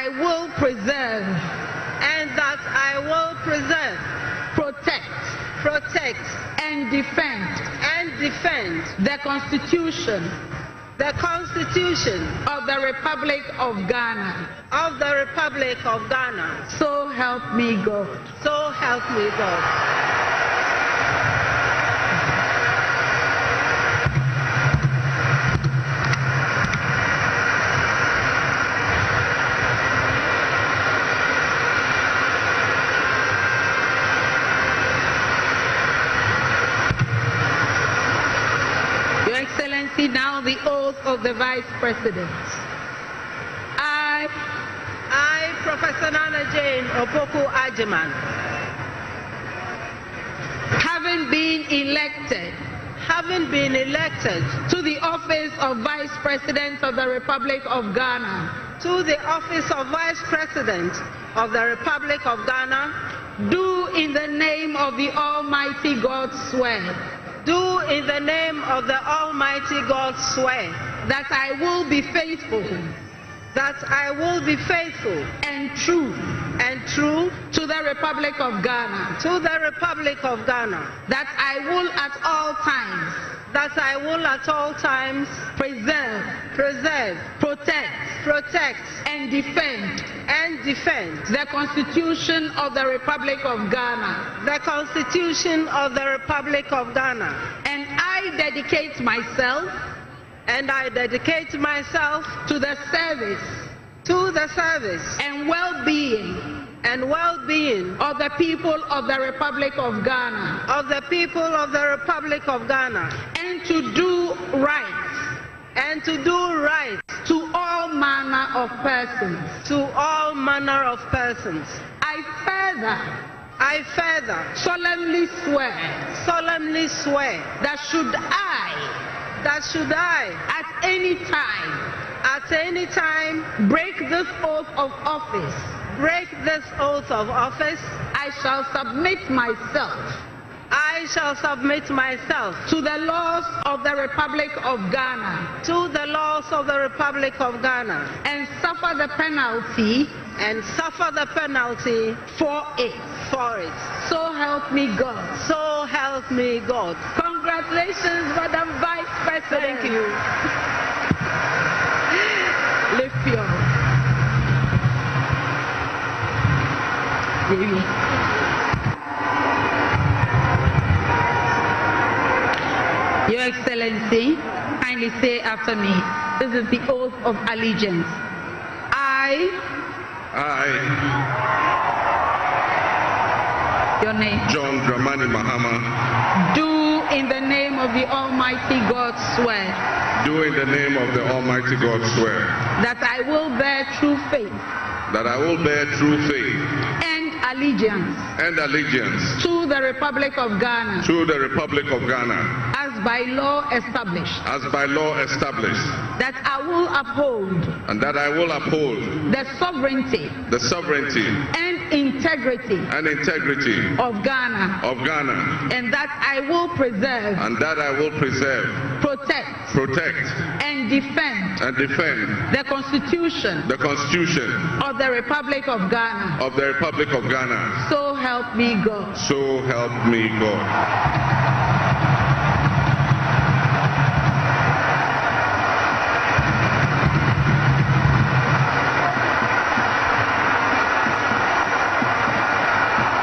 I will preserve, and that I will preserve, protect, and defend the Constitution of the Republic of Ghana. So help me God. So help me God. Your Excellency, now the oath of the Vice President. I, Professor Nana Jane Opoku Ajiman, having been elected to the office of Vice President of the Republic of Ghana, to the office of Vice President of the Republic of Ghana, do in the name of the Almighty God swear. Do in the name of the Almighty God swear that I will be faithful. That I will be faithful and true to the Republic of Ghana. That I will at all times preserve, protect, and defend the Constitution of the Republic of Ghana. And I dedicate myself to the service and well-being of the people of the Republic of Ghana. And to do right to all manner of persons. I further solemnly swear that should I at any time break this oath of office, I shall submit myself to the laws of the Republic of Ghana, and suffer the penalty for it. So help me God. Congratulations, Madam Vice President. Thank you. Lift your Your Excellency, kindly say after me. This is the oath of allegiance. Your name? John Dramani Mahama. Do in the name of the Almighty God swear. Do in the name of the Almighty God swear. That I will bear true faith. That I will bear true faith. And allegiance. To the Republic of Ghana. As by law established. That I will uphold. The sovereignty. And integrity. Of Ghana. And that I will preserve. Protect. And defend. The Constitution. Of the Republic of Ghana. So help me God.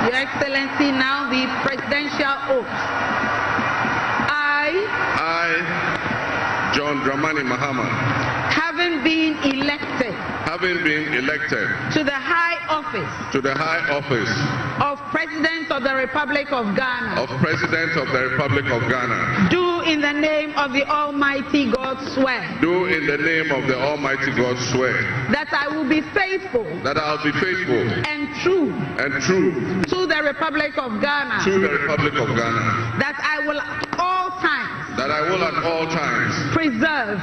Your Excellency, now the presidential oath. I, John Dramani Mahama, having been elected to the high office of President of the Republic of Ghana, do in the name of the Almighty God swear. That I will be faithful. And true. To the Republic of Ghana. That I will at all times. Preserve.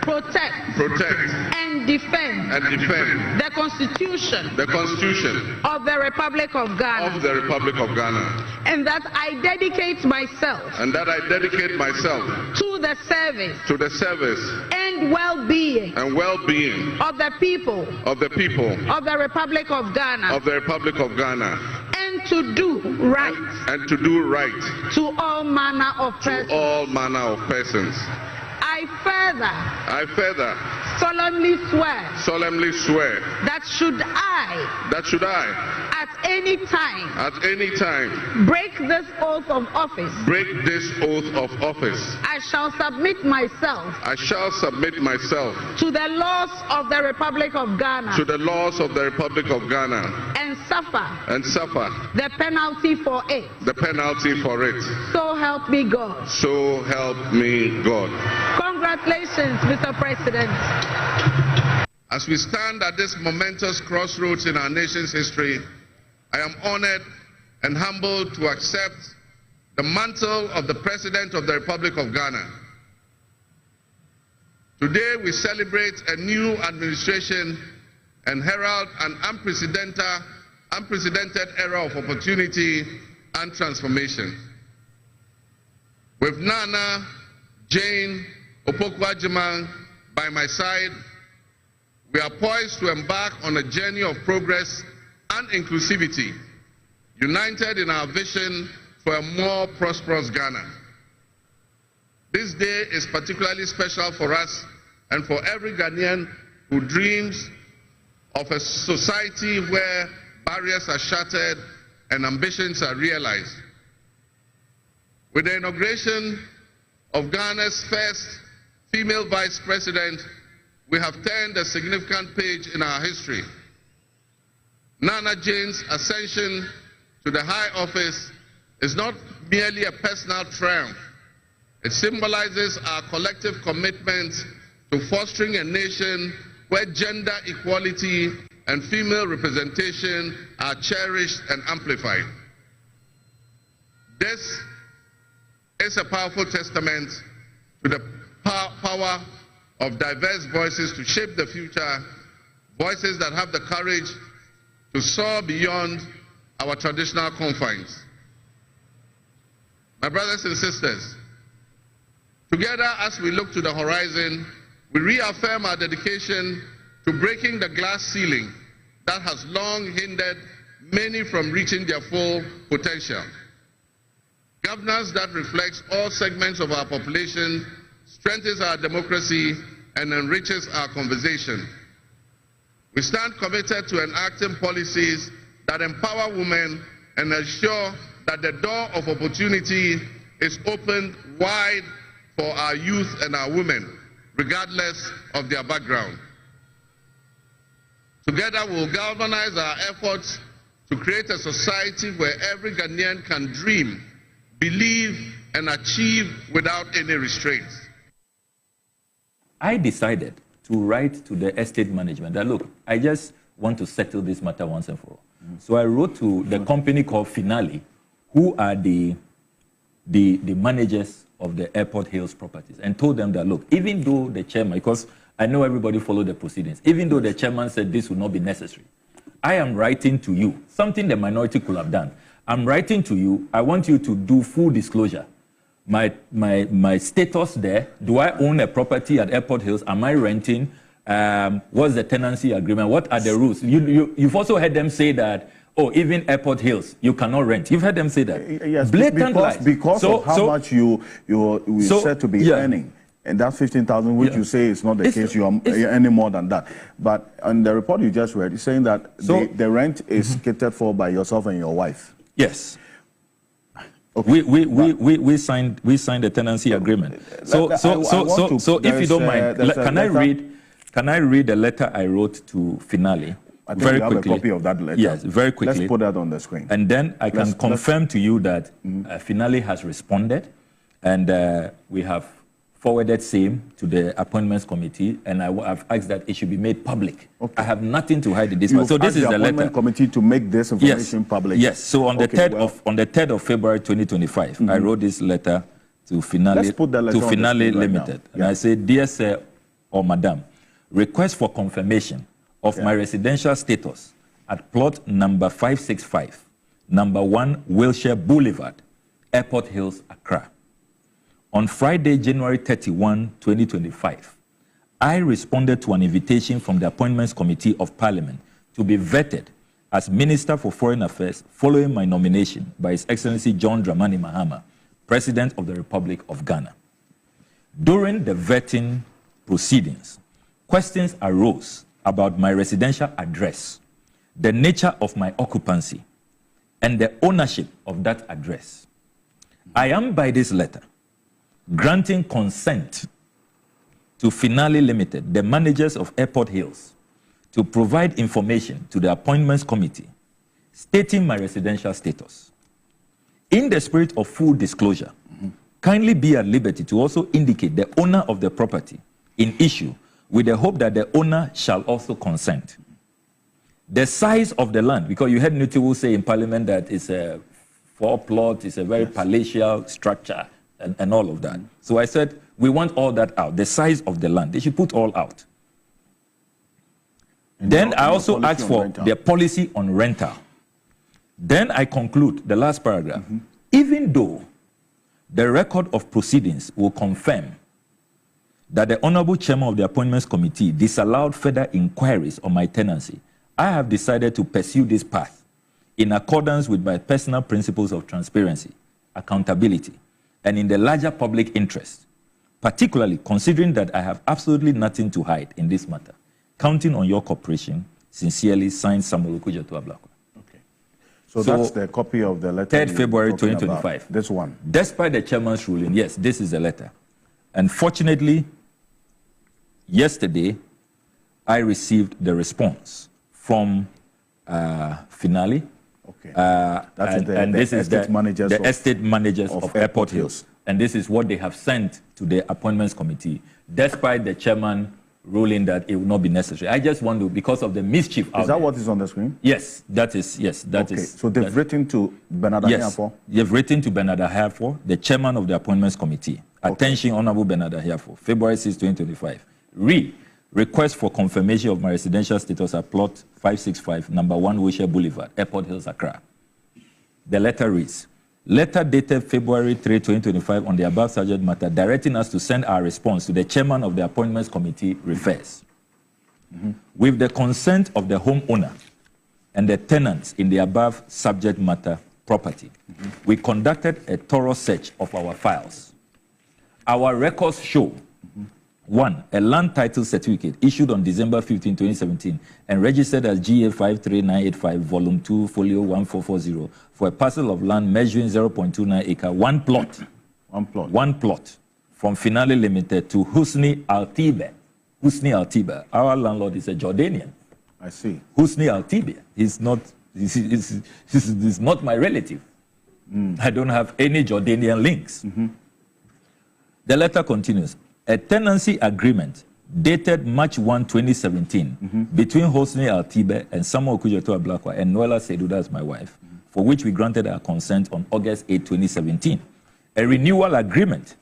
Protect. And defend. The Constitution. Of the Republic of Ghana. And that I dedicate myself. To the service. And and well-being and well-being of the people of the people of the Republic of Ghana, of the Republic of Ghana, and to do right and to do right to all manner of to persons. all manner of persons. I I further solemnly swear that should I at any time break this oath of office, I shall submit myself to the laws of the Republic of Ghana and suffer the penalty for it. So help me God. So help me God. Congratulations, Mr. President. As we stand at this momentous crossroads in our nation's history, I am honored and humbled to accept the mantle of the President of the Republic of Ghana. Today we celebrate a new administration and herald an unprecedented era of opportunity and transformation. With Nana Jane Opoku-Agyeman by my side, we are poised to embark on a journey of progress and inclusivity, united in our vision for a more prosperous Ghana. This day is particularly special for us and for every Ghanaian who dreams of a society where barriers are shattered and ambitions are realized. With the inauguration of Ghana's first female vice president, we have turned a significant page in our history. Nana Jane's ascension to the high office is not merely a personal triumph. It symbolizes our collective commitment to fostering a nation where gender equality and female representation are cherished and amplified. This is a powerful testament to the power of diverse voices to shape the future, voices that have the courage to soar beyond our traditional confines. My brothers and sisters, together as we look to the horizon, we reaffirm our dedication to breaking the glass ceiling that has long hindered many from reaching their full potential. Governance that reflects all segments of our population strengthens our democracy and enriches our conversation. We stand committed to enacting policies that empower women and ensure that the door of opportunity is opened wide for our youth and our women, regardless of their background. Together we'll galvanize our efforts to create a society where every Ghanaian can dream, believe, and achieve without any restraints. I decided to write to the estate management that, look, I just want to settle this matter once and for all. So I wrote to the company called Finale, who are the managers of the Airport Hills properties, and told them that, look, even though the chairman, because I know everybody followed the proceedings, even though the chairman said this would not be necessary, I am writing to you, something the minority could have done. I'm writing to you, I want you to do full disclosure. My status there, do I own a property at Airport Hills? Am I renting? What's the tenancy agreement? What are the rules? You've also heard them say that, oh, even Airport Hills, you cannot rent. You've heard them say that. Yes, blatant lies. Because of how much you said to be earning. And that 15,000, which you say is not the case, you are earning more than that. But on the report you just read, it's saying that the rent is catered for by yourself and your wife. Yes. Okay. We signed the tenancy agreement. So if you don't mind, can I read the letter I wrote to Finale? I think you have a copy of that letter. Yes, very quickly. Let's put that on the screen. And then I can confirm to you that Finale has responded, and we have forwarded same to the appointments committee, and I have asked that it should be made public. Okay. I have nothing to hide in this one. So this is the letter. Committee to make this information public. Yes. So on the 3rd of February 2025, I wrote this letter to Finale Limited, and I say, dear sir or madam, request for confirmation of my residential status at plot number 565, number 1 Wilshire Boulevard, Airport Hills, Accra. On Friday, January 31, 2025, I responded to an invitation from the Appointments Committee of Parliament to be vetted as Minister for Foreign Affairs following my nomination by His Excellency John Dramani Mahama, President of the Republic of Ghana. During the vetting proceedings, questions arose about my residential address, the nature of my occupancy, and the ownership of that address. I am by this letter granting consent to Finale Limited, the managers of Airport Hills, to provide information to the Appointments Committee stating my residential status. In the spirit of full disclosure, kindly be at liberty to also indicate the owner of the property in issue with the hope that the owner shall also consent. The size of the land, because you heard Nutiwu say in Parliament that it's a 4-plot, it's a very palatial structure and all of that. So I said, we want all that out. The size of the land, they should put all out. Then I also asked for their policy on rental. Then I conclude the last paragraph. Even though the record of proceedings will confirm that the Honorable Chairman of the Appointments Committee disallowed further inquiries on my tenancy, I have decided to pursue this path in accordance with my personal principles of transparency, accountability, and in the larger public interest, particularly considering that I have absolutely nothing to hide in this matter. Counting on your cooperation, sincerely, signed Samuel Okudzeto-Ablakwa. Okay. So that's the copy of the letter. 3rd February 2025. This one. Despite the chairman's ruling, yes, this is the letter. Unfortunately, yesterday, I received the response from Finale. Okay. This is the estate managers of Airport Hills. And this is what they have sent to the Appointments Committee, despite the chairman ruling that it will not be necessary. I just want to, because of the mischief out there. Is that what is on the screen? Yes, that is, yes, that is. So they've written to Bernard Ahiafo? Yes, they've written to Bernard Ahiafo, the chairman of the Appointments Committee. Okay. Attention, Honorable Bernard Ahiafo, February 6, 2025. Request for confirmation of my residential status at plot 565, number 1 Wilshire Boulevard, Airport Hills, Accra. The letter reads, letter dated February 3, 2025 on the above subject matter, directing us to send our response to the chairman of the Appointments Committee refers. With the consent of the homeowner and the tenants in the above subject matter property, we conducted a thorough search of our files. Our records show 1, a land title certificate issued on December 15, 2017 and registered as GA 53985, Volume 2, Folio 1440 for a parcel of land measuring 0.29 acre, one plot from Finale Limited to Husni Al-Tibe. Husni Al-Tibe, our landlord is a Jordanian. I see. Husni Al-Tibe is not my relative. I don't have any Jordanian links. The letter continues. A tenancy agreement dated March 1, 2017 between Hosni Al-Tibe and Samuel Okudzeto-Ablakwa and Noela Seduda as my wife, for which we granted our consent on August 8, 2017. A renewal agreement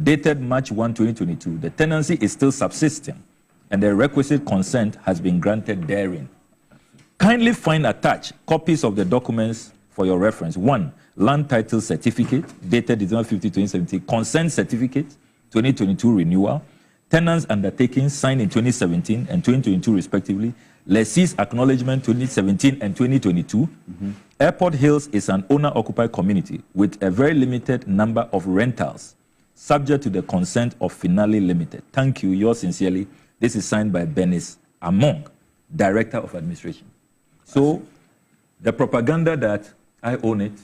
dated March 1, 2022. The tenancy is still subsisting and the requisite consent has been granted therein. Kindly find attached copies of the documents for your reference. 1, land title certificate dated December 15, 2017, consent certificate, 2022 renewal, tenants undertaking signed in 2017 and 2022 respectively, lessee's acknowledgement 2017 and 2022. Airport Hills is an owner-occupied community with a very limited number of rentals, subject to the consent of Finale Limited. Thank you, yours sincerely. This is signed by Benis Among, Director of Administration. So, the propaganda that I own it,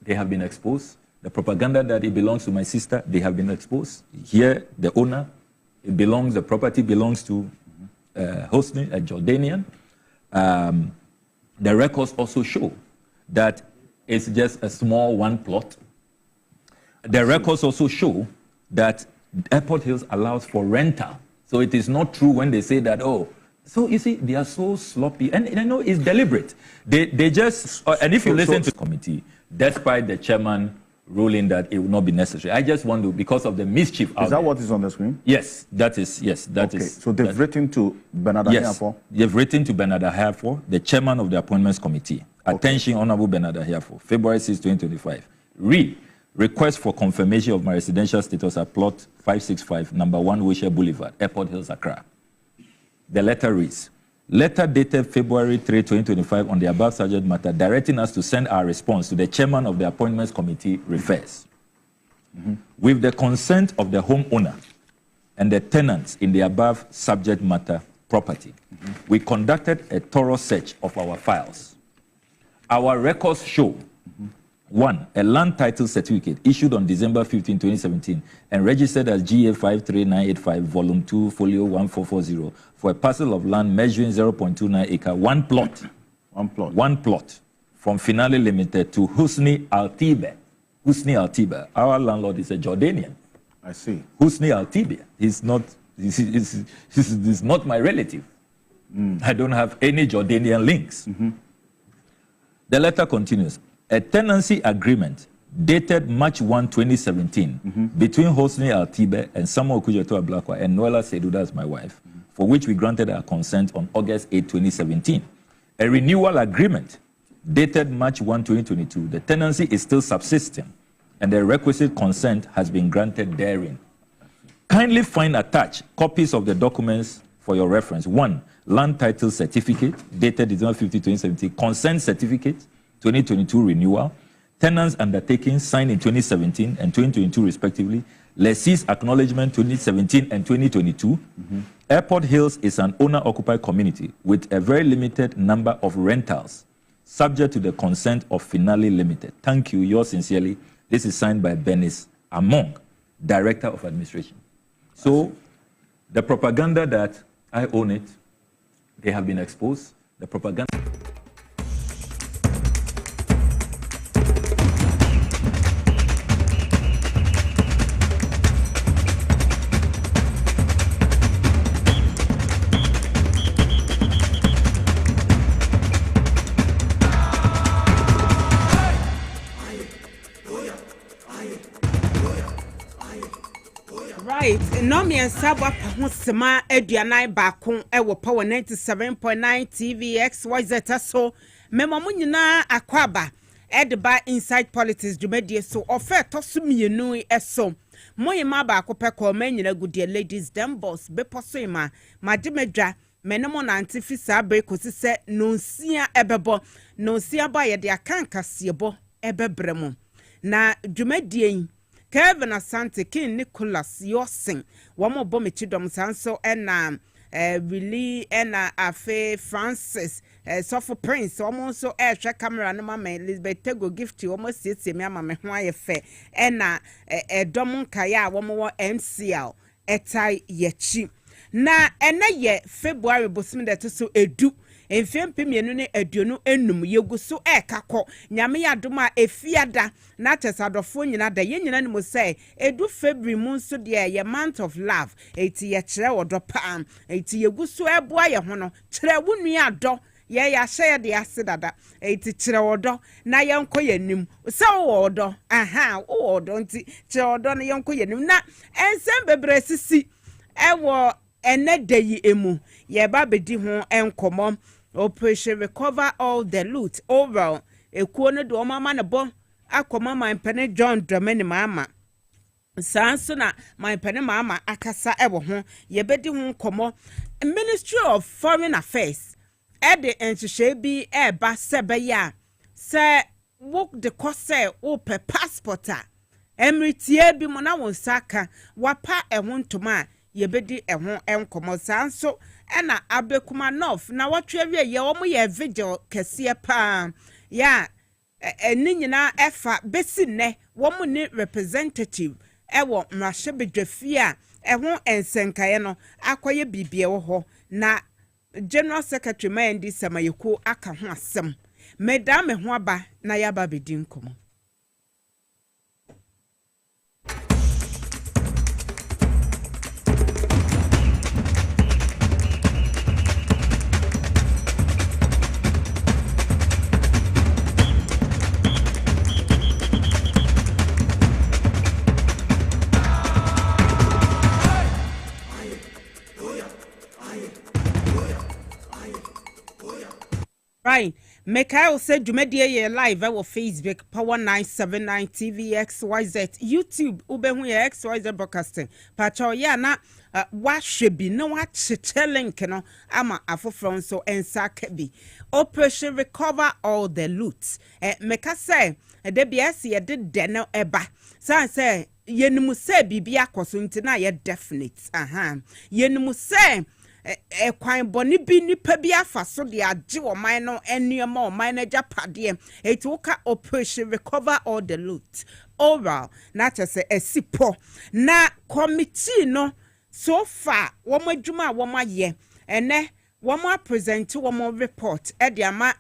they have been exposed. The propaganda that it belongs to my sister, they have been exposed. Here, the owner, the property belongs to Hosni, a Jordanian. The records also show that it's just a small one plot. The records also show that Airport Hills allows for rental. So it is not true when they say that, oh, so you see, they are so sloppy. And I know it's deliberate. They just, and if you listen to the committee, despite the chairman ruling that it will not be necessary. I just want to, because of the mischief out there. Is that what is on the screen? Yes, that is, yes, that is. So they've written to Bernard Ahiafo? Yes, they've written to Bernard Ahiafo, the chairman of the Appointments Committee. Attention, Honorable Bernard Ahiafo, February 6, 2025. request for confirmation of my residential status at plot 565, number 1 Wisher Boulevard, Airport Hills, Accra. The letter reads, letter dated February 3, 2025 on the above subject matter, directing us to send our response to the chairman of the appointments committee refers. With the consent of the homeowner and the tenants in the above subject matter property, we conducted a thorough search of our files. Our records show 1, a land title certificate issued on December 15, 2017 and registered as GA 53985, Volume 2, Folio 1440 for a parcel of land measuring 0.29 acre, one plot from Finale Limited to Husni Al-Tibe. Husni Al-Tibe. Our landlord is a Jordanian. I see. Husni Al-Tibe. He's not my relative. I don't have any Jordanian links. The letter continues. A tenancy agreement dated March 1, 2017 between Hosni Al-Tibe and Samuel Kujato Ablakwa and Noela Seduda as my wife, for which we granted our consent on August 8, 2017. A renewal agreement dated March 1, 2022. The tenancy is still subsisting and the requisite consent has been granted therein. Kindly find attached copies of the documents for your reference. 1, land title certificate dated December 15, 2017, consent certificate, 2022 renewal, tenants undertaking signed in 2017 and 2022 respectively, lessee's acknowledgement 2017 and 2022. Airport Hills is an owner-occupied community with a very limited number of rentals, subject to the consent of Finale Limited. Thank you, yours sincerely. This is signed by Benis Among, Director of Administration. So, the propaganda that I own it, they have been exposed. The propaganda. Nomiensa wapa ho sema aduanan baako ewo power 97.9 TVX YZ so memo mo nyina akwaba edba inside politics dwumadie so ofa toso mienu eso moyema baako peko manyina gudie ladies dem boss be posoima mademadwa menemo na antifisa break osise nonsia ebebo nonsia ba ye de akan Kasiebo ebebremu na dwumadie Kevin Asante King Nicholas Yosin wamo bomi chidom sanso ena Willie ena Afe Francis Sofo Prince wamo so share camera no mama Elizabeth Tego gift wamo sisi mi ama me ho ayefe ena Edomun Kaya wamo wo MCL etai yechi na ena ye February bosim de to so edu Enfempe mienu ne aduonu enum yegu so ekakọ nyame yadoma efiada na tesadofo nyina da ye nyina ne mo say edu February mu so de ye month of love eti ye kire wodo pa eti yegu so eboa ye ho no kire wonu ado ye ya hye de asedada eti kire wodo na ye nko yanim se wodo aha wodo nti kire wodo na ye nko yanim na ensem bebre sisi ewo ene deyi emu ye ba bedi ho enkomo Operation recover all the loot overall. Ekuo no do mama na bo akoma my pene John Dramani mama. Sanso na my pene mama akasa ewo ho ye bedi ho komo. Ministry of Foreign Affairs de enhye bi eba sebeya se wo de kose wo pe passport a emritie bi mo na won saka wapa ehon ntoma ye bedi ehon enkomo sanso ena abekuma north na watwe ye omo ye vigil kese pa ya eni nyina efa besi ne womo ni representative ewo mrahye bedwafia ehon ensenkaye no akoye bibie wo ho na General Secretary Mandi Samayeko aka ho asem medam ho aba na yaba bedi nkomo. Right. Mikael said Jumedie live our Facebook Power 979 TV XYZ YouTube Ubehu XYZ broadcasting. Pacho ya na what should be no what link no ama afofron so ensa kebi. Operation recover all the loot. Meka say de bias ye did deno eba. So say yenimu say bibia kwaso ntina ye definite. Yenimu say kwan boni bi nipa bi afa so de age wo man no enuema o man na japade it woka operation recover all the loot oral na chese esipo na committee no so far wo madwuma wo maye ene wo ma present wo mo report e de ama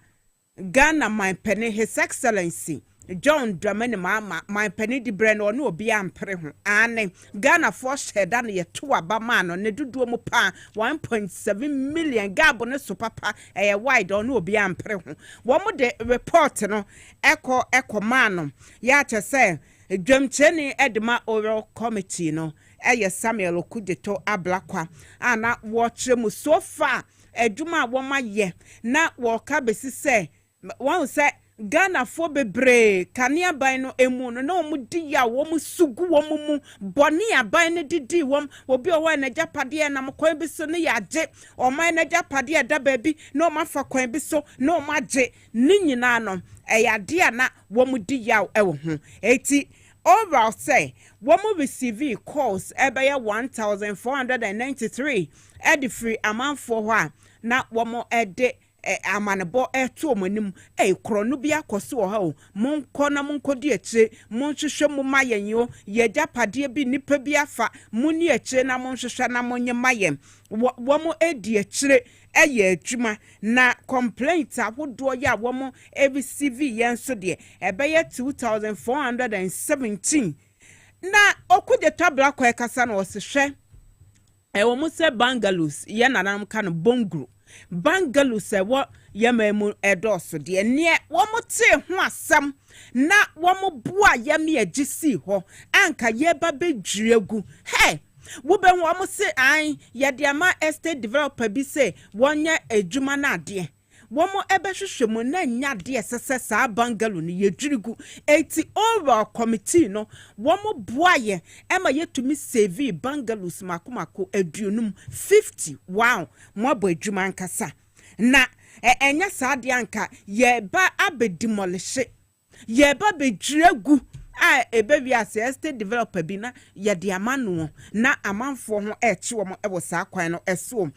Ghana my penny his excellency John Dramani Mama, my penny di brand or no be ampere ane Ghana force head and ye two abamano ne do pa 1.7 million gabon so papa a wide or no be ampere. One more de report no echo mano ya to say Drum Chenny Edma Oral Committee no Samuel Okudeto Ablakwa ana watch mu so far eduma woma ye na woka besi say one say Ghana for bebre kania ban no emu no na omudi ya wo mu sugu wo mu boni aban ne didi wo obi o wa na japade na mkwan bi so ne yaje o man na japade da baabi na o mafa kwan bi so na o maje ni nyina no eyade na wo mu di ya e wo ho eti overall say wo mu receive calls ebeye 1493 edi free amanfo ho a na wo mu ede amanebo eto omanim krono bi akoso ha o monko na monko di eche monhwehwe mu mayenyo ye japade bi nipa bi afa muni eche na monhwehwe na monye mayem wo mo edi eche eye adwuma na complaint ahodo ya wo mo receive yenso de ebeye 2417 na okuje tabla kwa kasa na osehwe wo mo se bungalows ye nanam kan bongru Bangalore se wo yememu edoso de ne wo mote ho asam na wo mo bua yeme agisi ho anka ye ba bedwiregu he wo be wo mo se an ye de ama estate developer bi se wonye adwuma na ade wo mo ebehwehwe mu na nya de sese sa Bangalore ni yedwirigu eti overall committee no wo mo bua ye ema yetumi save Bangalore makomako aduonum 50 wow mo abadwuma nkasa na enya sa de anka ye ba abedimolishe ye ba bedwiregu ebebi ase estate developer bi na ye de amano na amanfo ho eche wo ebo saa kwan no eso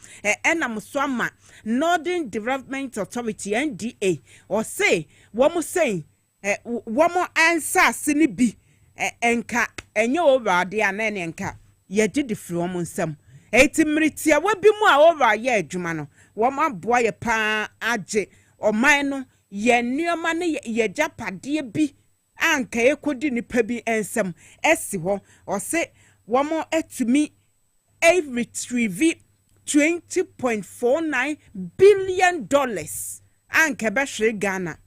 enam so ama Northern Development Authority NDA or say wo mo say wo mo answer sini bi enka enye over de anene enka ye gidi firi wo mo nsam eti mritia wa bi mu a over ye adwuma no wo ma boa ye pa age oman no ye nneoma ne ye japade bi anka ekodi nipa bi ensem esi ho o se wo mo etumi retrieve $20.49 billion anka be hwe Ghana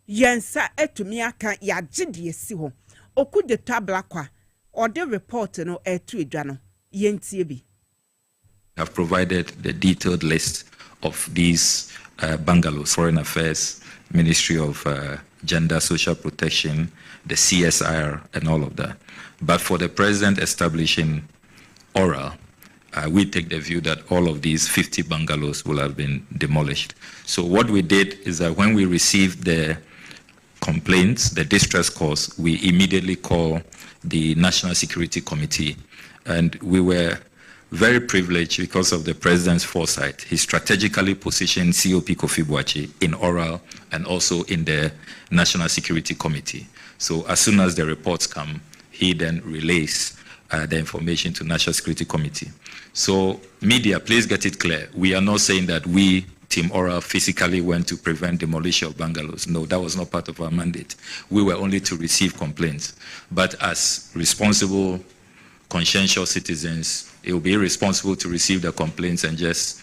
yensa etumi aka ya gide esi ho okude tabla kwa or the report no etu edwa no yentie bi have provided the detailed list of these bungalows, Foreign Affairs, Ministry of Gender, Social Protection, the CSIR, and all of that. But for the president establishing oral, we take the view that all of these 50 bungalows will have been demolished. So what we did is that when we received the complaints, the distress calls, we immediately call the National Security Committee, and we were very privileged because of the president's foresight. He strategically positioned COP Kofi Boakye in oral and also in the National Security Committee. So as soon as the reports come, he then relays the information to National Security Committee. So media, please get it clear. We are not saying that we, Team Oral, physically went to prevent demolition of bungalows. No, that was not part of our mandate. We were only to receive complaints. But as responsible, conscientious citizens, it will be irresponsible to receive the complaints and just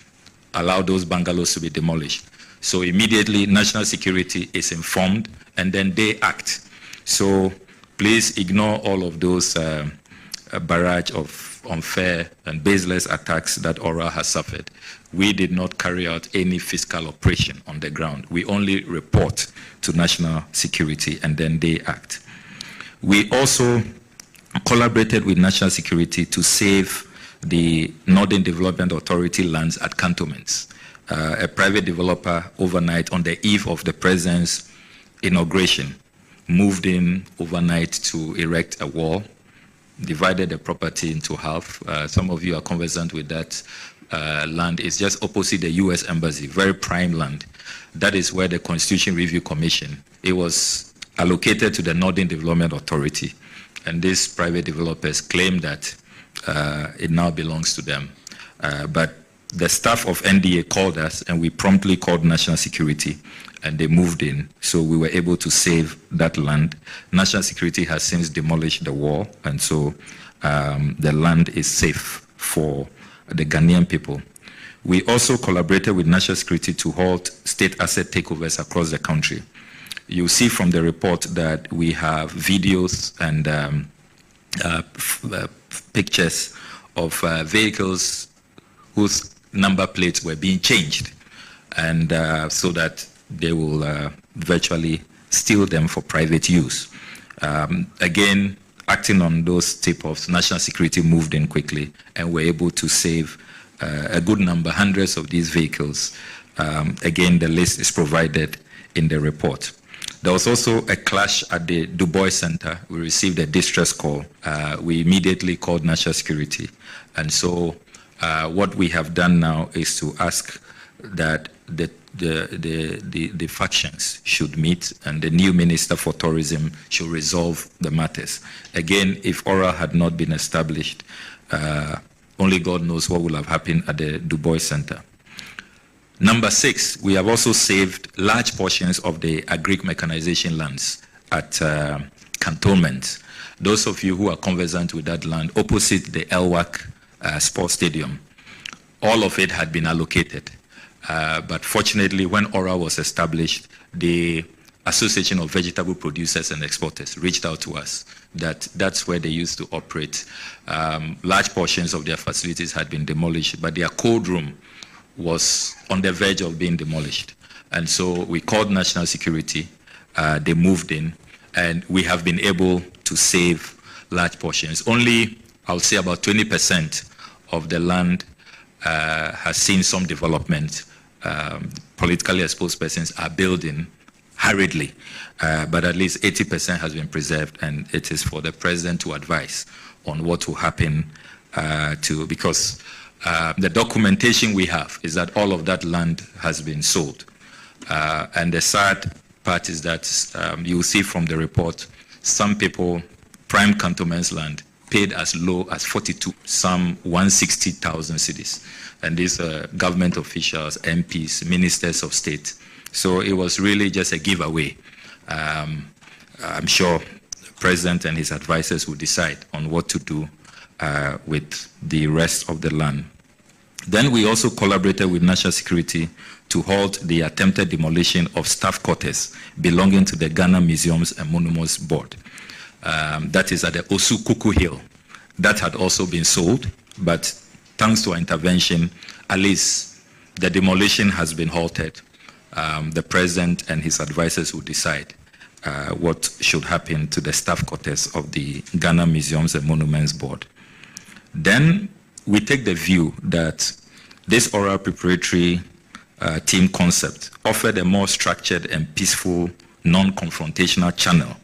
allow those bungalows to be demolished. So immediately, national security is informed, and then they act. So please ignore all of those barrage of unfair and baseless attacks that Oral has suffered. we did not carry out any fiscal operation on the ground. We only report to national security and then they act. We also collaborated with national security to save the Northern Development Authority lands at cantonments. A private developer overnight on the eve of the president's inauguration moved in overnight to erect a wall, divided the property into half. Some of you are conversant with that land. It's just opposite the U.S. Embassy, very prime land. That is where the Constitution Review Commission, it was allocated to the Northern Development Authority. And these private developers claim that it now belongs to them. But the staff of NDA called us and we promptly called national security and they moved in. So we were able to save that land. National security has since demolished the wall, and so the land is safe for the Ghanaian people. We also collaborated with national security to halt state asset takeovers across the country. You'll see from the report that we have videos and pictures of vehicles whose number plates were being changed, and so that they will virtually steal them for private use. Again, acting on those tip-offs, national security moved in quickly and were able to save a good number, hundreds of these vehicles. Again, the list is provided in the report. There was also a clash at the Du Bois Center. We received a distress call. We immediately called national security. And so what we have done now is to ask that the factions should meet and the new Minister for Tourism should resolve the matters. Again, if oral had not been established, only God knows what would have happened at the Du Bois Center. Number 6, we have also saved large portions of the agric mechanization lands at cantonment. Those of you who are conversant with that land opposite the Elwak Sports Stadium, all of it had been allocated. But fortunately, when ORA was established, the Association of Vegetable Producers and Exporters reached out to us that that's where they used to operate. Large portions of their facilities had been demolished, but their cold room was on the verge of being demolished. And so we called national security, they moved in, and we have been able to save large portions. Only, I would say about 20% of the land has seen some development. Politically exposed persons are building hurriedly, but at least 80% has been preserved, and it is for the president to advise on what will happen because the documentation we have is that all of that land has been sold. And the sad part is that you will see from the report, some people, prime cantonments land, paid as low as 42, some 160,000 cedis. And these are government officials, MPs, ministers of state. So it was really just a giveaway. I'm sure the president and his advisors will decide on what to do with the rest of the land. Then we also collaborated with national security to halt the attempted demolition of staff quarters belonging to the Ghana Museums and Monuments Board. That is at the Osu Kuku Hill. That had also been sold, but thanks to our intervention, at least the demolition has been halted. The president and his advisors will decide what should happen to the staff quarters of the Ghana Museums and Monuments Board. Then we take the view that this oral preparatory team concept offered a more structured and peaceful, non-confrontational channel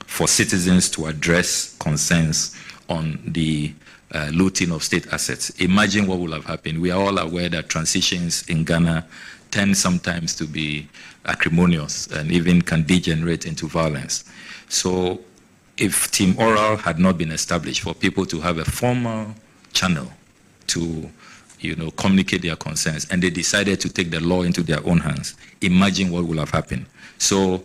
for citizens to address concerns on the looting of state assets. Imagine what will have happened. We are all aware that transitions in Ghana tend sometimes to be acrimonious and even can degenerate into violence. So if Team Oral had not been established for people to have a formal channel to communicate their concerns, and they decided to take the law into their own hands, imagine what would have happened. So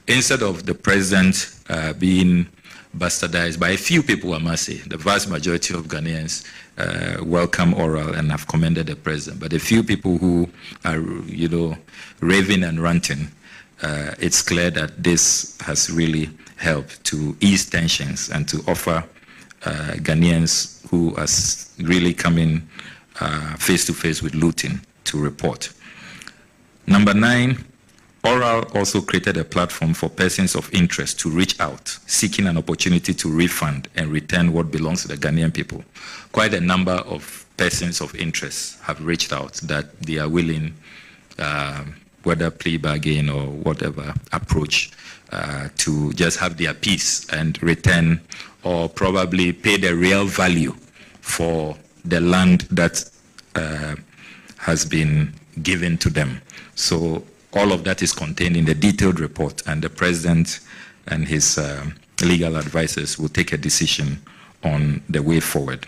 instead of the president being bastardized by a few people, I must say, the vast majority of Ghanaians welcome Oral and have commended the president, but a few people who are, raving and ranting, it's clear that this has really helped to ease tensions and to offer Ghanaians who are really coming face to face with looting to report. Number 9, Oral also created a platform for persons of interest to reach out, seeking an opportunity to refund and return what belongs to the Ghanaian people. Quite a number of persons of interest have reached out that they are willing, whether plea bargain or whatever approach, to just have their peace and return, or probably pay the real value for the land that has been given to them. So all of that is contained in the detailed report, and the president and his legal advisors will take a decision on the way forward.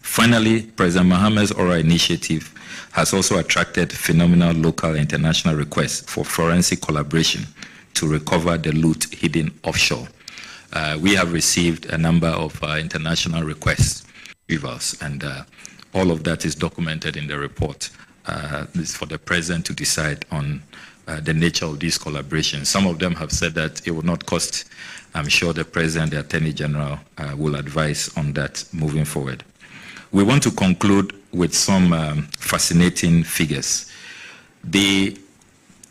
Finally, President Mohammed's oral initiative has also attracted phenomenal local and international requests for forensic collaboration to recover the loot hidden offshore. We have received a number of international requests, and all of that is documented in the report. This is for the president to decide on the nature of these collaborations. Some of them have said that it will not cost. I'm sure the president, the attorney general will advise on that moving forward. We want to conclude with some fascinating figures. The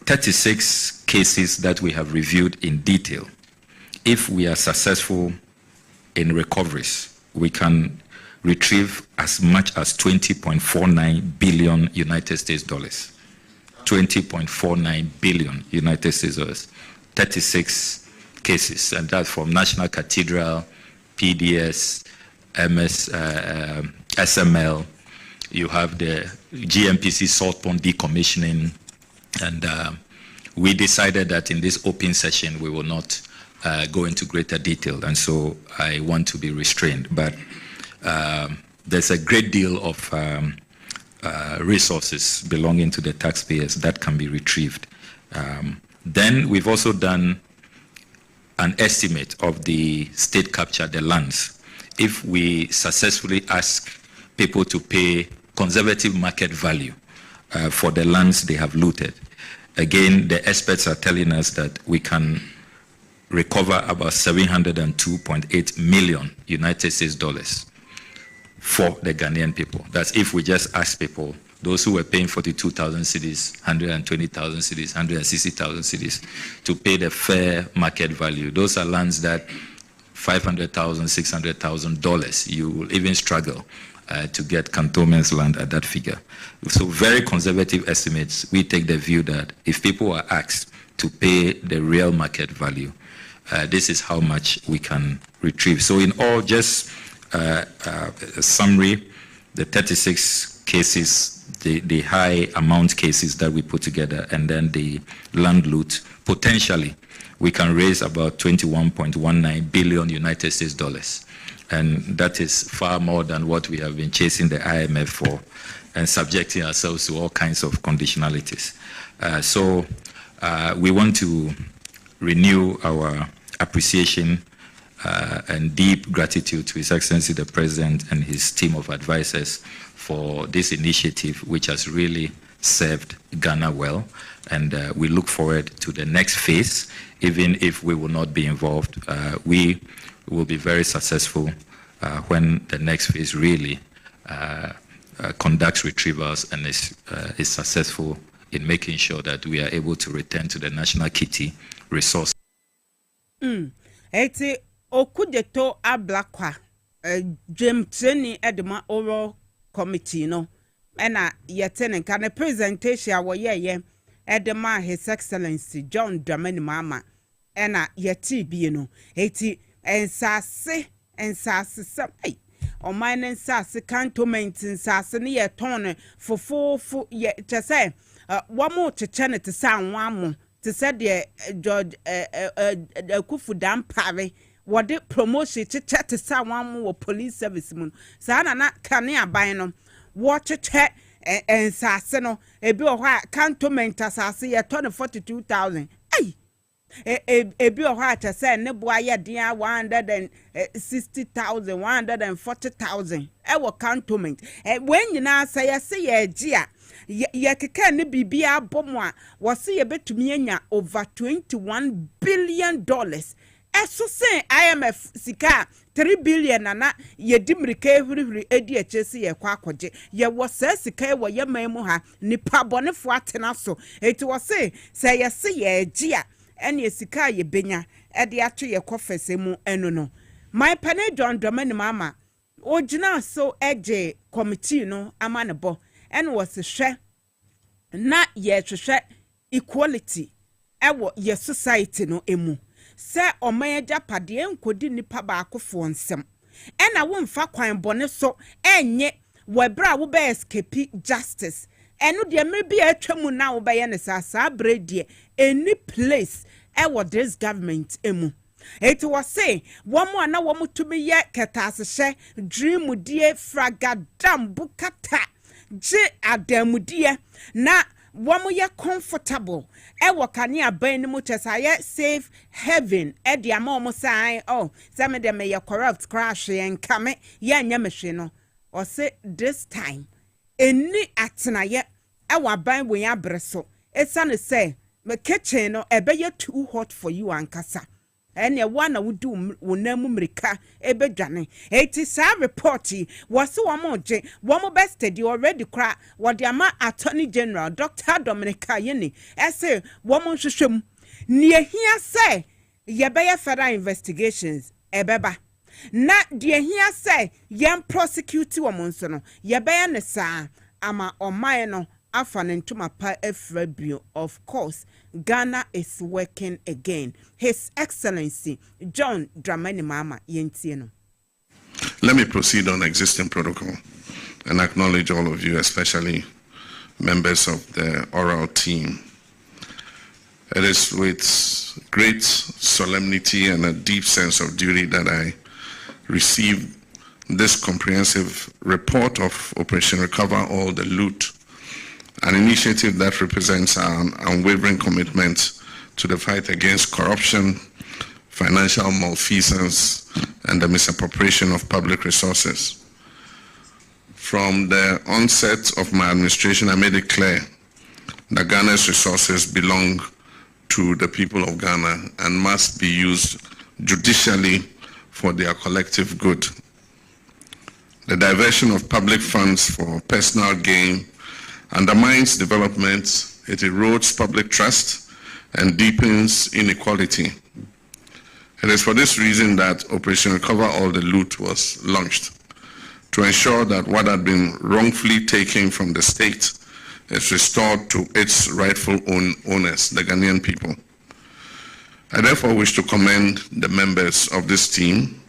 36 cases that we have reviewed in detail, if we are successful in recoveries, we can retrieve as much as 20.49 billion United States dollars. 20.49 billion United States dollars. 36 cases, and that's from National Cathedral, PDS, MS, SML. You have the GMPC salt pond decommissioning, and we decided that in this open session we will not go into greater detail, and so I want to be restrained. But there's a great deal of resources belonging to the taxpayers that can be retrieved. Then we've also done an estimate of the state capture, the lands. If we successfully ask people to pay conservative market value for the lands they have looted, again, the experts are telling us that we can recover about 702.8 million United States dollars for the Ghanaian people. That's if we just ask people, those who were paying 42,000 cedis, 120,000 cedis, 160,000 cedis, to pay the fair market value. Those are lands that $500,000, $600,000, you will even struggle to get cantonments land at that figure. So very conservative estimates. We take the view that if people are asked to pay the real market value, this is how much we can retrieve. So in all, just a summary, the 36 cases, the high amount cases that we put together, and then the land loot, potentially we can raise about 21.19 billion United States dollars. And that is far more than what we have been chasing the IMF for and subjecting ourselves to all kinds of conditionalities. So we want to renew our appreciation and deep gratitude to His Excellency the President and his team of advisors for this initiative, which has really served Ghana well. And we look forward to the next phase. Even if we will not be involved, we will be very successful when the next phase really conducts retrievals and is successful in making sure that we are able to return to the national kitty resource. Eti okudeto ablakwa Jemteni edema oral committee no ena yetene kan presentation wo ye edema His Excellency John Dramani Mahama ena yeti bi no eti ensase sam ai o mine ensase cantonment ensase ne ye ton fofofo ye tese wamo chechene te sanwamo te said George Kufu Dampare what the promotion to chat to someone more police service moon. Sana na kane aban no watch chat and saseno a bill cantonment assassin at 42,000. Ay a bill heart to say ne boy dear 160,000, 140,000. Our cantonment. When you now say a dear. Yekeke ne bibia bomwa wase ye betumi anya over $21 billion eso say IMF sika 3 billion na ye dimrike hurihuri edi echesi ye kwa akwaje ye wo se sika wo ye man mu ha nipa bonefo atena so eti wo say ye se ye agi a ene sika ye benya ede ato ye kofese mu eno no my pane John Dramani mama ogina so eje committee no amanebo ene wo se hwe na ye hwehwe equality ewo ye society no emu se omanya japade enkodi nipa baakofo nsem ena wo mfa kwan bone so enye webra wo be escape justice enu de me bia atwamu na wo be ye ne sa bredie any place ewo this government emu it was say womo ana womo tumi ye ketasehye dream die fragadam bukata je adamudie na womo ye comfortable ewo kane aban ni mu chesaye safe heaven e de ama omo sai oh some of them ye corrupt crash en kame ye nya mehwe no o say this time eni atenaye ewo aban we abreso esane say me kitchen no ebe ye too hot for you ankasa ene wana wudu wonamu mrika ebedwane eti sa report wase womoje womo best di already kra wode ama attorney general Dr. Dominica Yeni ese womo hwehwem ne ehia se yebeye further investigations ebeba na de ehia se yem prosecute womo nso no yebeye ne saa ama oman no afanentuma pa efrabio. Of course Ghana is working again. His Excellency John Dramani Mama Yentieno. Let me proceed on existing protocol and acknowledge all of you, especially members of the oral team. It is with great solemnity and a deep sense of duty that I receive this comprehensive report of Operation Recover All the Loot, an initiative that represents an unwavering commitment to the fight against corruption, financial malfeasance, and the misappropriation of public resources. From the onset of my administration, I made it clear that Ghana's resources belong to the people of Ghana and must be used judicially for their collective good. The diversion of public funds for personal gain undermines development, it erodes public trust, and deepens inequality. It is for this reason that Operation Recover All the Loot was launched, to ensure that what had been wrongfully taken from the state is restored to its rightful owners, the Ghanaian people. I therefore wish to commend the members of this team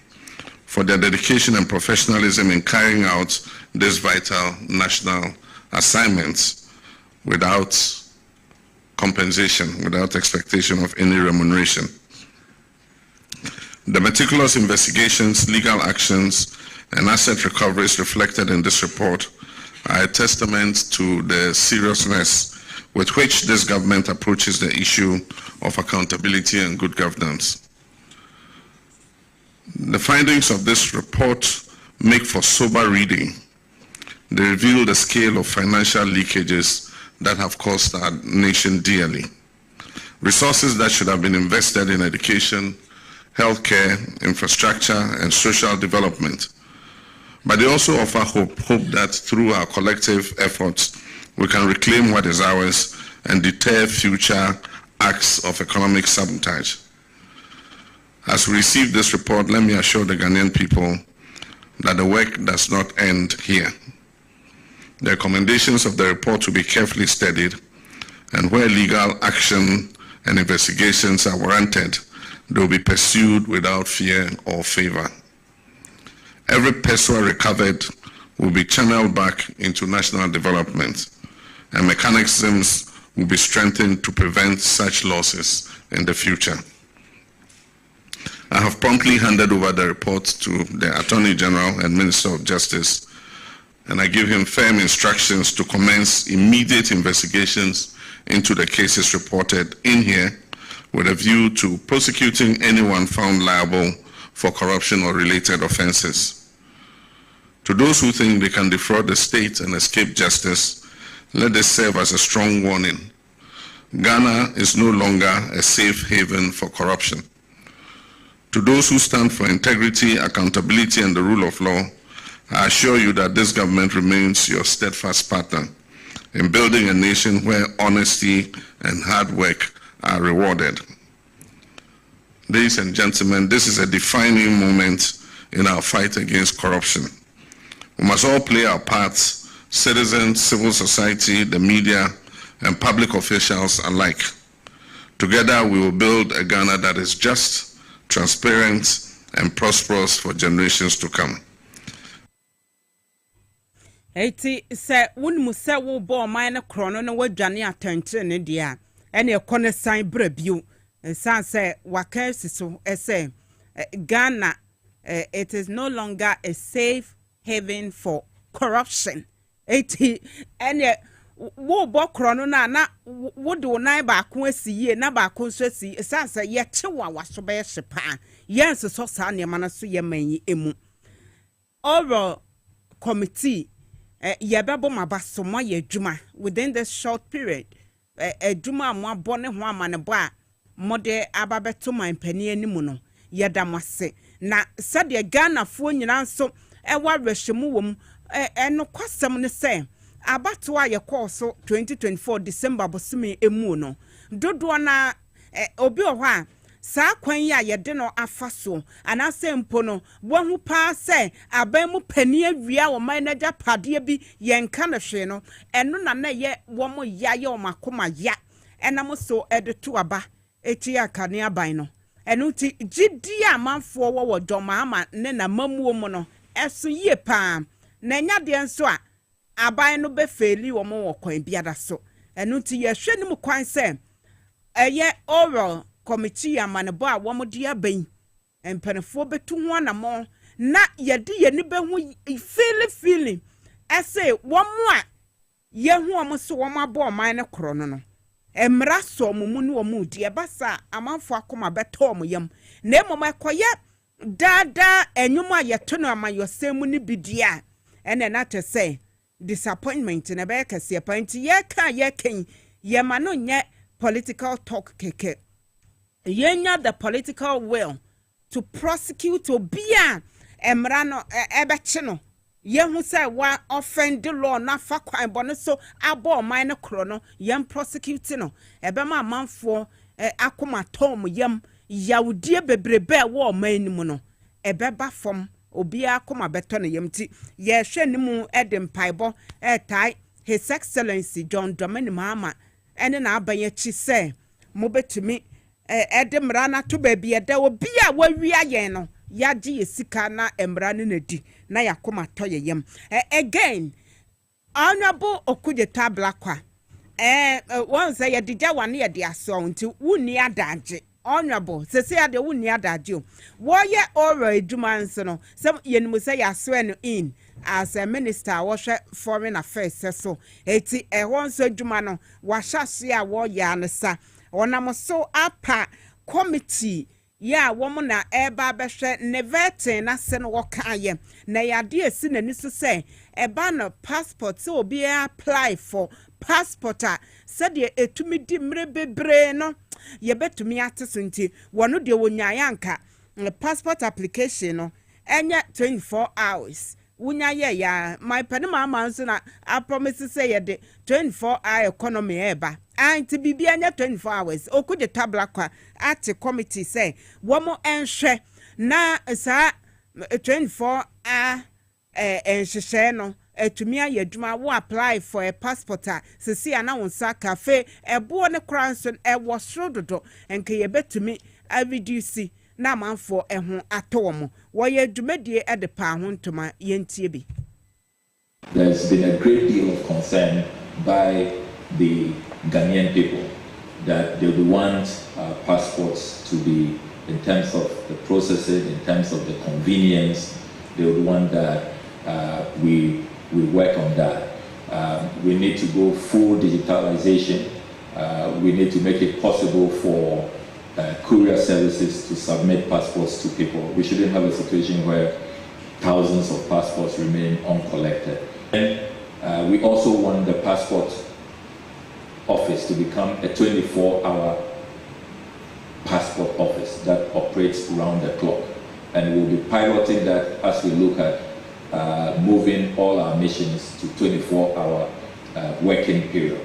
for their dedication and professionalism in carrying out this vital national assignments without compensation, without expectation of any remuneration. The meticulous investigations, legal actions, and asset recoveries reflected in this report are a testament to the seriousness with which this government approaches the issue of accountability and good governance. The findings of this report make for sober reading. They reveal the scale of financial leakages that have cost our nation dearly. Resources that should have been invested in education, healthcare, infrastructure, and social development. But they also offer hope that through our collective efforts, we can reclaim what is ours and deter future acts of economic sabotage. As we receive this report, let me assure the Ghanaian people that the work does not end here. The recommendations of the report will be carefully studied, and where legal action and investigations are warranted, they will be pursued without fear or favor. Every peso recovered will be channeled back into national development, and mechanisms will be strengthened to prevent such losses in the future. I have promptly handed over the report to the Attorney General and Minister of Justice, and I give him firm instructions to commence immediate investigations into the cases reported in here with a view to prosecuting anyone found liable for corruption or related offenses. To those who think they can defraud the state and escape justice, let this serve as a strong warning. Ghana is no longer a safe haven for corruption. To those who stand for integrity, accountability, and the rule of law, I assure you that this government remains your steadfast partner in building a nation where honesty and hard work are rewarded. Ladies and gentlemen, this is a defining moment in our fight against corruption. We must all play our parts, citizens, civil society, the media, and public officials alike. Together, we will build a Ghana that is just, transparent, and prosperous for generations to come. Eti se wunmu se wo bo man ne krono no wadwane atante ne dia ene ekone san brabio san se wakasi so ese Ghana it is no longer a safe haven for corruption. Eti ene wo bo krono na wo do nan ba ko asiye na ba ko so asi san se ye chewa waso be hyepa yes so sa ne mana so ye manyi emu oral committee yababo mabaso mo ye adwuma within this short period adwuma mo abone ho amane bo a mode ababeto man pani animu no yedamase na sade Ghana fo nyina nso ewa rehwemu wom eno kwasem ne se abato a ye course 2024 December bosumi emu no dodo na obi o ho a saa kwan ya yede no afaso anase mpo no wahu pa se abamu pani awia wo man naja pade bi yenka na hwe no eno na ye wo mo ya ye o makoma ya enam so edeto aba eti akane aban no eno ti gidi amanfo wo doma ama ne na mamuo mu no eso ye pa na nya de nso a aban no be feli wo mo wo kwan biada so eno ti ye hwe ni mu kwan se eye oral committee amanebo a womodi aban empanefo betu ho na mo na yede ye ni be hu feeling ese womo a ye hu omo so womo abo man ne kro no emra so omumu ne omu di ebasa amanfo akoma beto omo yam na emom ekoye dada enyum a yeto no amayosemu ni bidia ene na te say disappointment na be Kasiebo nti ye kan ye ma no nye political talk keke yenya the political will to prosecute obia emra no ebeche no yehu say wa offend the law na fa kwan bone so abo man ne kro no yem prosecute no ebema manfo akoma tom yem yawdie bebrebe wo man ni mu no ebeba fom obia akoma beto no yem ti ye hwe ni mu edem paibo tai His Excellency John Dramani Mahama ene na abanye chi say mo betumi edemra na to baby eda obi a wawia yen no yaje yesika na emra ne nadi na yakoma toye yem again honorable Okudeta Blakwa one say ye dija wane ye de aso nti wuni adaje honorable sese ade wuni adaje wo ye ora eduma nso no some yenimu say ya swear no in as a minister was foreign affairs so eti nso eduma no wa hyase a wo ya nsa onam so apa committee ya womo na eba behwe nevetin na se no wokaye na yade esi nani so say eba no passport so obi apply for passport a said etumi di mre bebre no ye betumi ateso nti wono de wonyaa anka passport application no enya 24 hours wunya ye ya my penima manso na I promise say ye de 24-hour economy eba anti bibia nya 24 hours Okudeta Blakwa at committee say womo enhwe na sa 24-hour enhwehwe no etumi aye adwuma wo apply for a passport a sisi ana wonsa cafe ebo ne kranson ewo srododo enke ye betumi a reduce na manfo ehun atomo wo ye dwumadie ede pa ho ntoma yentie bi. There's been a great deal of concern by the Ghanaian people that they would want passports to be, in terms of the processing, in terms of the convenience, they would want that we work on that. We need to go full digitalization. We need to make it possible for courier services to submit passports to people. We shouldn't have a situation where thousands of passports remain uncollected. And we also want the passport office to become a 24-hour passport office that operates operates round the clock. And we'll be piloting that as we look at moving all our missions to 24-hour working period.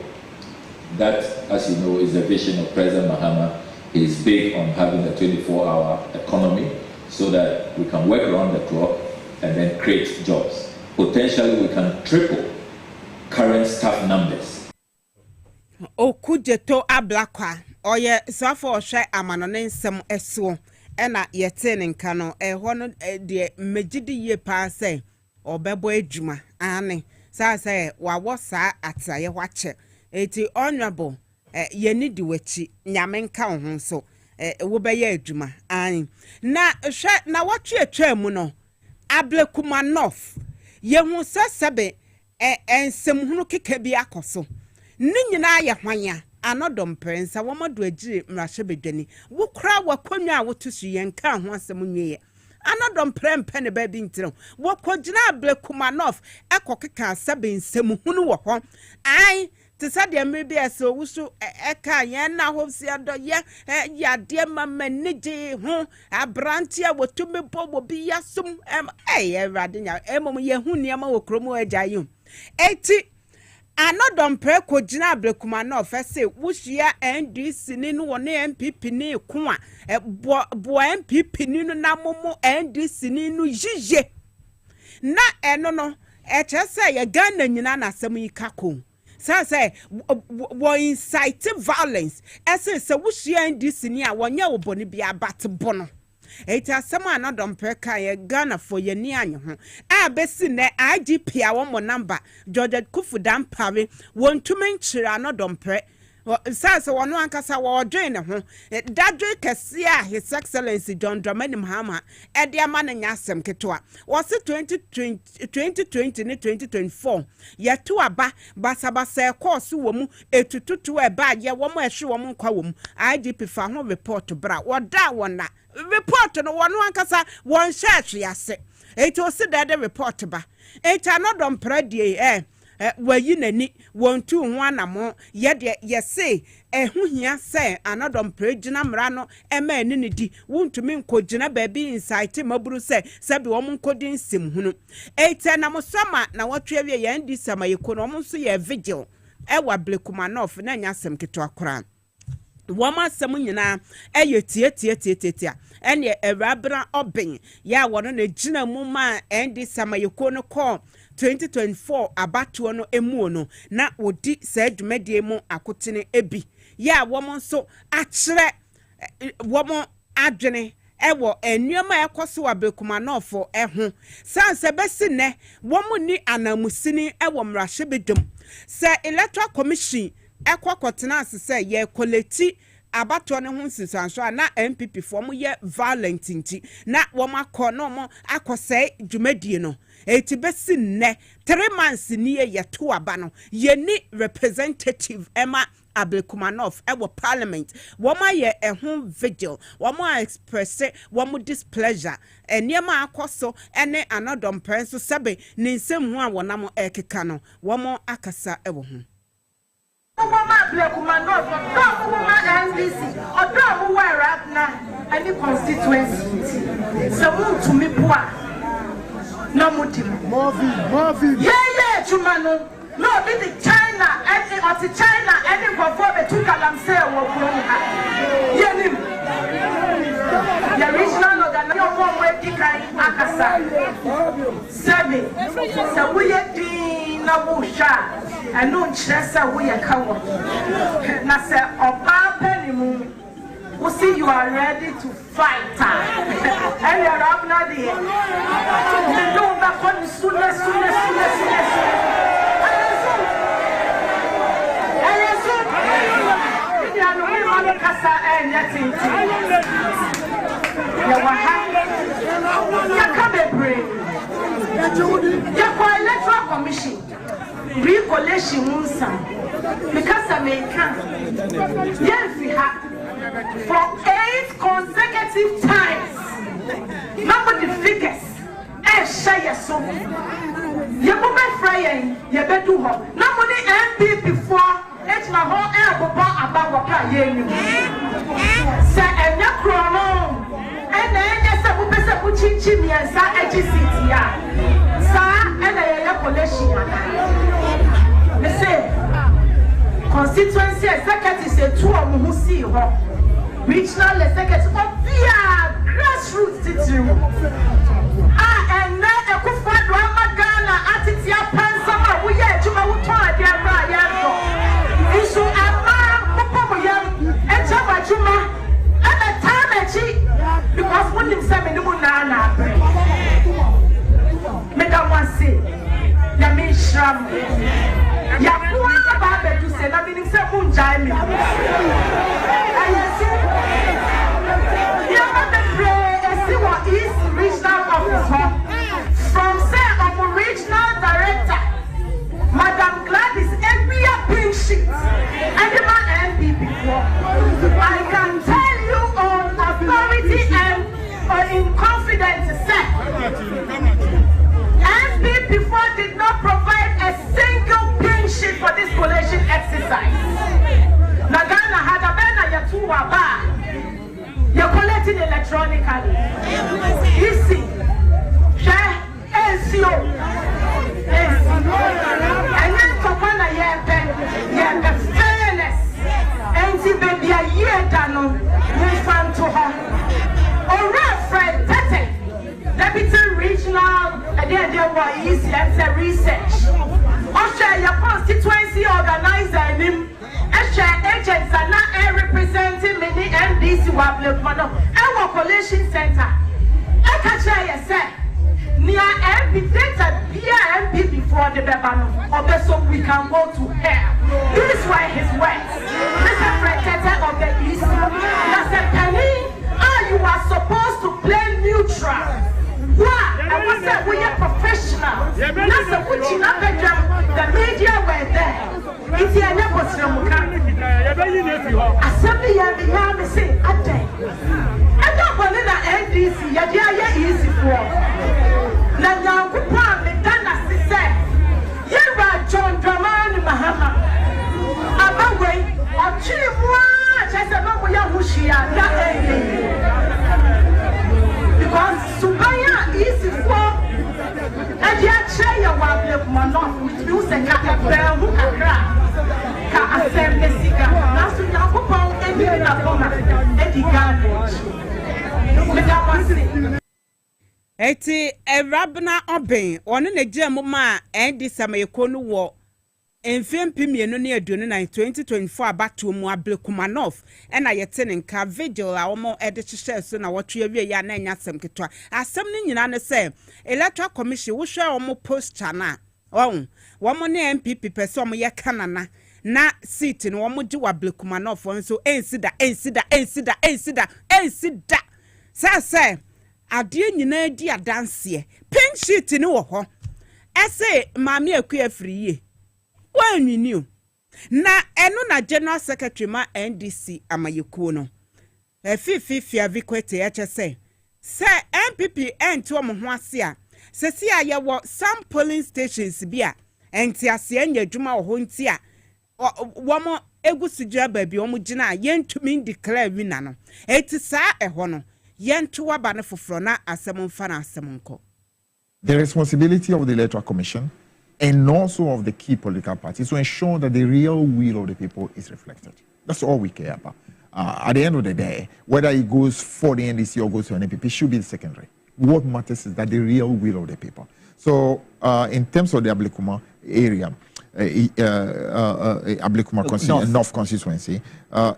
That, as you know, is the vision of President Mahama. He is big on having a 24-hour economy so that we can work around the clock and then create jobs. Potentially, we can triple current staff numbers. Okujeto ablakwa oye safo hwe amanone nsem eso ena yete ne nka no ho no de megidi ye pa se obebo adwuma ane sa wawo sa ataye hwache eti honorable yeni di wachi nyame nka ho so wo be ye adwuma an na hwe na watwe atwa mu no Ablekumanov ye hu sesebe ensem hunu keke bi akoso ni nyina ye hwanya anodom prensa womado agire mrahye bedwani wo kra wakonwa a wotusu ye nka ho asem nwie anodom prempe ne ba bi ntiro wo kogina Ablekumanov ekokeka sebe ensem hunu wo ho ai tisa de mrebi eso wusu eka ye na hosi ado ye ya de mama niji ho abrantia wotumi bo bi yasum rade nya emom ye hu niam wo kromo agayum eti anodom pre ko gina Ablekumanov se wuhia NDC ni no wona MPP ni ko a bo MPP ni no na momo NDC ni no jije na eno no chese ye Ghana nyina na asem yikako say wo incite violence se wuhia NDC ni a wonya wo boni bia bat bono eti asem anodom pre ka ye Ghana for ye ni anyo ho a besi ne IGP a wo mo number George Kufudan Pare won tumi nchire anodom pre sase wono ankasa wo dwen ne ho dadwe kese a His Excellency John Dramani Mahama e de ama na nyasem keto a wo se 2020 ni 2024 ye to aba basabasa course wo mu etututu e ba ye wo mo ehwe wo mu kwa wo mu IGP fa ho report bra wo da wona report no wono ankasa won hye ase eto se da report ba eto anodom predie wayi nani wontu ho anamo ye de yese ehu hia se anodom prejina mra no ema ani ne di wontumi nkogina baabi insight maburu se sabi wo nkodi nsem hunu eite na mosoma na watwe wie ye ndi sama yekono mo so ye vigil wa Ablekumanov na nyasem keto akora wama asem nyina eye tie ene Ewrabra oben ya wono na gina mu ma ndi sama yekono ko 2024 abato no emu no na odi sa adwumadie mu akotene ebi ya womo nso akire womo adwene ewo enuama ekoso Ablekumanov eho sanse besi ne womo ni anamusini ewo mrahye bedum se electoral commission ekokotena asese ye koleti abato ne ho nsisanso na MPP fo mo ye violent nti na womo akọ no mo akọsai dwumadie no eti besi ne 3 months ni ye to aba no ye ni representative Emma Ablekumanov ewo parliament womo ye ehun vigil womo express womo displeasure eniema akoso ene anodom prenso sebe ni nsem hu a wonam ekeka no womo akasa ewo hu Ablekumanov NDC odo wa rap na any constituency so to me poa no mutim Movi yeah chumano no be the China any before the two kalamse wo kronka yenim the regional organization one way dikai akasa seven so we din na busha enu nchiresa we kawo na se opa penimu we see you are ready to fight and you are up now there don't back on electoral commission recollection because American yes we have for 8 consecutive times number the figures share so you go be frying you be do ho number the MPP for it's my whole about what I say enya krono miensa ejisiti ya sa ena ya collation me say constituency executive say two of mu see ho regional executive of via grassroots titiru and na ekufa do amagana atitia pansa ma wo ye adwuma wo ton ade abra ya so isu ama popo mo yam eja adwuma and time echi because when him say me no na me da wan say ya me shram ya kuwa ba be to say na me say mun jai me regional officer from say of regional director Madam Gladys every pink sheet and the man MP before I can tell you on authority and in confidence say MP before did not provide a single pink sheet for this collation exercise. Nagana had a banner yatuwa ba. You're collecting electronically. Easy. Share. NCO. And then Kopana Yepe. Yepe fairness. NC baby a year dano. We fan to her. Alright, Fred Tete. Deputy Regional. And then there were easy and research. Usher your constituency organizer him. Usher agents are not representing many NDC Wable Kumano. Our collation center. I catch you say near MP data via MP before the Bebano. Or so we can go to hell. This is why his words. Mr. Frekete of the East. That's a penny. You are supposed to play neutral. Why? I was said we are professional. That's a which in the media were there. It's a never assembly and the say at day. I don't believe that NDC, yeah, easy for. Now, young Kupam, the Dana said, Yera John Dramani Mahama. Abaway, or Chief Watch, I said, no, we are Hushia, that because Subaya easy for. And yet, Chay, you want to Manoff with music at a bell who can cry. Assembly Siga. That's what now put on any of Eddie Garbage. Eti Rabna Oben, one in a gem and this Samayakonu war. And Fem Pimiano near Dunin in 2024 back to Muablekumanov, and I attending Car Vigil, our more editor shares soon. I watch you yan and Yassam Kitra. As something you understand, Electoral Commission will share more post chana. Oh, one more MPP person, ya canana. Na seat in one muji Wablekumanoff one so ensida. Say, I dear you dear dance ye. Pink sheet in ho. I say, mammy a queer free. When you knew. Na enuna General Secretary ma NDC amayukono. A fifia viquete say. Say MPP and to Mohwasia. Say ya what some polling stations bia. And tia sienya juma or huntia. One more egusija baby omujina yen to mean declare winano. It is a hono. Yen to a banner for frona as some fana semonko. The responsibility of the Electoral Commission and also of the key political parties to ensure that the real will of the people is reflected. That's all we care about. At the end of the day, whether it goes for the NDC or goes to an NPP should be the secondary. What matters is that the real will of the people. So, in terms of the Ablekuma area, Ablekuma North constituency,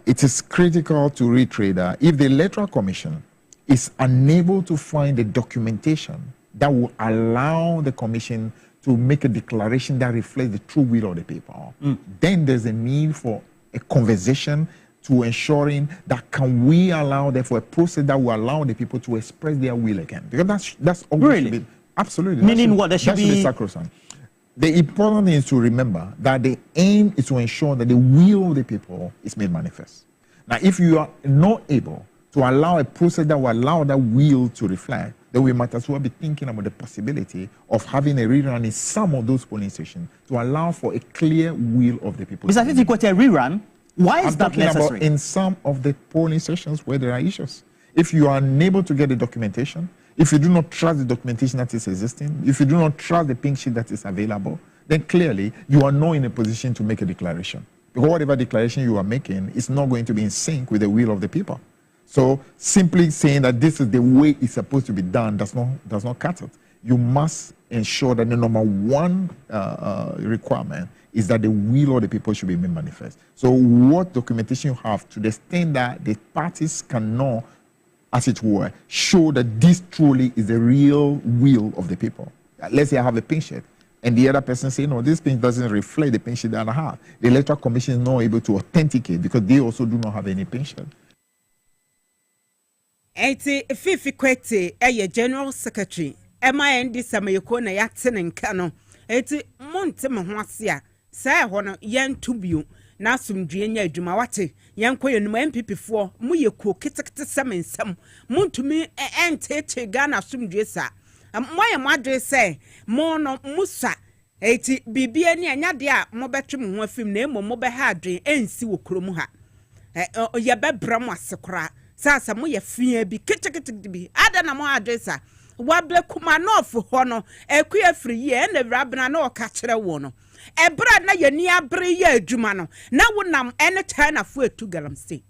it is critical to reiterate that if the Electoral Commission is unable to find the documentation that will allow the Commission to make a declaration that reflects the true will of the people, then there's a need for a conversation to ensuring that can we allow therefore a process that will allow the people to express their will again. Because that's always really? Absolutely. Meaning what? There should be sacrosanct. The important thing is to remember that the aim is to ensure that the will of the people is made manifest. Now, if you are not able to allow a process that will allow that will to reflect, then we might as well be thinking about the possibility of having a rerun in some of those polling stations to allow for a clear will of the people. Mr. Fiti, a rerun? Why is that necessary? About in some of the polling stations where there are issues. If you are unable to get the documentation, if you do not trust the documentation that is existing, if you do not trust the pink sheet that is available, then clearly you are not in a position to make a declaration. Because whatever declaration you are making is not going to be in sync with the will of the people. So simply saying that this is the way it's supposed to be done does not cut it. You must ensure that the number one requirement is that the will of the people should be made manifest. So what documentation you have, to the extent that the parties cannot, as it were, show that this truly is the real will of the people. Let's say I have a pink sheet, and the other person say, no, this pink doesn't reflect the pink sheet that I have. The Electoral Commission is not able to authenticate because they also do not have any pink sheet. Eti Fifi Kwete, General Secretary, MIND Samayoko na yatin and Kano. Eti Monte Mahwasia, Say Hono, Yan Tubu, Nasum Junior Jumawati, Yan Koyan MPP4, Muyako, Kitakta Samin Sam, Montumi, and Tate Gana Sum Jessa. My madre say, Mono Musa, Eti Bibiani and Yadia, Mobetrum, one film name or Mobe Hadri, and Siwu Krumuha. Yabe Brahma Sakra. Sasa mo ye fie bi ketekete bi ada na mo adresa wable kuma no fu ho no ekua free ye na wrabna na o ka kire wo no ebra na ye ni abre ye adwuma no na wonam ene China fu etu galamsey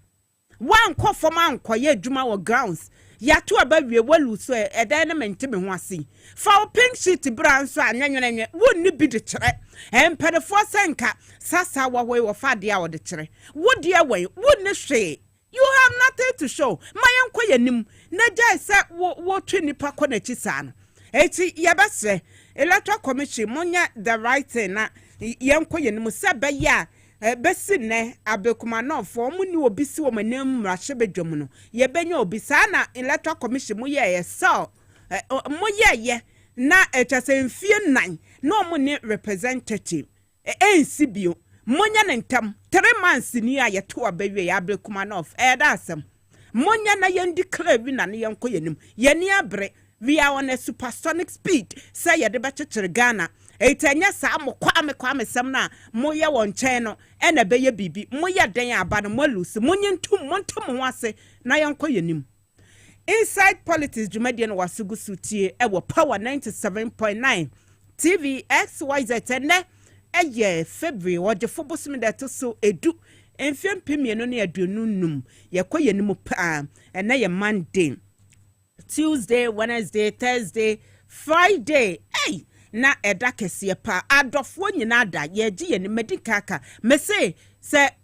wan ko fom anko ye adwuma wo grounds ya to abawie walu so eda na mente me ho ase fa o pink sheet bra so anyenwenenwe wonni bi de kire empedefo senka sasa wa we wo fa de a wo de kire wo de we wonni hwe. You have nothing to show. My uncle Yanim, Naja said, what trini pakona chisan. Eti Yabase, Electoral Commission, Monya, the right thing, Yanko Yanim, Saba ya, Bessine, Abekumano, for Munu Obisi woman named Rashebe Jomuno. Yabenyo Bisana, Electoral Commission, Moya, so, Moya, ye, na et as a fear 9, no money representative. Sibu. Monya nentam 3 months ni ya to abawe ya abre kumanov dasam monya na yen declare wi na yen koyenim yeni abre we are on a supersonic speed say ya de becheche Ghana etanya sa mo kwame sam na moya won chen no e na beye bibi moya den aba no molus monye ntum ho ase na yen koyenim. Inside Politics Jumadian wasugu sutie e wo Power 97.9 TV XYZ February what the football sim that so edu enfem pemie no na aduonu num yekoye nimu pa and na ye Monday, Tuesday, Wednesday, Thursday, Friday hey na eda kese pa adofo nyina da ye gi ye ni medikaka me say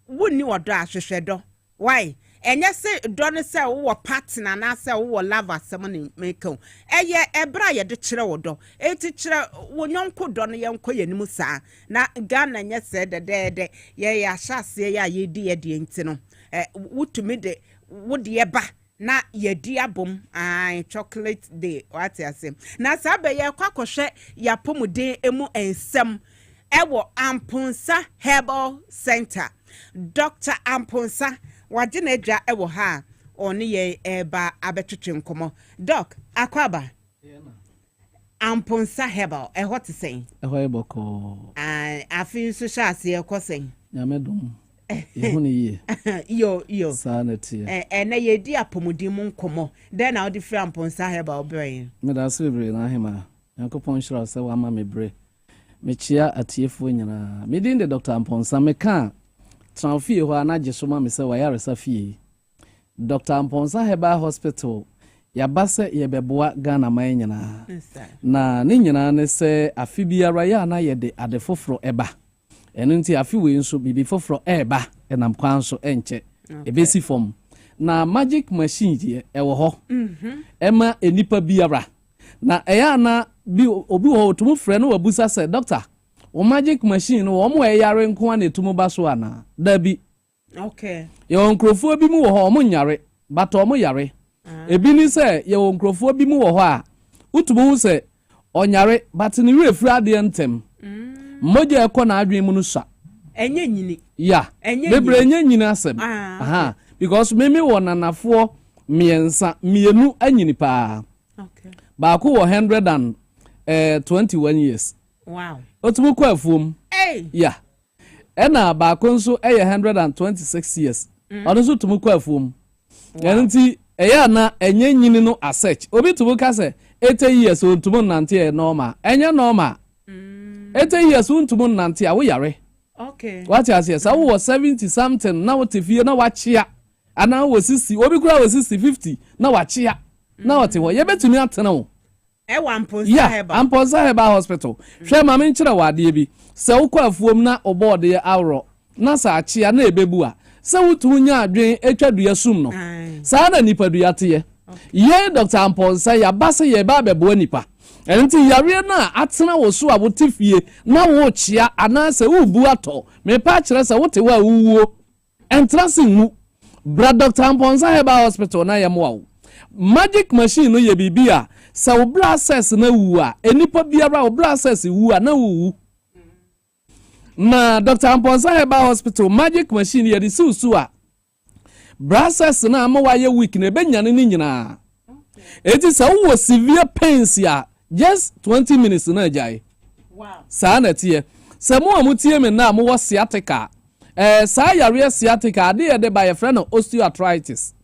wonni odo ahwehwedo why enye se do ne se wo partner na se wo lover asem ne meko eye ebra ye de kire wodo eti kire wo nyonko do ne yenko yenimu saa na Ghana nye se de ye ya hyase ya ye di ye de enti no wutumi de wode ye ba na ye di abom chocolate day what you say na sabe ye kwakohwe ya pomuden emu ensem ewo Amponsa Herbal Center. Dr. Amponsa wajina edwa ewo ha oni ye eba abetwetwe nkomo doc akwaba Amponsa Herbal what to say eboko afin so shase e kosen nyamedum ehuni ye yo sanity na ye di apomudin mu nkomo then na odi free Amponsa Herbal brain me da so bebre na hema yankopon shira se wa ma mebre mechia atiefo nyina me din de Dr. Amponsa me kan Transfie ho anaje so ma me se wa yaresa fie Dr. Amponsa Herbal Hospital ya base ye beboa Ghana man nyina na ne nyina ne se afi biara ya na ye de ade foforo eba eno nti afi we nso bibi foforo eba enam kwan so enche ebesi form na magic machine ye ewo ho ema enipa biara na eya na bi obi ho tumu frɛ no wabusa se doctor o magic machine no omo yare nko na etumu baso ana dabi okay ye onkrofo bi mu wo ho omo nyare but omo yare ebi ni se ye onkrofo bi mu wo ho a utumu se onyare but ni refri ade ntem moja ekọ na adwen mu no sha enye nyini ya bebre enye nyini asem aha because meme wo nanafo mienu anyini pa okay ba ko 121 years wow otumu kwa afum ya ena ba ko nso 126 years ono so tumu kwa afum yanti eya na enye nyini no asech obi tubu ka se 80 years ontumu nante e normal enye normal 80 years ontumu nante a wo yare okay what you say sa wo 70 something na wo tefie na wachia ana wo 60 obi kura wo 60 50 na wachia na wote wo ye betumi atena wo Amponsa Heba. Amponsa Heba Hospital. Hwe ma me nkyere wade bi. Se wo kwa afuom na obode ye awro. Na sa achia na ebebu a. Se wotu nya adwen etwadua sum no. Sa na nipadua te ye. Ye Dr. Amponsa ya base ye ba bebo nipa. Enti yare na atena wo so abotifie na wo chia ana se wo bu ato. Me pa kire se wote wa wuwo. Entra sinmu. Bra Dr. Amponsa Heba Hospital na ye mo magic machine no ye bibia. Sa wo bra access na wu a enipa biara wo bra access wu a na wu na Dr. Amponsa Heba Hospital magic machine ye di susu a bra access na ama wa ye week na benyane ni nyina eti sa wo severe pains ya just 20 minutes na jai wow sa na tie sa mo amutie me na mo wo sciatica sa yare sciatica ade de by a friend of osteoarthritis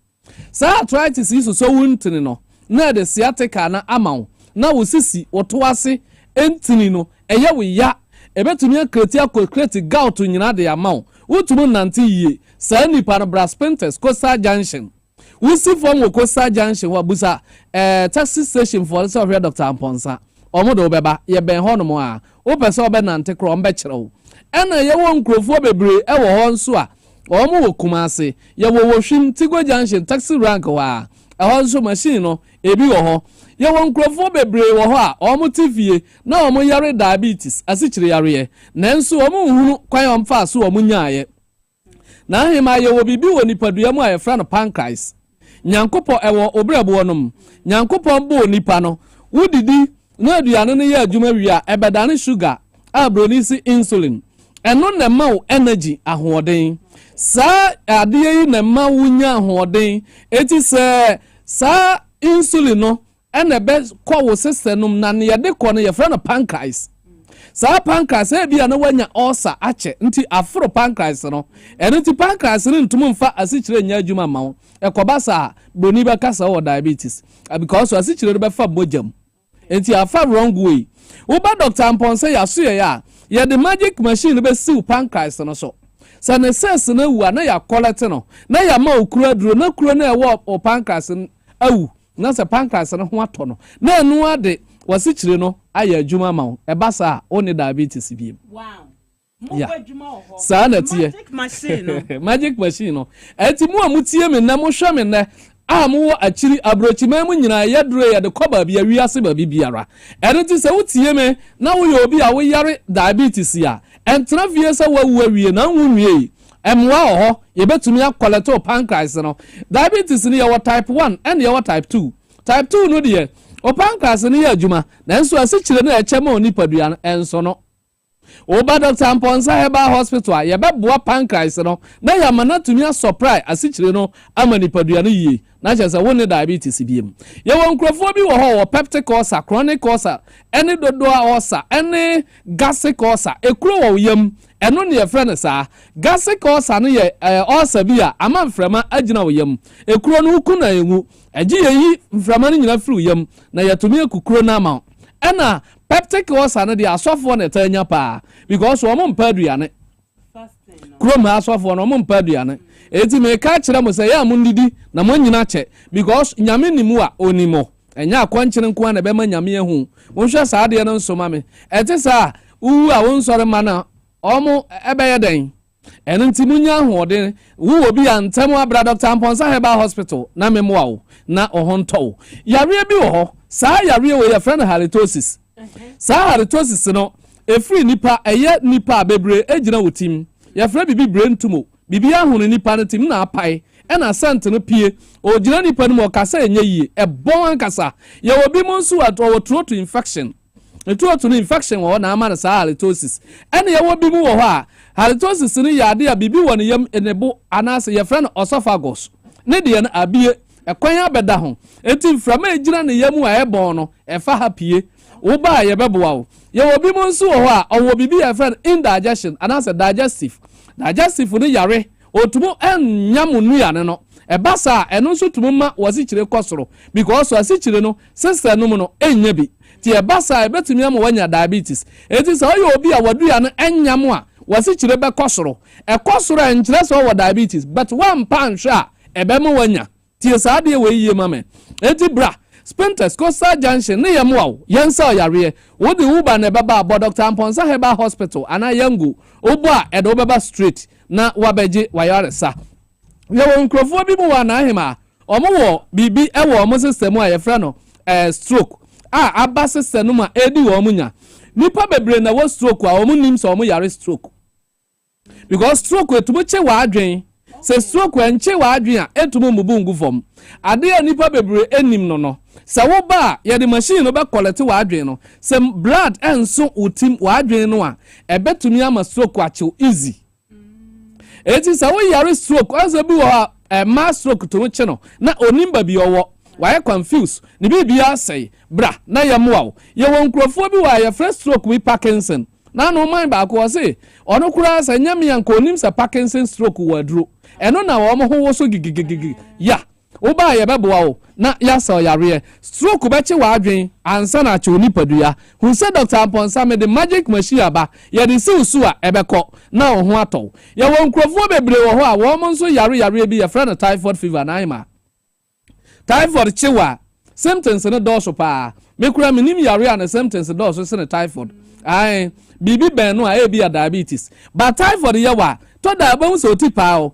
sa arthritis is so wuntini no na de sciatica na amaw na wo sisi woto ase entini no eye wo ya ebetumi akreti akokreti gout nyina de amaw wotumu nante yie sa nipa no braspentes coastal junction wo si form wo coastal junction wa busa taxi station for so here Dr. Amponsa omodo obeba ye ben ho no mo a wo pese obe nante kro ombe kyerɛw ena ye wo nkrofo bebre e wo ho nso a omo wo kumase ye wo hwim tigo junction taxi rank wa ahonso machine no ebi wo ho ye won krofo bebre wo ho a omo tivie na omo yare diabetes asikyire yare ye nanso omo hunu kwan omfa so omo nyaaye na hema ye wo bibi wo nipadua mu a fra no pancreas nyankopo ewo obrebo nom nyankopo mbo nipa no wudidi na aduane no ye adwuma wi a ebedane sugar abronisi insulin eno na ma energy ahoden sa adie yi na ma wunya ahoden eti se sa insulin no ene be kwa wo system na ne de ko no ye fra no pancreas sa pancreas e bia na wanya ulcer ache nti afro pancreas no ene ti pancreas ni ntum mfa asikyire nya adwuma ma wo ekoba sa boni be kasa wo diabetes because asikyire be fa bojam enti afa wrong way wo ba Dr. Amponsa ya so ya ye the magic machine be siw pancreas no so sa ne ses na wu na ya collect no na ya ma okura duro na kuro na ewo o pancreas awu na se pancreas no ho ato no na enu ade wasikyire no aya adwuma ma wo eba sa oni diabetes bi wow mo adwuma ho sa na tie magic machine no magic machine no eti mu amutie me na mo hwa me na amu achiri abrochima mu nyina ya duro ya de koba bia wiase ba bibiara ene ti se wutie me na wo ye obi a wo yare diabetes ya entra vie se wawu awie na nwunwie emwa ho ye betumi akoleto pancreas no diabetes ni ya type 1 and ya type 2 type 2 no de o pancreas ni ya adwuma na enso asikyire na echema oni padua no enso no oba Dr. Amponsa Heba Hospital ye beboa pancreas no na ya manatumi a surprise asikyire no amani padua no yie na chese woni diabetes biem ye won krofo bi wo ho peptic ulcer chronic ulcer ene dodoa ulcer ene gastric ulcer ekuro wo yam eno ne ye friend sa gastric ulcer no ye ulcer bi a amanframa agina wo yam ekuro no ku na enwu agi yi mframa no nyina firi yam na yatumi ekukuro na ama ena peptic ulcer no de asofo na tanya pa because wo mo mpaduane krom asofo no mo mpaduane eti me ka kire mo se ya mo ndidi na mo nyina che because nyame nimu a onimo enya akwankyere nko na be ma nyame ehu wo hwe sa ade no nsoma me eti sa uwu a won sore ma na omo ebeye den eno nti munya ahode wu obi a ntemu abra Dr. Amponsa Heba Hospital na memwa wo na ohonto yare bi wo ho sa yare wo ya friend halitosis sa halitosis no efri nipa eye nipa bebre ejina wotim ya fra bibi brain tumor bibi ahunu nipa no tim na apai ena sent no pie o gina nipa no mo kasa enye yie e bon ankasa ye obi mo nso wo throat infection throat infection wo na ama na sa halitosis ena ye obi mu wo ho a halitosis ni yade a bibi wo ne yam enebo anase ye fra no esophagus ne de na abie ekwan abeda ho enti mframa ejina ne yam a ebon no efa ha pie wo ba ye beboa wo ye obi mo nso wo ho a owo bibi ye fra indigestion anase digestive ni yare otumo enyamu nuane no ebasa eno nso tumuma wasichire kosoro because wasichire no sister no no enya bi ti ebasa ebetumi am wanya diabetes eti so oyo obi a wadua no enya mo a wasichire be kosoro ekosoro enchire so wo diabetes but one pound sha ebemu wanya ti sa de we yiye mame eti bra Spintex Coastal Junction ne yam waw yensa oyare wo de uba ne baba abo Dr. Amponsa Herbal Hospital ana yangu obo a edo baba street na wabeje wayare sa yewo nkrofo bi mu wa na ahema omo wo bibi ewo omo system a yefra no stroke aba system no ma edi wo munya nipa bebre na wo stroke a omo nim so omo yare stroke because stroke etumo che wa adwen se stroke enche wa adwen a etumo mubu ngufom ade a nipa bebre enim no se wo ba ye de machine no be collect wa adwen no se blood enso utim wa adwen no a ebetumi ama stroke achew easy eti se wo yare stroke aso bi wo ma stroke to che no na onimba bi owo why confuse ni bibia say bra na yamwa ye won krofo bi wa ye first stroke we Parkinson na no man ba ko say ono kura sa nyame yanko onim sa Parkinson stroke wadro eno na wo mo ho so gigigigi ya wo ba ye beboa wo na ya sa yare stroke be che wa adwen ansa na che oni padua hu se Dr. Amponsa me the magic machine aba ye de se usu a ebekọ na wo ho atọ ye won krofo bebre wo ho a wo mo nso yare bi ye friend typhoid fever na ima typhoid chewa symptoms no doso pa me kura minim yare an symptoms doso se ne typhoid ai bibi ben no a bi diabetes but typhoid yawa to da ba so tipa o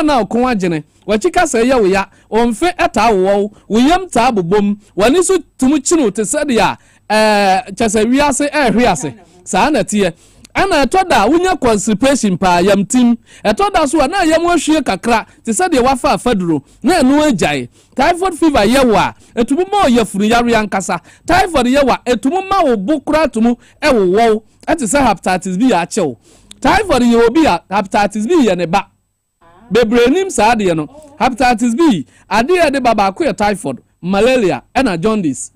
na okon agene wachika se yawo ya onfe eta wo yam ta bobom wani so tumu chinu te se dia chese wiase hwiase sa na tie ana etoda wunya constipation pa yam tim etoda so na yam ahwie kakra te se de wafa afaduro na enu agyae typhoid fever yewa etumu ma oyafuru yare ankasa typhoid yewa etumu ma wo bukura tumu ewo ati se hepatitis B a chew typhoid yewo bi a hepatitis B ye ne ba bebrenim sa de no hepatitis B ade de baba ko typhoid malaria na jaundice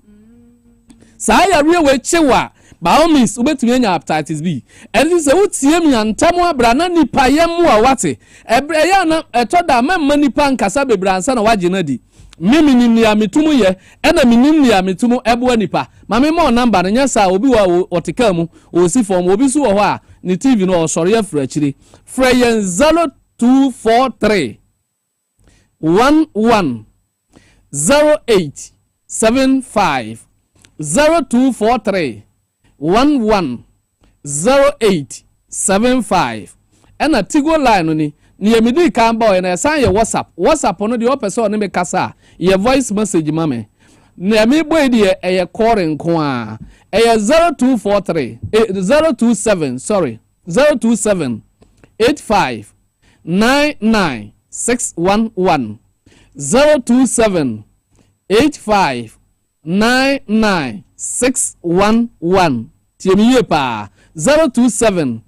sa yare we chewa Baomis ubetumi anya hepatitis B. Enti se wutie mi antamu abra na nipa yemu a wate. Ebre ya na etoda memma nipa nkasa bebre ansa na waje na di. Mimi ni ya mitumu ye, ena minim ni ya mitumu ebu nipa. Mami mo number na nyasa obi wa otika mu, osi form obi su wo ho a ni TV no osore afra chiri. Freyen 0243 11 0875 0243 110875 ena Tigo line ni yemidi kan boy na san ye WhatsApp no de opese one me kasa ye voice message mame na me boy de eye call nko a eye 0243 027 sorry 027 85 99 611 027 85 99 611 tiemiye pa 027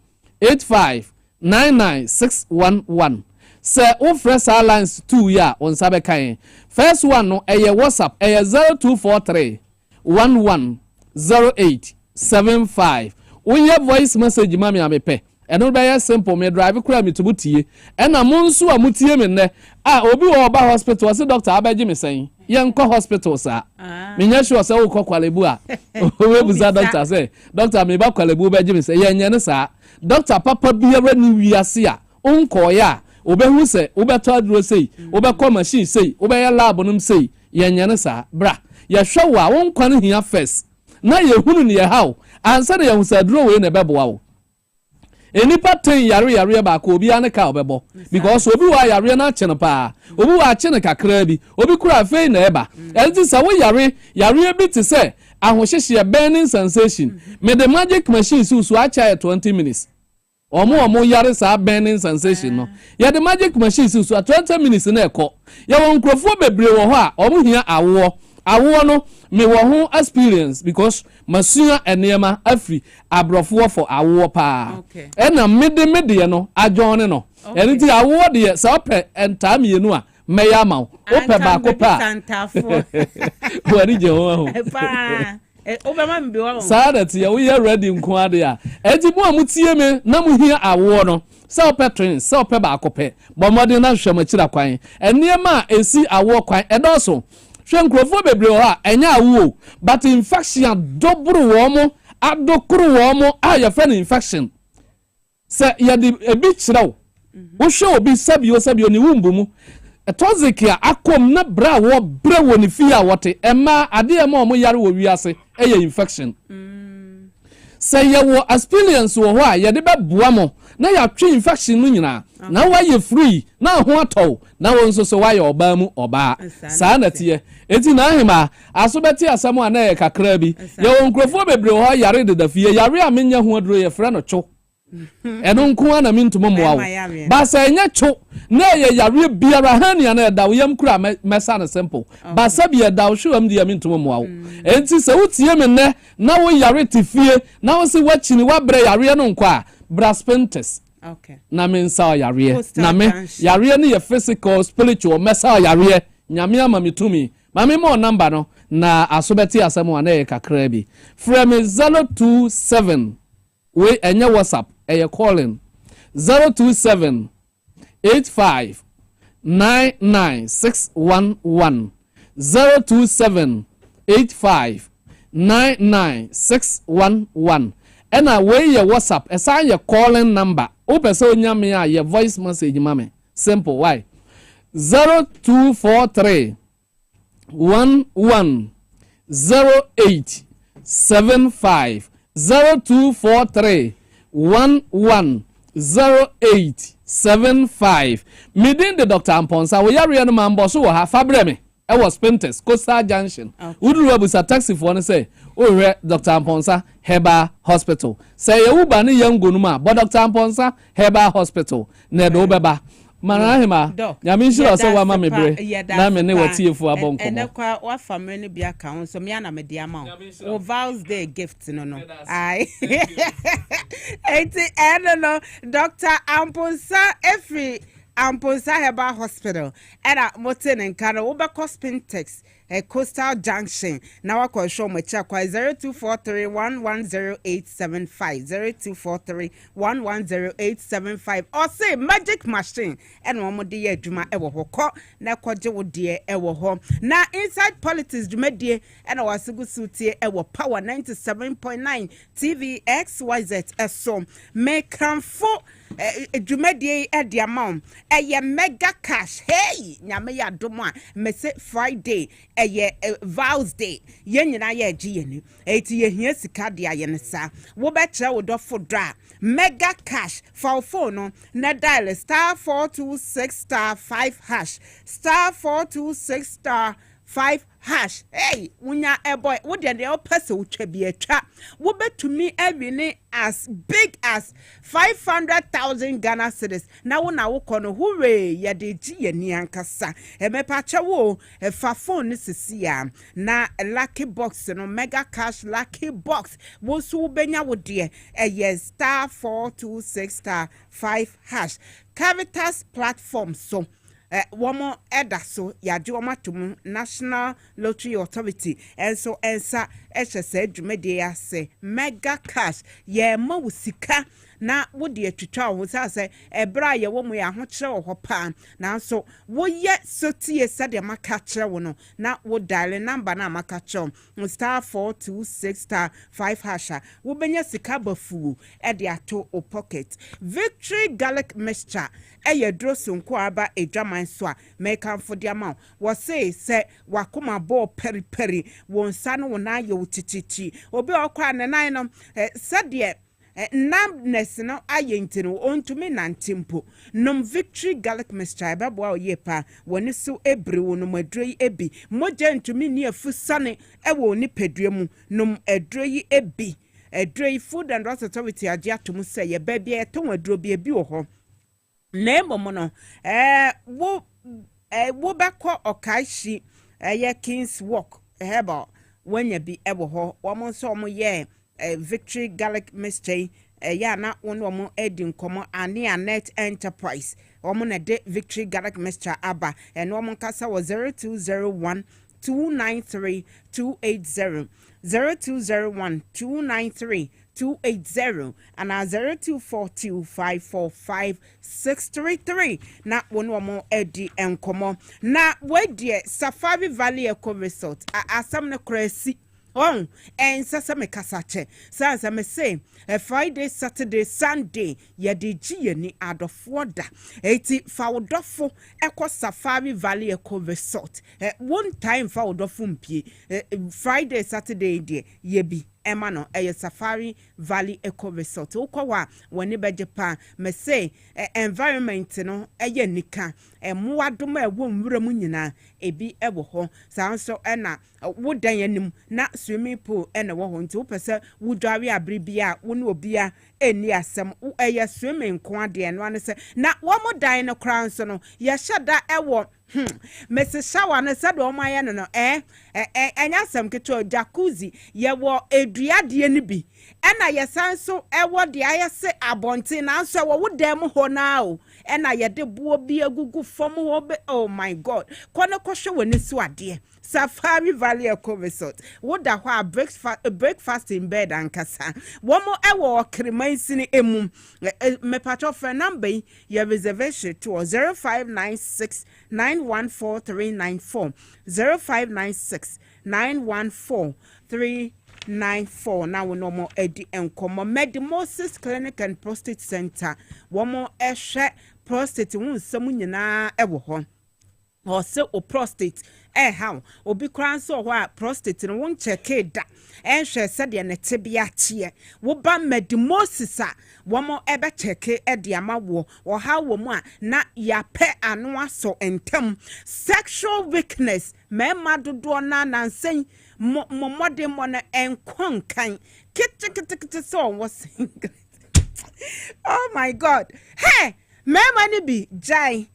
85 99 611 se o fresh alliance 2 ya on sabe kan first one no eye WhatsApp eye 0243 110875 onye voice message mami amepe eno be ya simple me drive kura me tubutie ena monso a mutie me ne obi wo ba hospital wase doctor abaji me sen yenko hospital sa menya sure se wo kwalebu a we buza doctor say doctor me ba kwalebu baji me sen yenye ne sa doctor papa biara ni wiase a onko ya obehu se obeto aduro sei obekọ machine sei obeye lab num sei yenye ne sa bra ya hwa wo onko ne hia first na yehunu ne ye haw ansa ne yehu sa duro we ne beboa wo enipa ten yare ba ko obi aneka obebo because obi wa yare na chene pa obi wa chene kakra bi obi kura fe na eba enti sa wo yare bi te se ahohyehye burning sensation me the magic machine so acha 20 minutes omo yare sa burning sensation no ya the magic machine so 20 minutes na ekọ ya won krofo bebre wo ho a omo hia awo no me wo ho experience because masua enema afri abrofo for awo pa ena mede no adwon no eni ti awo de sa ope entam yenu a meya ma ope ba ko pa wari je ho pa obema mbe wa sa that ya we ready nko ade a enti mo amutie me na mo hia awo no sɛ ɔpɛ training sɛ ɔpɛ baako pɛ bɔ mmɔden na hwɛ makyira kwan nneɛma a ɛsi awoɔ kwan ɛdɔɔso hwɛ nkurɔfoɔ bebree hɔ a ɛnyɛ awoɔ but infection adɔboro wɔn mo adokoro wɔn mo a yɛfrɛ no infection sɛ yɛde ebi kyerɛw wohwɛ obi sabio ne wumbu mu toxic a akom na bra wo bre wo ne fie a wote ɛma ade ma ɔmo yare wɔ wiase ɛyɛ infection sɛ yɛwɔ experience wɔ hɔ a yɛde bɛboa mo na yɛatwe infection no nyinaa na wayɛ free na ho atɔw na wo nso so wayɛ ɔbaa mu ɔbaa saa na teɛ eti na ahema aso bɛte asɛm a na yɛ kakra bi yɛwɔ nkurɔfoɔ bebree hɔ yare deda fie yare a menya ho aduro yɛfrɛ no cho ɛno nko ana mintomo moa wo ba sɛ ɛnyɛ cho na yɛ yare biara hania na ɛda wo yam kura mɛsa no simple ba sɛ bi ɛda wo hwewam de mintomo moa wo enti sɛ wotie me nnɛ na wo yare te fie na wo se wakyini wabrɛ yare no nkɔ a braspentes na me nsa yare na me yare no yɛ physical spiritual mɛsa yare nyame ama me tumi ma me mo number no na asobɛte asɛm a na yɛ kakra bi frɛ me 027 we enye WhatsApp eye calling 027 85 99611 027 85 99611 ena we ye WhatsApp esa ye calling number o pese onya me a ye voice message mame simple why 0243 11 08 75 0243 110875 midin the Dr. Amponsa we yare no man boss wo ha fabre me e was Spintex Coastal Junction uduru abusa taxi for no say o hwe Dr. Amponsa Herbal Hospital say ye wo ba ne yango no ma but Dr. Amponsa Herbal Hospital na do beba Manahima, Yamishra so wa mame bre. Na me ne watiefo abon komo. Ene kwa wa family bi account so me ana me dia ma. O vows day gift no. Ai. Enti no Dr. Amponsa every Amponsa Herbal Hospital. Era moten nkara wo be Spintex Coastal Junction. Now I call show my check 0243 110875 0243 or say magic machine and one more dear Juma ever ho na kwaje wo dear ever home. Now inside politics Juma dear and I was good suit ever power 97.9 TV XYZ so make come for Juma dear at the amount a mega cash hey nyame ya domo me say Friday vows day yen nyina ye gye eti ye hia sika de aye sa wo be kire wo dofo dra mega cash for phone no na dial *426*5# *426*5# hey wunya boy wo de opese wo twa bi atwa wo betumi awini as big as 500,000 Ghana cedis na wo na wo kono hooray ye de gi ye ni ankasa mepa cha wo fa phone ni sisia na lucky box no mega cash lucky box wo so benya wo de yes *426*5# Cavitas platform so womo edaso yaje womatum National Lottery Authority enso ensa ehese dwumede ya se mega cash ye ma wusika na wodi atwitwa ho say ebra ye wo mu ya ho kire wo pa na so wo ye sotie sade maka kire wo no na wo dial number na maka kire *426*5# wo benya sika bafu e de ato o pocket Victory garlic mixture eye dro sonko aba edwaman so a make am for the amount wo say wakoma bo peri won sa no na ye wutichichi obi okwa ne nan no sade namness no ayenti no ontumi nantimpo nom Victory garlic mixture babo a yepa woni so ebre wono madroi ebi moja ntumi ni afusane ewo ni pedua mu nom adroi ebi adroi Food and Drugs Authority age atom say ye ba bia eton adro bia bi wo ho na emom no wo bekọ okaishi ye King's Walk Herbal wanya bi ewo ho wo mo so mo ye Victory garlic mixture ya na wono edi nkomo Net Enterprise omo na de Victory garlic mixture aba eno omo kasa wo 0201 293 280 0201 293 280 and 0242545633 na wono mo edi enkomo na wedie Safari Valley Eco Resort asam ne krasi oh and sasame kasache sansa me say Friday Saturday Sunday yedi ji ni adofo da eti fawdofo ekọ Safari Valley Eco Resort one time fawdofo mpie Friday Saturday de yebi Emano Safari Valley Eco Resort ukwa woni beje pa me say environment no nika muadom ewo nwuramu nyina ebi ewo ho sanso na wodan yanim na swimming pool na wo ho nti upese wudware abribia woni obia eni asem swimming ko ade no ane se na wo mo dan no kran so no ye hyada ewo Mrs. Shawa na said o my no enya sam keto jacuzzi ye wo eduade ni bi ena ye sanso ewo de ayese abonte na so wo dem ho na o ena ye de buo bi agugu fom ho be oh my god kono kohwe woni su ade Safari Valley Eco Resort woda ho a breakfast in bed ankasa wo mo ewo kreman emu me patro for number your reservation to 0596 914 0596 914 394 now we no more edi enkomo Medimosis Clinic and Prostate Center wo mo ehwe prostate won samu nyina ewo ho or so o prostate how obi kran so ho a prostate no won check da enhwe se de ne tebia tie wo ba Medimosis a wo mo ebe check e de ama wo ha wo mu a na ya pe anu aso entem sexual weakness me madodo na nansen modern mo na enkonkan kit so was oh my god hey me mani bi jai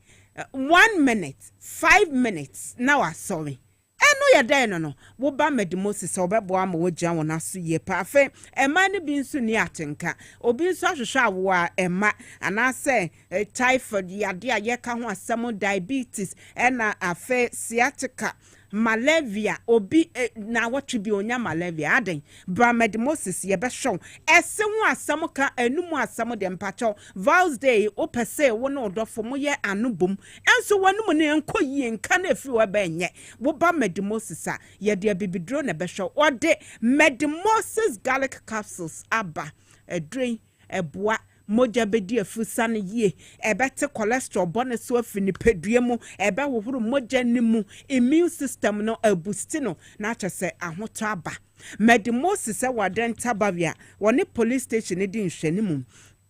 1 minute 5 minutes now sorry eno ya den no wo ba Medimosis obebo ama wo gyan wona so ye pa afa ema ne bi nso ni atenka obi nso ahwehwe awo a ema ana se typhoid yade a ye ka ho asem diabetes ena afa sciatica malaria obi na watwe bi onya malaria aden bra Medimosis ye be show ese ho asem ka anumu asem de mpacho Val's Day opese wo no odofo mo ye anubom enso wanum ne enkoyie nka na efi wa ba nye wo ba Medimosis a ye de bibidro na be show ode Medimosis garlic capsules aba edren eboa moja bedi afusa ne ye ebete cholesterol bone so afini pedue mu ebe wohuru moja nimu immune system no abusti no na achese ahoto aba Medimosis se wadenta bavia woni police station di nhwani mu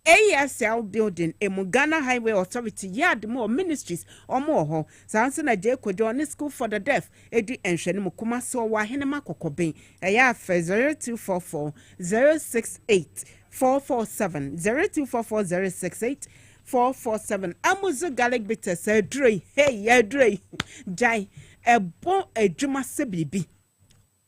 ASL building Ghana Highway Authority yard more ministries omo ho sanse na je kojo ne school for the deaf edi enhwene mu kuma so wa hene makokoben eya 0244 068 447 0244 447 amuzu garlic bitters edrey hey edrey jai ebo ejuma se bibi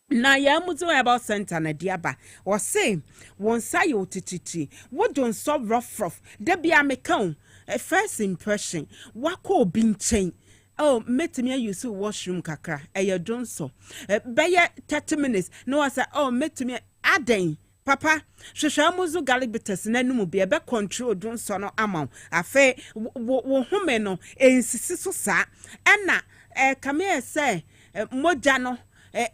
na ya muzo about center na diaba o say won say o tititi wo don so rough de bia mekan first impression wako obi nchen oh metimi use washroom kakra e don so be 30 minutes no say oh metimi aden papa hwehwe muzo garlic bitters na numu bia be control don so no amount afa wo home no ensisi so sa ena kame say moja no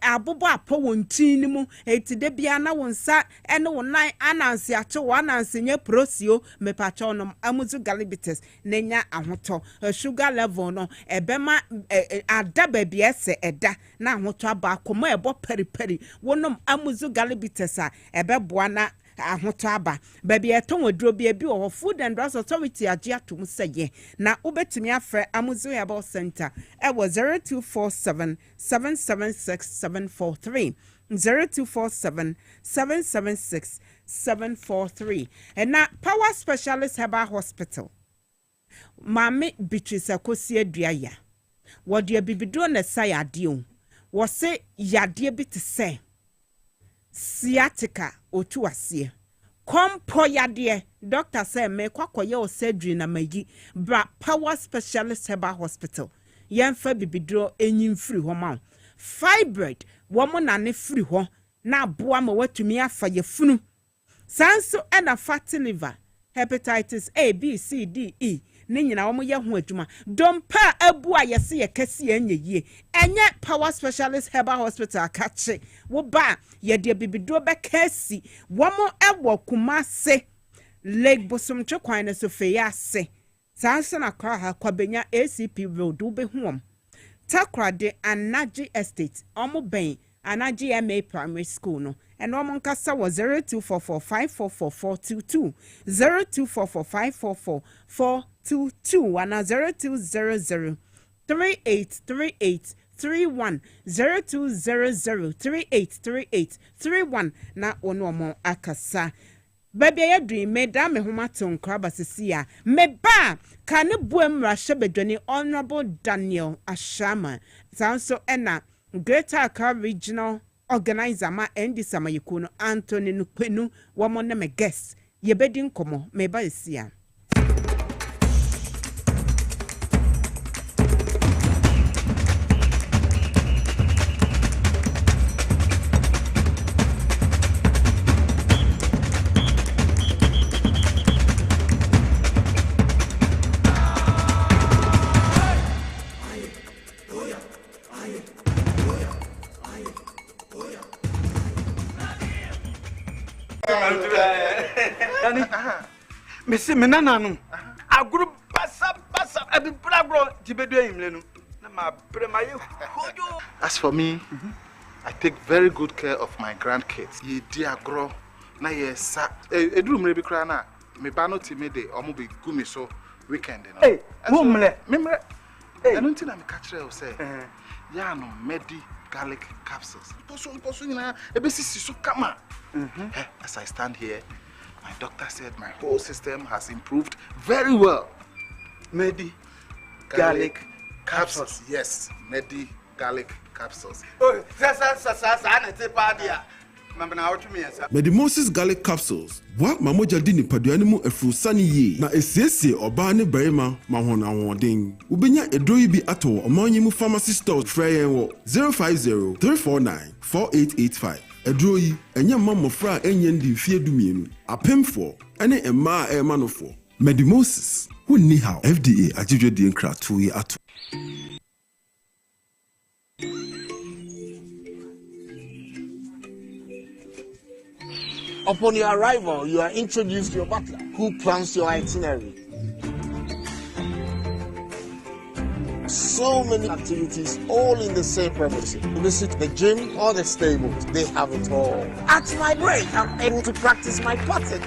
abobo apo wontin mu etide bia na wonsa ene wonan ananse ache wananse nya prosio mepacho no amuzu galibites nenya ahoto sugar level no ebema adaba bia se eda na ahoto aba akoma ebo periperi wonom amuzu galibites a ebeboa na ahoto aba baby eton oduro bia bi wo Food and Drugs Authority age atom seye na ubetimi afre amuzu herbal center e wo 0247 776 743 0247 776 743 and na Power Specialist Herbal Hospital Mami Beatrice Akosi aduaya wo de bibido na sai ade o wo se yade bi te se sciatica otu asie kompo yade doctor say me kwakoye o surgery na magi bra Power Specialist Herbal Hospital yemfa bibidro enyim free ho ma fibroid wo mo na ne free ho na aboa ma watumi afa yefunu Sanso and a fatty liver, hepatitis A, B, C, D, E. Nina omoya ho adwuma dompa abu ayese ye kese enye ye enye power specialist herbal hospital kache wo ba ye de bibido be kasi womo ewo Kumase leg bosom twekwan na so fe ya se sanso na kwa ha kwabenya ACP road wo be huom takra de Anaji estate omo ben Anaji MA primary school no and woman kasa was 0244544422 0244544422 and 0200 383831 0200383831 na ono akasa baby ya dream me da me homa ton kraba sesia me ba ka ne buam rahye bedwani honorable Daniel Ashama sanso ena Greater Accra Regional Organizer ma endi sama yikuno Anthony Nupenu wamo na me guest yebedi nkomo me ba esia Missy Menanano, a group passa, I've been bro, Tibedu Imlenu. As for me, I take very good care of my grandkids. Ye dear grow, na ye sa, a room maybe crana, me bano timide, or maybe gumi so weekend. Hey, mumle, memre, I don't think I'm a catcher, say, Yano, Medi, garlic capsules. Posuna, a basis so come. As I stand here, my doctor said my whole system has improved very well. Medi garlic capsules. Yes, Medi garlic capsules. Oh, Medimosis garlic capsules. What mamoja dini paduanimu efrusani ye na esiesie obane berima mahona woding. Ubenya edroyi bi ato omanyimu pharmacy stores freyen 050 349 4885. Edroyi enya mamofra enyendi fie dumienu. Apemfo ene emma emanofo. Medimosis who ni how FDA ajidwe di nkra 2 ye ato. Upon your arrival, you are introduced to your butler, who plans your itinerary. So many activities, all in the same premises. Visit the gym or the stables, they have it all. At my break, I'm able to practice my putting.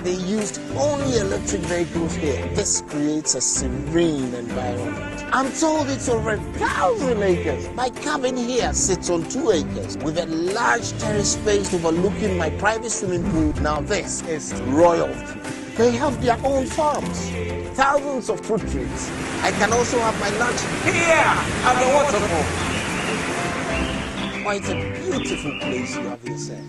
They used only electric vehicles here. This creates a serene environment. I'm told it's over 1,000 acres. My cabin here sits on 2 acres with a large terrace space overlooking my private swimming pool. Now this is royalty. They have their own farms, thousands of fruit trees. I can also have my lunch here at the waterfall. Quite a beautiful place you have yourself.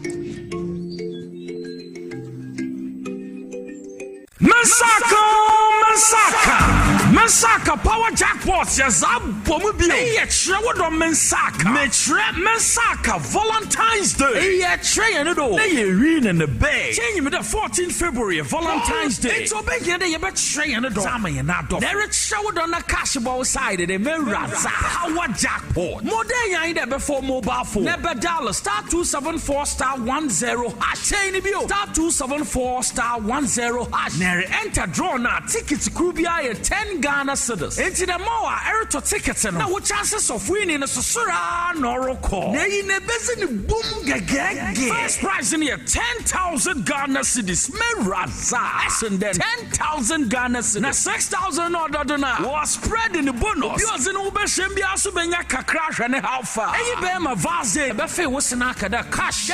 Mensaka power jackpots ya zabomu bi e chire wodo Mensaka me chire Mensaka Valentine's Day e chire no do e ri na the bay change me the 14th February Valentine's Day it's obegin dey be chire no do zama ye na do there chire wodo na Kasiebo side dey me raza power jackpot modern yan dey be for mobile phone never dial *274*10 hash chain bi o *274*10 na enter draw na ticket crew bi aye 10 Ghana cedis. Into the more airto tickets no. Now what chances of winning a susura nor call. Nay in a bezin boom gag. First prize in here 10,000 Ghana cedis. Meraza. And then 10,000 Ghana cedis. Now 6,000 order dona was spread in the bonus. Yours in Uber Shembia Subenya crash and how far. Any bema vase befe was an akada cash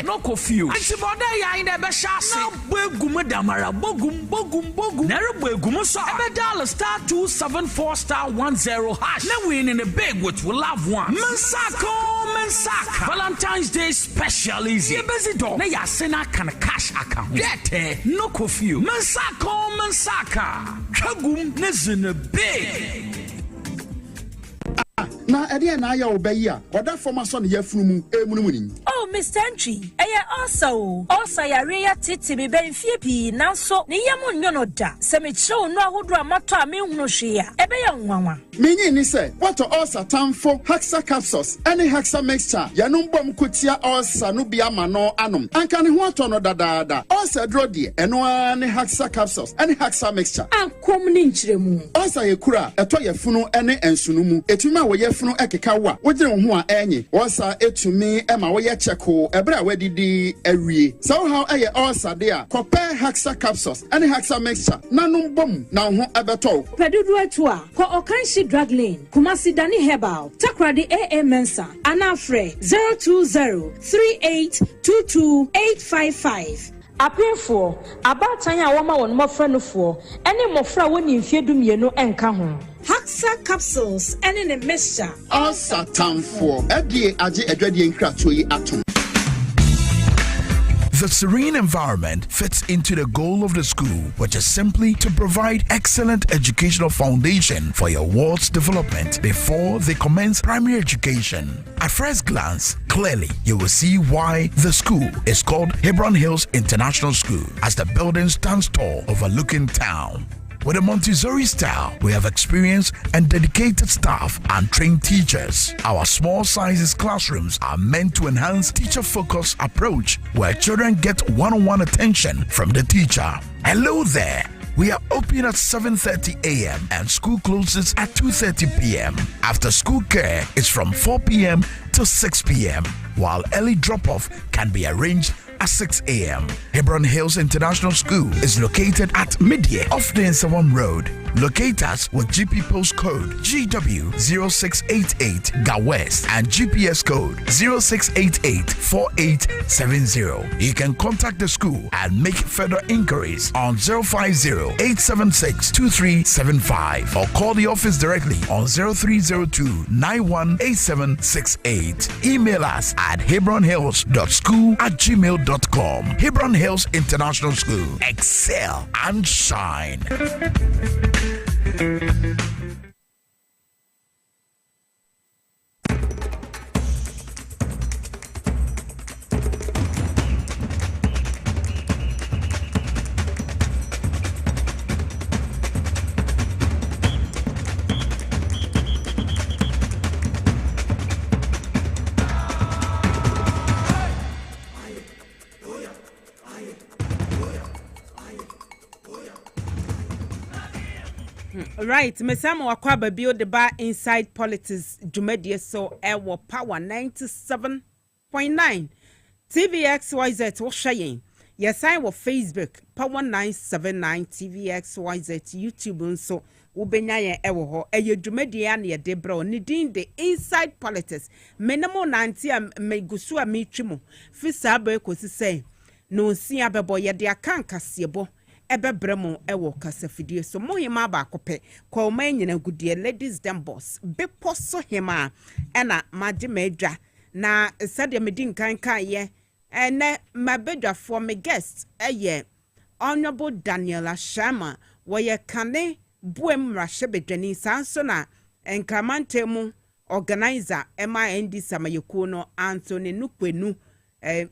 no confuse. And Simoda ya in the beshas. Now Begumedamara Bogum. Never Begumusa. *274*10 hash. Now win in a big which will have one. Mensaka. Valentine's Day special easy. You busy dog. Now ya sena can cash account. Get no curfew. Mensaka. Kagum nezin a big. na ede na aya obayi a oda forma so ne yafunu mu emunumuni. Oh, Mr. Entry, also yare ya titi me ben fie pi nanso ne yam nyono da se me chiro no ahodo amato a me hunu hwe a ebe ya nwanwa. Menyi ni se wato ulcer tamfo Haxa capsules any Haxa mixture yanum bom kotia ulcer no bia ma no anom anka ne ho ato no dadaada ulcer dro de eno ani Haxa capsules any Haxa mixture ankom ni nchiremu ulcer yekura eto yefunu ene ensunu mu etumi a wo yefunu ekeka wa wogire ho a enyi ulcer etumi ema wo ye cheko ebra wadidi awie so how eye ulcer de a compare Haxa capsules any Haxa mixture nanum bom na ho abeto pedudu atu a ko okanshi drug lane Kumasi Dani Herbal Takradi AA Mensa Anafre 02038228855 Apefo abatan ya woma won mofra no fo ene mofra woni mfiedu mienu enka ho Haxa capsules ene ne mixture ulcer tamfo edie age edwadie nkrato yi atom. The serene environment fits into the goal of the school, which is simply to provide excellent educational foundation for your ward's development before they commence primary education. At first glance, clearly you will see why the school is called Hebron Hills International School, as the building stands tall overlooking town. With a Montessori style, we have experienced and dedicated staff and trained teachers. Our small sizes classrooms are meant to enhance teacher-focused approach where children get one-on-one attention from the teacher. Hello there. We are open at 7:30 a.m. and school closes at 2:30 p.m. After school care is from 4 p.m. to 6 p.m., while early drop-off can be arranged at 6 a.m. Hebron Hills International School is located at Midye off the Nsawam Road. Locate us with GP postcode GW0688 GA West and GPS code 06884870. You can contact the school and make further inquiries on 050-876-2375 or call the office directly on 0302-918768. Email us at hebronhills.school@gmail.com. Hebron Hills International School. Excel and shine. Right, mesamo wakwa babio de ba inside politics jumedie so ewo power 97.9 TVXYZ wo hwayen. Yes, I was Facebook power 979 TVXYZ YouTube nso wo benya ye ewo ho eye jumedie an ye de bro ni din de inside politics menamo nanti a megusu a metwimo fisa ba ekosi sei no si abebo ye de akan Kasiebo ebebremo ewo kasafidie so mohima ba akope kwa omanyina gudie ladies dem boss beposo hima ena maje madwa na sade medin kan ye ene mabedwafo me guest eye honorable Daniel Ashama woye kane buem rahebedwani sanso na enkamantemu organizer MIND samayeko no Anthony Nukwenu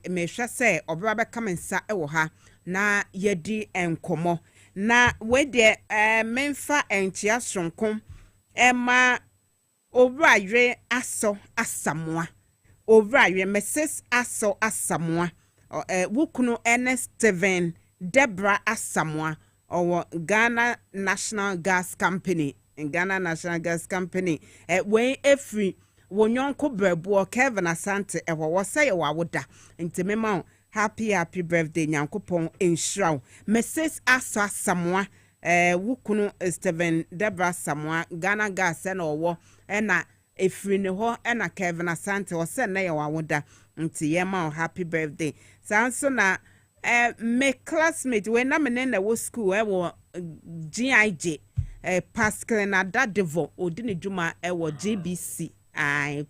mehwa se obra be kamensa ewo ha na yedi enkomo na wede memfa enchia sonkom ema obrayre aso asamoa obrayre Mrs. aso asamoa wukunu Steven Debra asamoa or Ghana National Gas Company when every wonyonko brebu Kevin Asante ewo say wawoda ntemema happy birthday nyankopon enshraw Mrs. Asa Samoa wukunu Steven Debra Samoa Ghana Gas na owo na efiri ne ho na Kevin Asante o se na ye wawoda nti yema happy birthday sanso na me classmate when na me na wo school wo GIJ Pascal na Dadevo odini juma wo GBC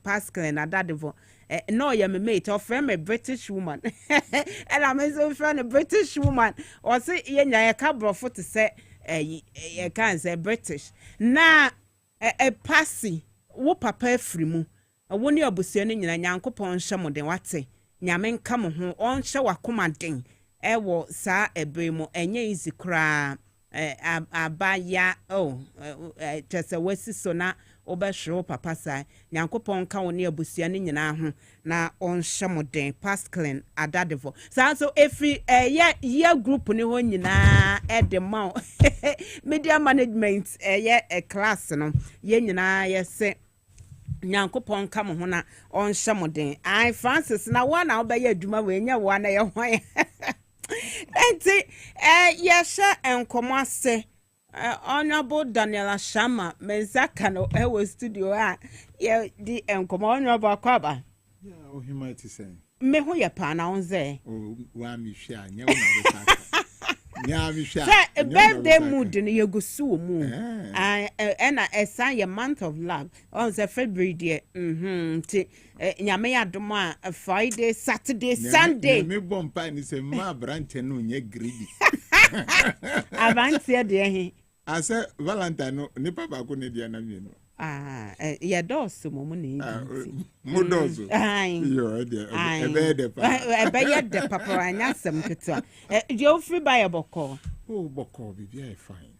Pascal na Dadevo no ya me mate or friend a British woman and I'm so friend a British woman or say yenya ya kabro for to say you can't say British na a passy wo papa afrimu wo ne abusua ne nyina nyankopon hye mo den wate nyame nka mo ho on hye wakoma den ewo saa ebe mu enye easy kra abaya chese wesi so na obehwe papa sai nyankopon ka wo ne abusua ne nyina ho na on hye mo den pasclin adadevo so every year group ne ho nyina edema media management a class no ye nyina ye se nyankopon ka mo ho na on hye mo den I Francis na wa na obeye adwuma we nya wa na ye hwan enti yesha enkomo ase honorable Daniela Shama menzaka no was studio ye di enkomo honorable Akwaba ohima ti say me ho ye pa na onze wa mi hwe anya wo na be say birthday mood no ye gusu mu and a your month of love on the February dear nyame adom a Friday Saturday Sunday me bompa ni say ma branch no nye greedy avance de he ase Valentine no ni papa ko ne dia na mi no ya dosu mo ni mo dosu yo de ebe de papa anya sem keto you free buy boko boko bibia e fine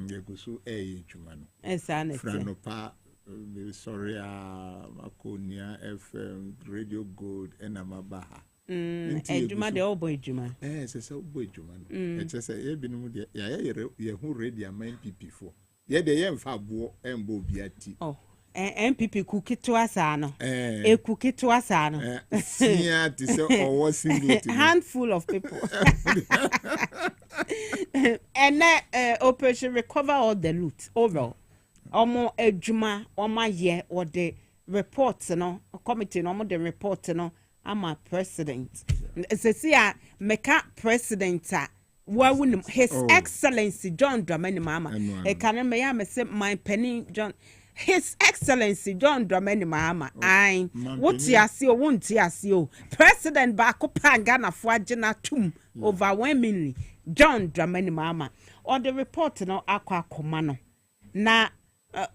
ye go so juma no esane frano pa sorry Makonia FM Radio Gold enamabaha ejuma de obo ejuma se obo ejuma no e se e binum de ya hu radio man PP4 ye de ye mfa bo embo biati MPP kukitu asa no kukitu asa no sia ti se owo single handful of people and operation recover all the loot overall omo ejuma oma ye or the report no committee no the report no ama president se sia meka president His Excellency John Dramani Mama. Can me say my penny John. His Excellency John Dramani Mama. I what ya see or won't ya see? President Bako Pangana Fwajina Tum overwhelmingly John Dramani Mama. On the report no aqua comano. Na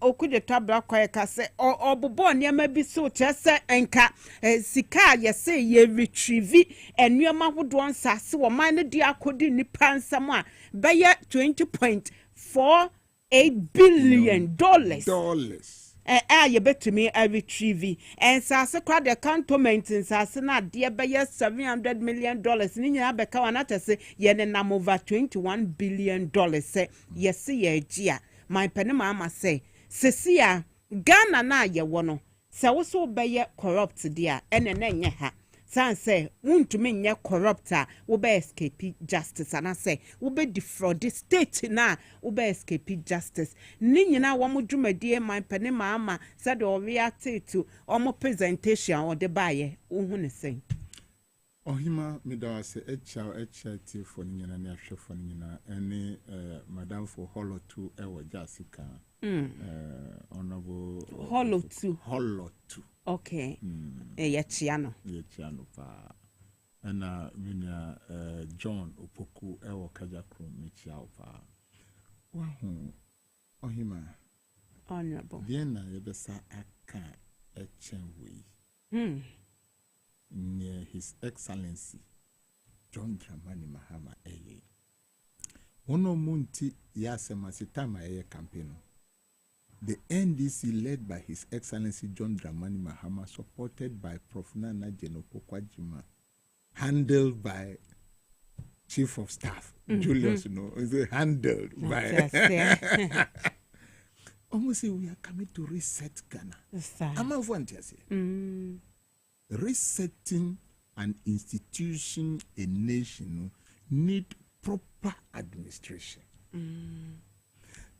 okude tabla kwa kase obobo niam bi so chese enka sika ye se ye retrieve enuama hodo nsase wo man ne dia akodi nipa nsam a beye $20.48 billion ye betumi a retrieve ensase kwa de cantonment nsase na de beye $700 million ni nyina beka wana tese ye ne nam over $21 billion se ye se ye gia my penema ama say sesia Ghana na ye wono se wo so beye corrupt dia ene na nye ha san say wuntumi nye corrupt a wo be escape justice ana say wo be defraud the state na wo be escape justice ni nyina wo mo dwumadie my penema ama said o react to omo presentation or the baye wo hu ne say ohima midawase echa ti for nyina na ahwe for nyina ene madam for hollow 2 ewo jasika honorable hollow 2 okay ye chiano pa ana minia John Opoku ewo kajakro mechiao pa wa hu ohima honorable biena yebesa aka echenwe near His Excellency John Dramani Mahama Ono munti yasemasitama campaign. The NDC led by His Excellency John Dramani Mahama, supported by Prof. Nana Jenopokwajima, handled by Chief of Staff Julius, handled by. Almost say we are coming to reset Ghana. I'm a volunteer. Resetting an institution, a nation, need proper administration.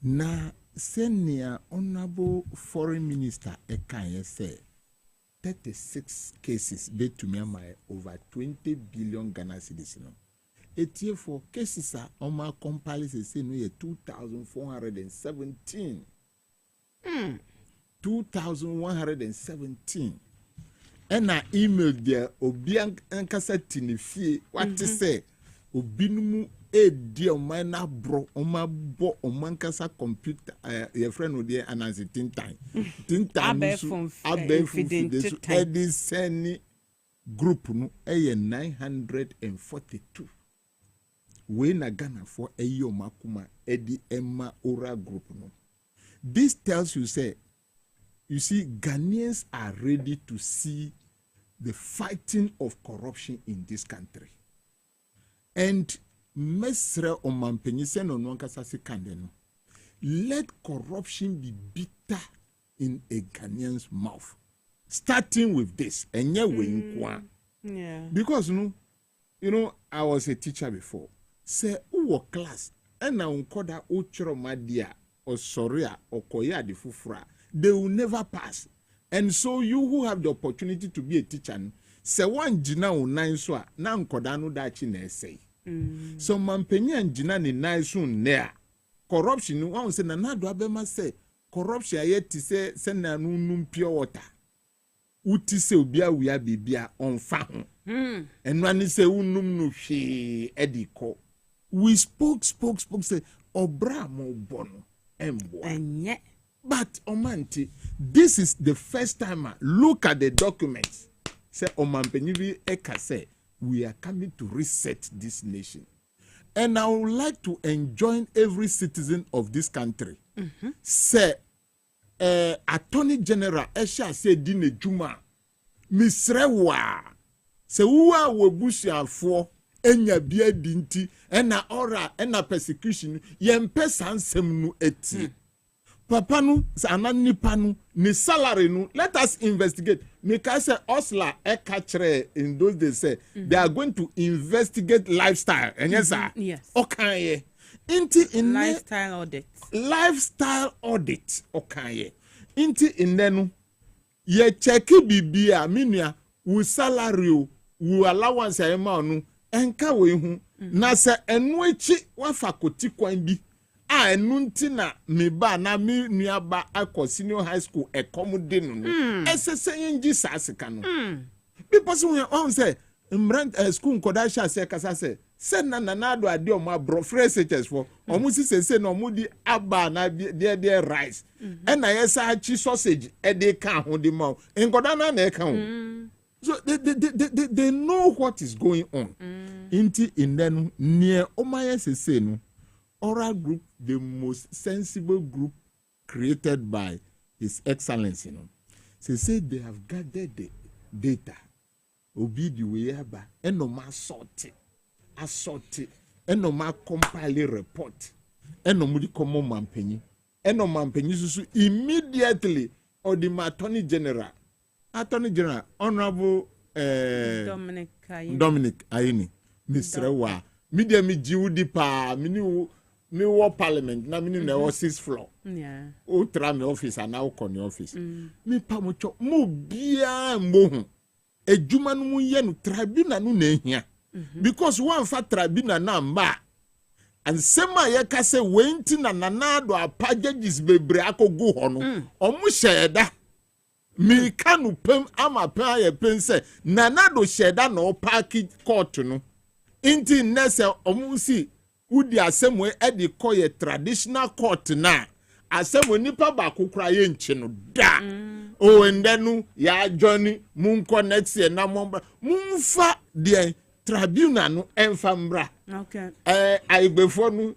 Na senior honorable foreign minister Ekanye say 36 cases bet to me over 20 billion Ghana cedis. Etie for cases are oma compilation say no 2,417. 2,117. And I emailed there Obiang Ankasa Tinifie what to say Obinumu dear man bro oma bo omankasa computer your friend would there and as a tin time ediseni group no 942 we na Ghana for eyo makuma edi emma ora group no. This tells you say you see Ghanaians are ready to see the fighting of corruption in this country. And mesre omampenyi se no nwankasa se kande no. Let corruption be bitter in a Ghanaian's mouth. Starting with this. Yeah. Because you know, I was a teacher before. Say uwo class ena unkoda uchro madia or soria or koya di fufra. They will never pass. And so you who have the opportunity to be a teacher, say one jina unai swa na unkoda no dachi na essay. So mampenya njina ni naisu nea. Corruption, one say na nado abema say corruption ayeti se na nunum pure water. Uti se ubia wia bibia onfa ho. And when say unum no hwe ediko. We spoke say obra mo bono embo. Enye. But Omanti, this is the first time. Look at the documents. Say Omanpenyivi Eka say we are coming to reset this nation. And I would like to enjoin every citizen of this country. Say Attorney General Esha say Dine Juma Misrewa say uwa webusi afo enya bia dinti ena ora ena persecution yempe sansem nu eti. Papa nu anani panu ni salary nu let us investigate. Because Osla Ekachre in those days say they are going to investigate lifestyle. And yes, sir. Yes. Okay. Inti in lifestyle audit. Lifestyle audit. Okay. Inti in denu ye cheki bibia minia wu salary wu allowance ya nu enka we hu na se enu echi wa fakoti kwan bi a enu nti na me ba na me nuaba akọ senior high school ekomode no esese yinji sasika no people say mbrand school nkoda sha se kasa se na do ade o ma bro fresh for omu si se na omu di aba na de rice and na yesa chi sausage e de ka ho de ma nkoda na e ka ho. So they know what is going on. Inti indenu near Omaya Sese no Oral Group, the most sensible group created by His Excellency. They say they have gathered the data. Obidi weyaba enoma assorted enoma compile report enomudi komo mampenyi enomampenyi susu immediately or the Attorney General Honorable Dominic Ayini Mr. Wa media mi jiudi pa mi wo parliament na mi na wo 6th floor o tra me office and now kon office mi pa mo cho mo bia mo ejuma no mu ye no tribunal no na ehia because one fa tribunal na mba and sema ye ka se wenti na nanado apages bebre akogu ho no omu sheda mi kanu pem ama pa ye pense nanado sheda no park court no inti nese omu si udi asemwe edi koye traditional court na asemwe nipa ba kokura ye nchi no da o endenu ya johnny munko next year na mumfa de tribunal no enfambra okay aibefo no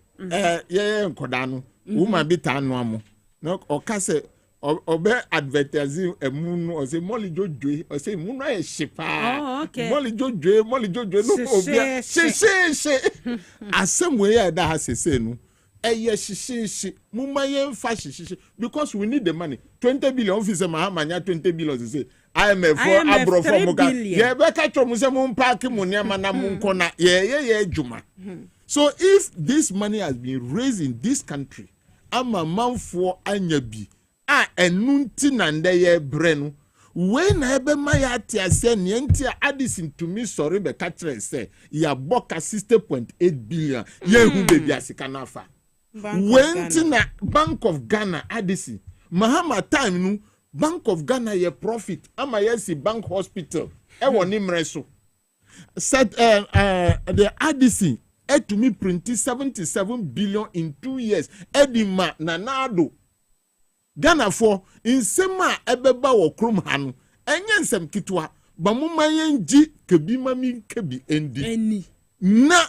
ye nkoda no woman bita no amo no okase obe advertising emunu o say moli jojo o say munu e shipa moli jojo no obia she asemwe ya da ha sese no eye she muma ye mfa she because we need the money 20 billion officer mahamanya 20 billion say IMF for abro for muga ye be ka tro say mun park mun niam na mun kona ye adwuma. So if this money has been raised in this country ama manfo anya bi enunti na nde ye brenu when ebe maya tiase ne nti Addison to me sorry be katre say ya boka 60.8 billion ye hu bebi asika nafa when na Bank of Ghana Addison Mahama time no Bank of Ghana ye profit ama yes bank hospital e woni mreso said the Addison to me printed 77 billion in 2 years. Edima nanado. Ghana for in sema ebeba wo krom hanu. Enye nsem kitwa. Bamuma yenji kebi mami kebi endi. Na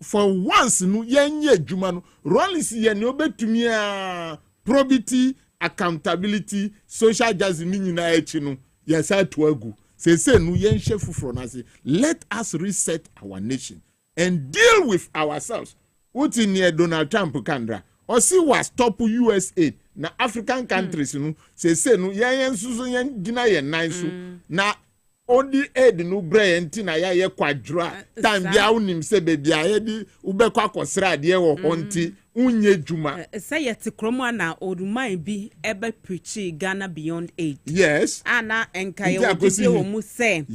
for once no yenye juma no Rollins ye ne obetumi a probity, accountability, social justice ni nyina echi no. Yesa to agu. Say no yen chef from us. Let us reset our nation and deal with ourselves. What in near Donald Trump kandra or see what stop US aid na African countries no say no yen susu yen gina yen nice na only aid no brain tina ya ye kwadra time bia unim se baby a di ubekwa kwosra de wo honti unye juma say yet kromo na oduman bi ebe preach Ghana beyond aid. Yes, ana enkai wo mu say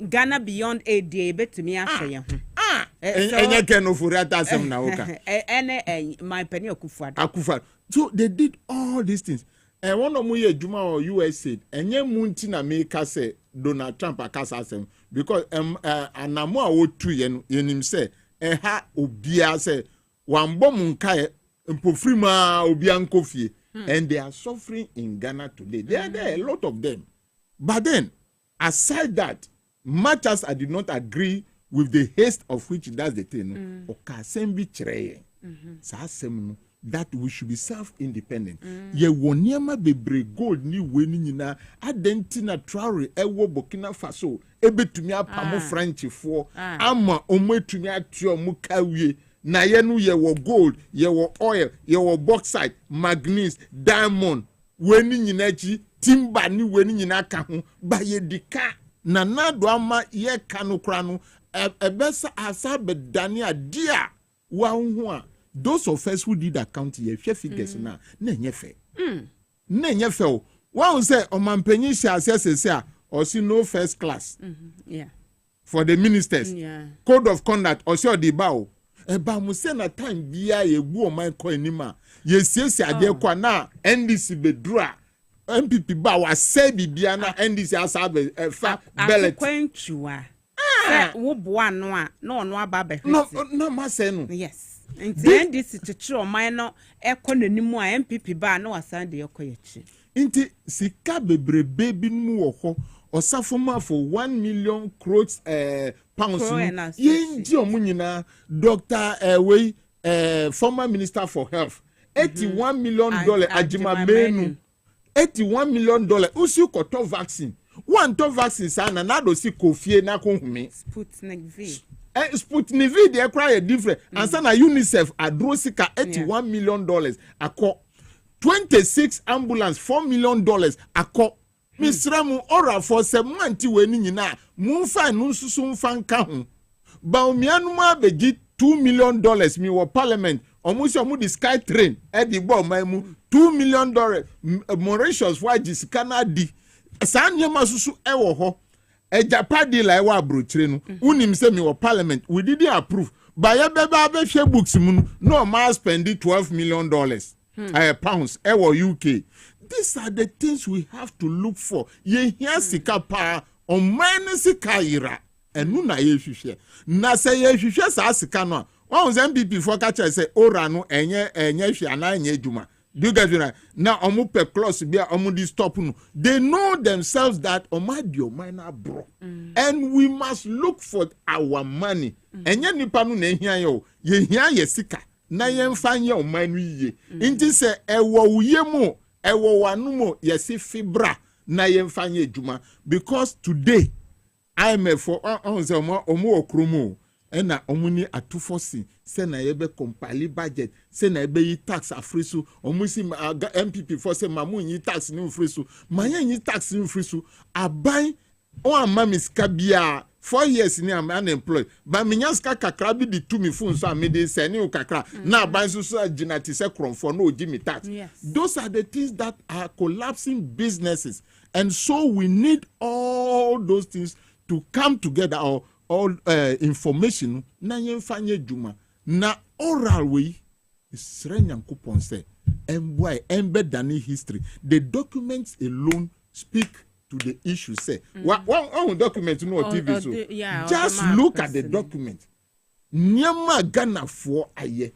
Ghana beyond aid de betumi afeye ho enye ken ofurata asem na woka my penny akufad. So they did all these things. And one of my juma or US said enye munti na make say Donald Trump akasa asem because anamo a wo tu yenim say ha obia say wambo munkae mpofrima obia nkofie and they are suffering in Ghana today. There are a lot of them. But then aside that, much as I did not agree with the haste of which that's the thing, okasembi chireye sa asem that we should be self-independent. Ye woniema bebre gold ni weni nyina adentina Traore ewo Burkina Faso ebetumi apamo French for ama omwetumi atio mukawie na yenu ye wo gold ye wo oil ye wo bauxite manganese diamond weni nyina chi timber ni weni nyina ka ho ba ye dika na nado ama ye kanu kra no ebesa asa bedani adia wa ho a those of us who did account ye figures na nyefe nyefe o one say o mampanyi sha assess say or see no first class for the ministers code of conduct or see the bawo eba mu say na time bia ye gu o man ko anima ye siesie ade kwa na NDC bedura MPP ba wa say bibia na NDC asa fa bellet akwentua say wo boa no a na ono aba be no ma say no yes nti NDC chichi o man no ekọ nanimu a MPP ba na wasan de ekọ yechi nti sika bebrebe bi mu wo ho osafoma for 1 million crores pounds yenji omunyina Dr. Former Minister for Health $81 million ajima menu $81 million usu koto vaccine one to vaccine sana na do si kofie na kohumi Sputnik V Sputnik V dey cry different and sana UNICEF adrosika $81 million akọ 26 ambulance $4 million akọ misramu ora for semanti weni nyina munfa nunsusu mfa nka ho ba omianu ma begi $2 million mi wo parliament omusi omu di sky train e di gbo maimu $2 million Mauritius wa jisikana di sanye masusu e wo ho e japadi la e wa abrochire no unim se mi wo parliament we didn't approve ba ya beba be hwe books mu no ma spend $12 million pounds e wo UK. These are the things we have to look for. Ye here sika pa on minus kaira enu na ye hwehwe na say ye hwehwe sa sika no one MPP for catch say ora no enye hwe ana enye adwuma. Do you get it? Now omu pe close bia omu di stop no. They know themselves that omadio minor bro. And we must look for our money. Enye nipa no na ehia ye hia ye sika na ye mfa nye omanu yiye. Nti say ewo uye mo ewo wanumo yesi fibra na yemfanye juma because today IMF for onze omo okromo ena omuni atufosi se na yebe compile budget se na yebe yi tax afrisu omusi MPP for se mamu yi tax ni afrisu manye yi tax ni afrisu aban o amamiska bia 4 years ni am unemployed ba minyaska kakra bi di to me phone so amede se ni kakra na aban so aginati se kronfo no oji me tax. Those are the things that are collapsing businesses and so we need all those things to come together or all information na yemfanye juma na oral way Srenyankopon say embedded history the documents alone speak to the issue say one document no TV so just look at the document Nyama Ghana for aye.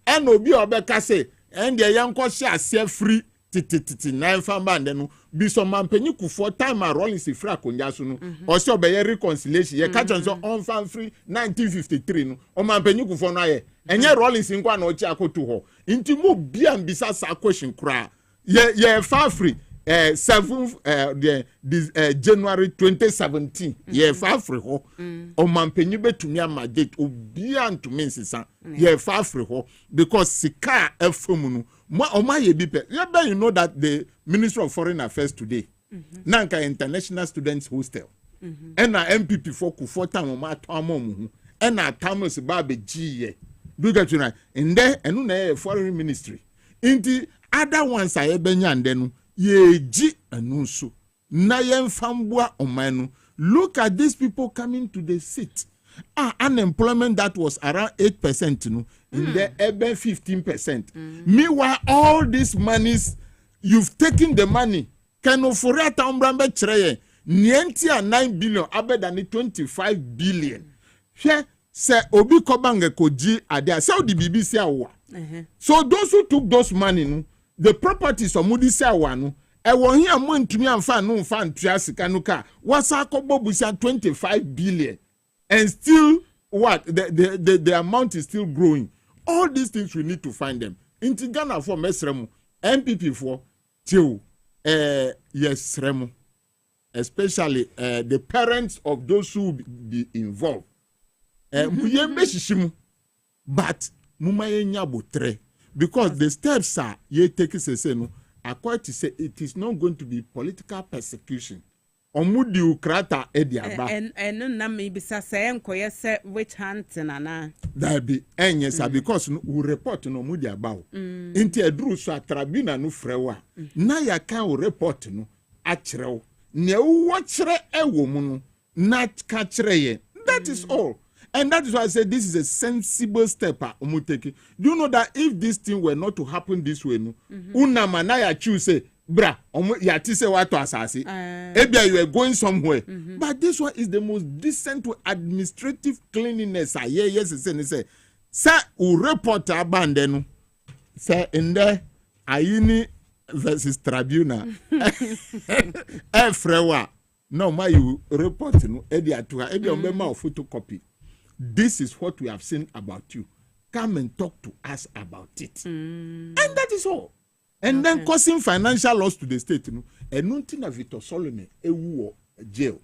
And obi obeka say, and the young share say free titi nine fan band no be some man penny for time a rolling si free akonja no or so be reconciliation ye catch on so on fan free 1953 no o man penny for no aye enye rolling si nkwa na o chi akoto ho nti mo bia mbisa sa question kra ye fa free 7th January 2017 ye fa free ho o man penny betumi ama date obia ntumi nsisa ye fa free ho because sika efom no you know that the Ministry of Foreign Affairs today, Nanka International Students Hostel, and our MPP for Kufota Mama Tamomu, and our Thomas Babe G. Do you get you right? In there, and Foreign Ministry. In the other ones, I and then ye G and Nusu. Nayan Fambua Omanu. Look at these people coming to the seat. Unemployment that was around 8%, you know, in the urban 15%. Meanwhile, all these monies, you've taken the money. Can offer Tambrambe Treye, Nientia 9 billion, other than 25 billion. Here, say Obi Kobange Koji Adia, so the BBC awa. So those who took those money, the properties of Moody Sawano, I want here money to me and fan no fan Triasikanuka, was a kobo busa 25 billion. And still, what? The amount is still growing. All these things, we need to find them. In Ghana for Mesremu, MPP for Tio, yes, Remu. Especially the parents of those who be involved. But, because the steps are, ye take it, no, according to say, it is not going to be political persecution. Omudi ukrata ediaba and na maybe say enkoye say witch hunting ana that be yes because we report no mudi about inti edru so tribunal no frewa na ya kan o report no akrew ne wo kire ewo mu no na ka kire ye that is all. And that is why I said this is a sensible step. Do you know that if this thing were not to happen this way, no, Unamanaya choose say, bra, yati say what to asasi. Maybe you are going somewhere. But this one is the most decent to administrative cleanliness. Yes, say, sir, u report abandon. Say in there, Ayini versus Tribunal. Frewa. No, my you report no. Edia to her. Edia umema photocopy. This is what we have seen about you. Come and talk to us about it. And that is all. And then causing financial loss to the state. You know, and nuntina Victor Solomon, ewu jail.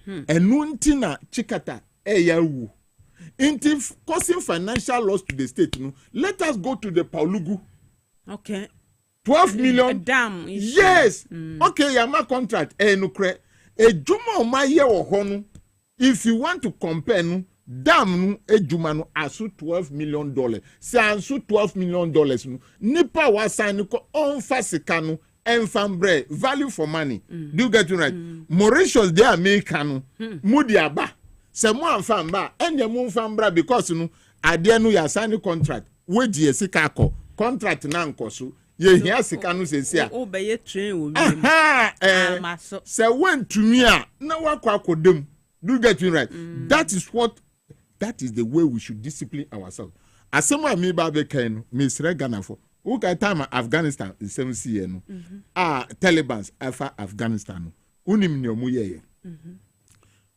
And nuntina Chikata, eyawu. Into causing financial loss to the state. You know, let us go to the Paulugu. Okay. 12 million. Damn. Yes. Okay, yama contract. Nukre. Juma omaye ohonu. If you want to compare, no, dam ejumano asu $12 million. Se ansu $12 million no. Nipa wasani ko onfasika no enfambre value for money. Do you get it right? Mauritius they American mudi aba. Se mo anfamba enye mo anfambra because no ade no ya sign contract. We die sika ko contract na nkoso. Ye hia sika no sesia. O be ye train wo mi. Se went to me na wakwa akodem. Do you get it right? That is the way we should discipline ourselves. As someone me babe can Miss Ghana for who can time Afghanistan in 7 years no. Taliban's Afghanistan no. Unim ni omu ye.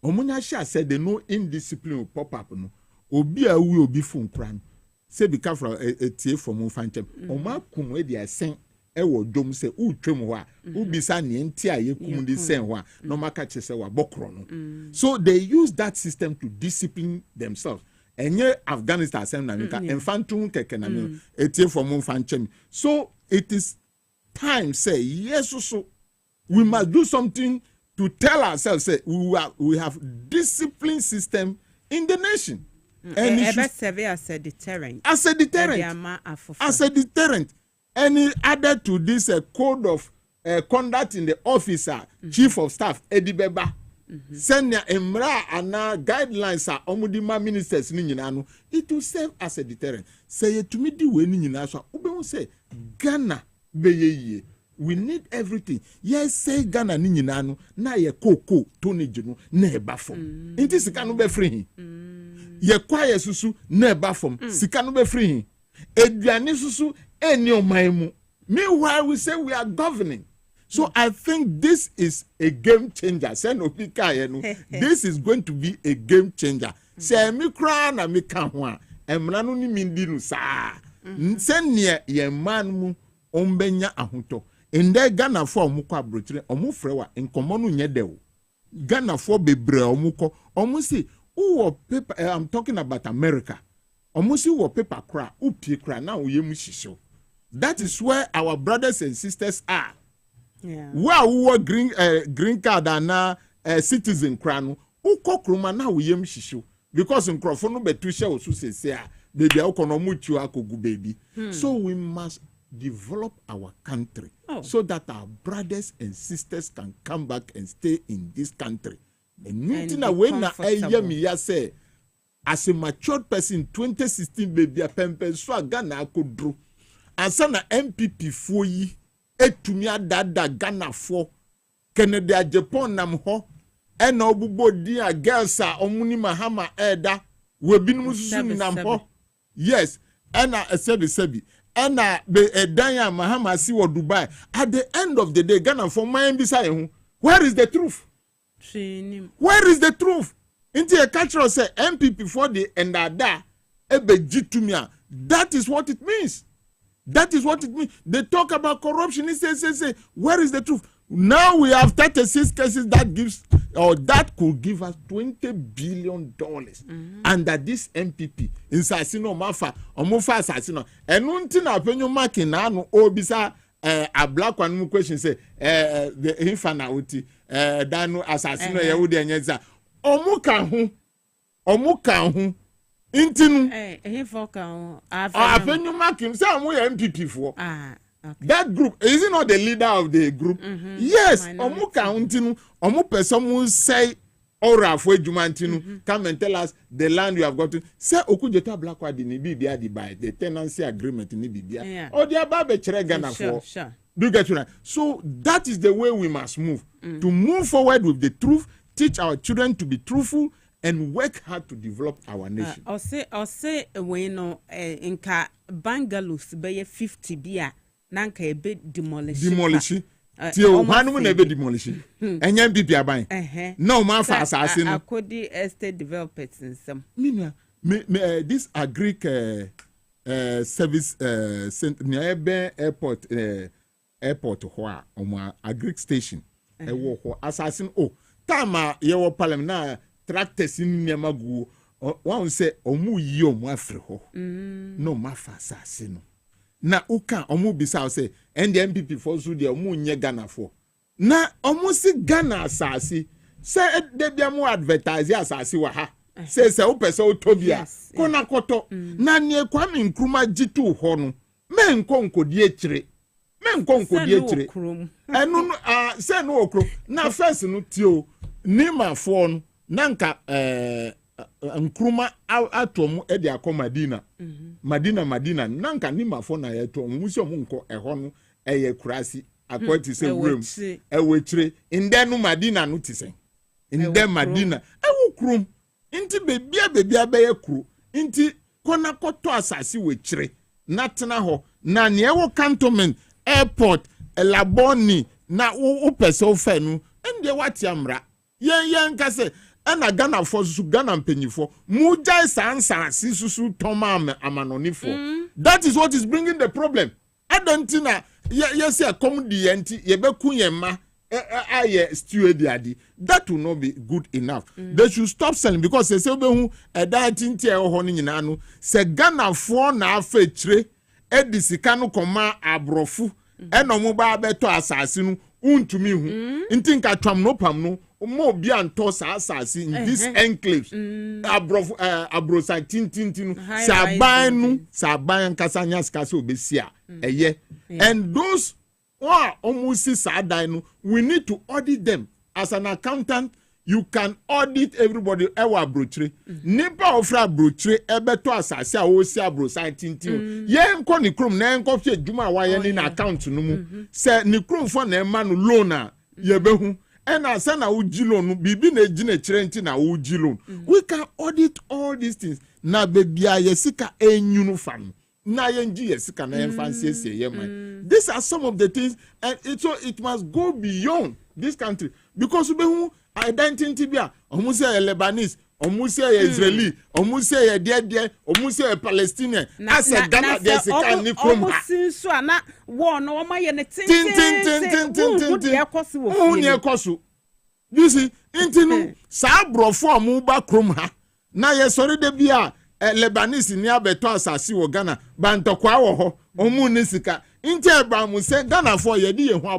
Omunya sha said the no indiscipline will pop up no. Obi a wi obi fun kra no. Say be careful a tie from ufanchem. Oma kum we dia sen e wo dom se utwem ho a ubisa ne ntia ye kum di sen ho a no maka che se wa bokro no. So they use that system to discipline themselves. Enye Afghanistan sem na mika enfantun keke na me etie from ufanchem. So it is time say yes so we must do something to tell ourselves say we have discipline system in the nation. And it serve as a deterrent. As a deterrent. As a deterrent. And added to this code of conduct in the officer, chief of staff, Eddie Beba, send emra and guidelines are omudima ministers ninano. It will serve as a deterrent. Say to me the way ninasa. Ube say Ghana beye we need everything. Yes, say Ghana ni nyina no na ye koko tonnage no na eba fom. Inti sika no be free. Ye kwaye susu na eba fom. Sika no be free. Eduane susu eni oman mu. Meanwhile we say we are governing. So I think this is a game changer. Say no pika ye no. This is going to be a game changer. Say me kra na me ka ho a emra no ni mindi no sa. Nsenie ye man mu ombenya ahoto. Inde Ghana for omukọ abrotire omufrewa nkomo no nye de o. Ghana for bebre omukọ omusi uwo paper I'm talking about America. Omusi uwo paper kra upie kra na oyemu shisho. That is where our brothers and sisters are. Yeah. Where we were green card and citizen kra no ukọ kroma na oyemu shisho because nkrofo no betu she osu sese a baby akonomu tu akogu baby. So we must develop our country so that our brothers and sisters can come back and stay in this country. And when I say, as a matured person, 2016 baby, a pempen so Ghana could draw. And some MPP for ye, etumia dada Ghana for Canada, Japan, nam ho, and obubo dia girls are omuni mahama eda, we bin musu nam ho. Yes, and I said the sebi. And Danya Mahama Siwa Dubai. At the end of the day, Ghana for my beside where is the truth? Where is the truth? Into a cultural say MPP for the and that ebe. That is what it means. That is what it means. They talk about corruption. Say, where is the truth? Now we have 36 cases that gives or that could give us $20 billion under this MPP. In Sasino Mafa, or Mufa Sasino. And until I pen your mark in Anu, Obisa, a black one question say, the infanauti, Danu Assassino Yahudi and Yeza. Omuka, Intinu. I pen your mark in some way MPP for. Okay. That group is it not the leader of the group? Yes, Omuka Untinu, Omu person will say Ora for Jumantinu, come and tell us the land you have gotten. Say Okujeta Black Wadi ni Bibia by the tenancy agreement in Bibia. Or the Ababe Ghana for. Do you get it right? So that is the way we must move. To move forward with the truth, teach our children to be truthful and work hard to develop our nation. I'll say when inka bungalows by 50 beer. Nanka a bit demolish. Till one will be demolish. And yan be buying. No, my fast assassin. I could the estate developers in some. This agric service near airport hoa on agric station. A war assassin. Oh, Tama, your parliament tractors in Yamagu. One say, Omu yo mafreho. No, my fast assassin. Na uka omu bisa say and the MPP for so the omu nye Ghana for na omu si Ghana asasi say de bia mo advertise asasi wa ha say o pese o tobia kona koto na ne Kwame Nkrumah jitu ho no me nkonko die ekire enu say no okro na first no tio nima for no nanka Nkrumah atomu e de akomadina Madina nanka nima fo na yeto musi omunko eho no eye kurasi akwati se wurem ewechire indenu Madina no tisen inde Madina ewu krum inti bebia be kru inti kona koto asasi wechire natena ho na ne ewo cantonment airport elaboni na wo pese ofa nu ende wati amra yen nkase ana Ghana for su Ghana mpenyifo mujai sansa sisusu toma amanonifo. That is what is bringing the problem. Adantina yes a comedy enti yebeku yema aye steward adi. That will not be good enough. They should stop selling because they say behu that tinti e ho ni nyina no se Ghana for na afechire edisika no koma abrofu eno mo ba beto asase no untumi hu ntinka twam no pam no mo bi anto asase in this enclaves abrosa tintin saban kasanya skase obesia eye and those almost sadan no we need to audit them as an accountant. you can audit everybody ewa brochre nipa ofra brochre ebeto asase a wo si abrosan tintin ye nko ni krom na nko hwe dwuma wa ye ni na account no mu se ni krom fo na ema no loan a ye behu ena se na wo gi loan bibi na gi na kire nti na wo gi loan we can audit all these things na bebia ye sika enyunu fam na ye ngi ye sika na enfancy ese ye man. These are some of the things, and it must go beyond this country because we identity bia omu say Lebanese, omu say Israeli, omu say dear, omu say Palestinian. As a Ghana there sika ni krom ha. Omu so ana wo no ma ye ne tin. You see, intinu sa brofo omu ba krom ha. Na ye sori de bia Lebanese ni abeto asasi wo Ghana bantokwa wo ho omu ni sika. Inte Abraham say Ghana for yedi ye ho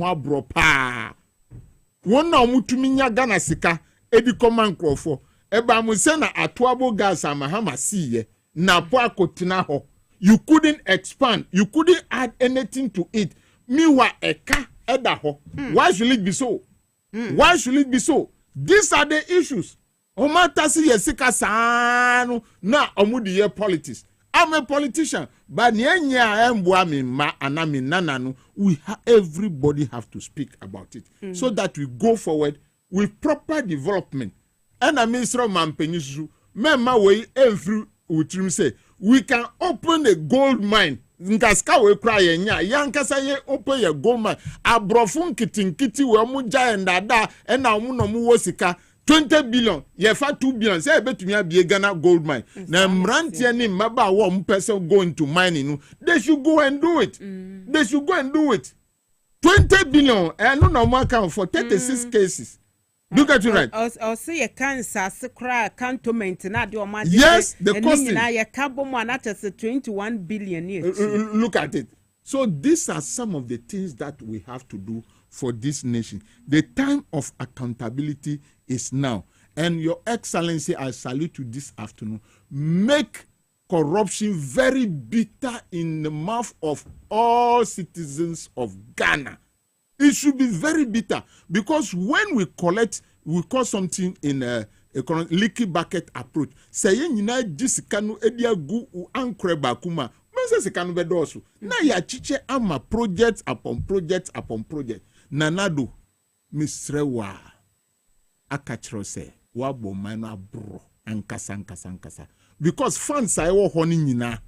abro pa won na omutumi nya Ghana sika edi command crofo Abraham say na atoabo gas amahama siye na po akotina ho. You couldn't expand, you couldn't add anything to it. Miwa eka eda ho. Why should it be so? Why should it be so? These are the issues. Omatasi ye sika sanu na omudi ye politics. I'm a politician, but everybody have to speak about it so that we go forward with proper development. And I mean, say we can open a gold mine. Nkaska we cry yankasa ye open a gold mine. Abrofun kitinkiti we muja and dada and na mu wosika. 20 billion, ye fa 2 billion. Say betumi abie Ghana gold mine. Na mrantie ni maba wo person go into mining. They should go and do it. They should go and do it. 20 billion and no normal account for 36 cases. Do get it right. Or say a cancer secra cantonment na de o ma. Yes, the cost na ye cabo mo na 21 billion years. Look at it. So these are some of the things that we have to do for this nation. The time of accountability is now. And Your Excellency, I salute you this afternoon. Make corruption very bitter in the mouth of all citizens of Ghana. It should be very bitter because when we call something in a leaky bucket approach. Say nyina jisikanu ediagu ankre bakuma. Mense sekanu bedosu. Na ya chiche ama project upon project upon project. Nanado misrewa akachiro se wabo mana bro ankasa because funds I wo honi nyina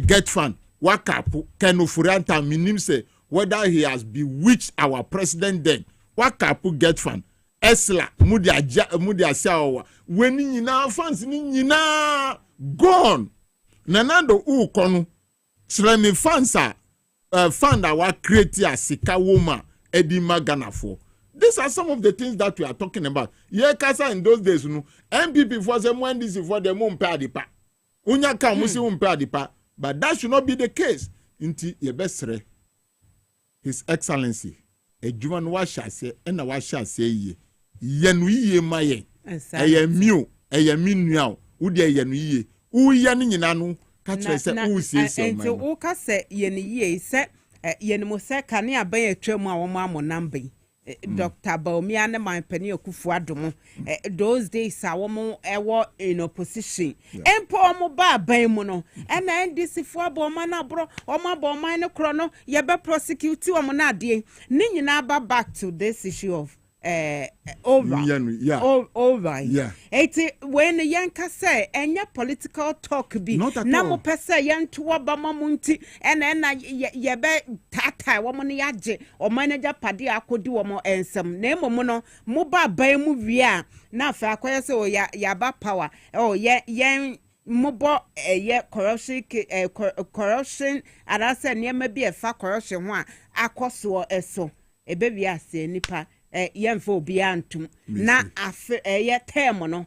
get fund wakapu kenufuranta minim say whether he has bewitched our president then wakapu get fund esla mudi asiawa when nyina funds ni nyina gone nanado ukonu sremi funds fund our create a sika woman edima Ghana for. These are some of the things that we are talking about. Yeah, Kasa in those days, MPP for them when this is for them won't pay adipa. Unya ka musi won't pay adipa. But that should not be the case. Inti yebesre His Excellency ejuman wa shase ena wa shase ye. Yenu ye maye. Eye miu, eye minua, udi yenu ye. Uya ni nyina no ka kire se usie se man. Enti o ka se yenu ye se yenu mo se kane aban atwam a wo ma mo number. Dr. Baumia and my penny okufuadomo those days I was in opposition and poor mobile baymono and then this if bomana bro or my bomino chrono yaba prosecute you monadi ninaba back to this issue of over when the yanka say and your political talk be namo pesa yan to bamamunti and then yabe tata woman yaje or manager padi akodi womo and some name mono mobile bay movie na fa kwaya say yaba power oh yan mobo corruption and I said near maybe a fa corruption one akoso eso e baby ase nipa yemfo biantum na afe term no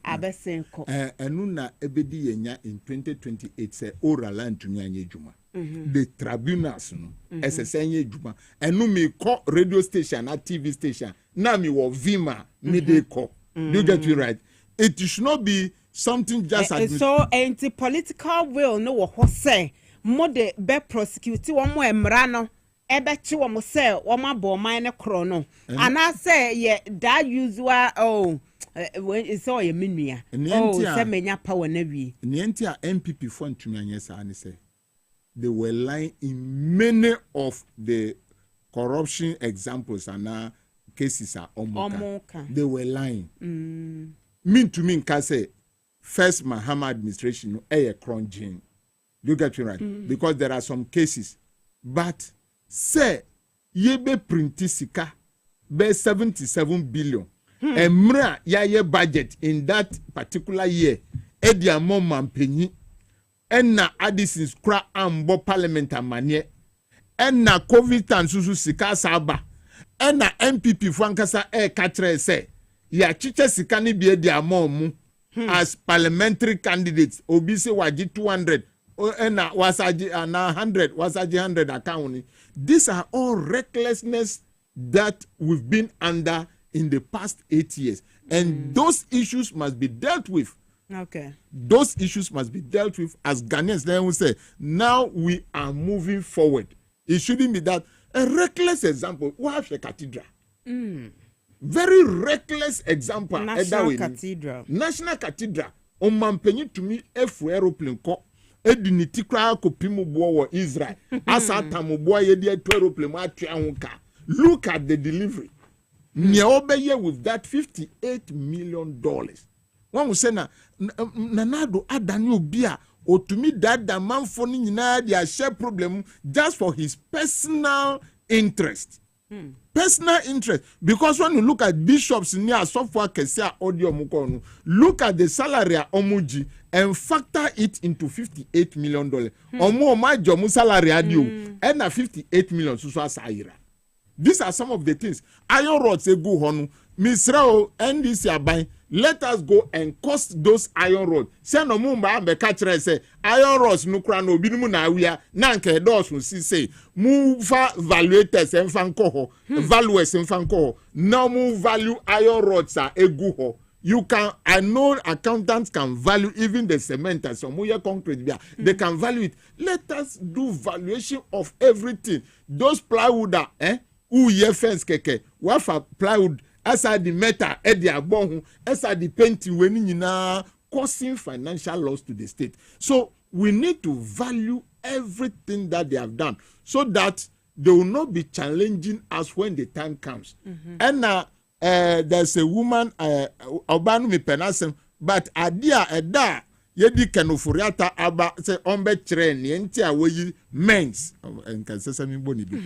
abesenko enu na ebedi yenya in 2028 say oral antumi anye djuma the tribunals no SSN djuma enu me call radio station na TV station na me wo vima me dey call you get me right it should not be something just so anti political will no wo say mo de be prosecute wo mo emra no ebeti wo mo say wo ma bo man ne kro no ana say ye that usual so ye menua say menya power na wi nienti a MPP for ntumi anye sa ne say they were lying in many of the corruption examples and cases are omoka. They were lying. Mean to me can say first Mahama administration no a crunching. You get me right? Because there are some cases. But say ye be printi sika be 77 billion. Emra ye budget in that particular year. Edi amon mampenyi. Enna Addison's cra ambo parliament amanye. Enna COVID and susu sika saba. Enna MPP frankasa katre se. Ya chiche sika ni biye di amon mu. As parliamentary candidates. Obise waji 200. Enna wasaji na 100. Wasaji 100 account. These are all recklessness that we've been under in the past 8 years. And those issues must be dealt with. Okay. Those issues must be dealt with as Ghanaians. Then we say, now we are moving forward. It shouldn't be that. A reckless example, we have the cathedral. Very reckless example. National Cathedral. National Cathedral. On mampenyi to me, aeroplane ko. Ediniti kra ko pimu bo Israel. Asata mo bo ye di aeroplane ma atwa honka. Look at the delivery. Niobeye with that $58 million. One will say na nanado adani obia or to me that the man for their share problem just for his personal interest. Personal interest. Because when you look at bishops near software kesia audio mukono, look at the salary omuji and factor it into $58 million. Omo my jomu salary adio and 58 million so saira. These are some of the things. Iron rods go honu. Misrao NDC abai. Let us go and cost those iron rods. Say no mumba be catch say iron rods nukra no binumu na awia na nke dos no si say move valuators enfanko ho valuers enfanko ho no move value iron rods are egu ho. You can, I know accountants can value even the cement and some more concrete there. They can value it. Let us do valuation of everything. Those plywood are who ye fence keke what for plywood as the metal edi agbon as the painting when causing financial loss to the state. So we need to value everything that they have done so that they will not be challenging us when the time comes. And there's a woman obanu mi penasem but adia eda yedi kenofuriata aba se ombe train enti awoyi mens enkan sesami boni bi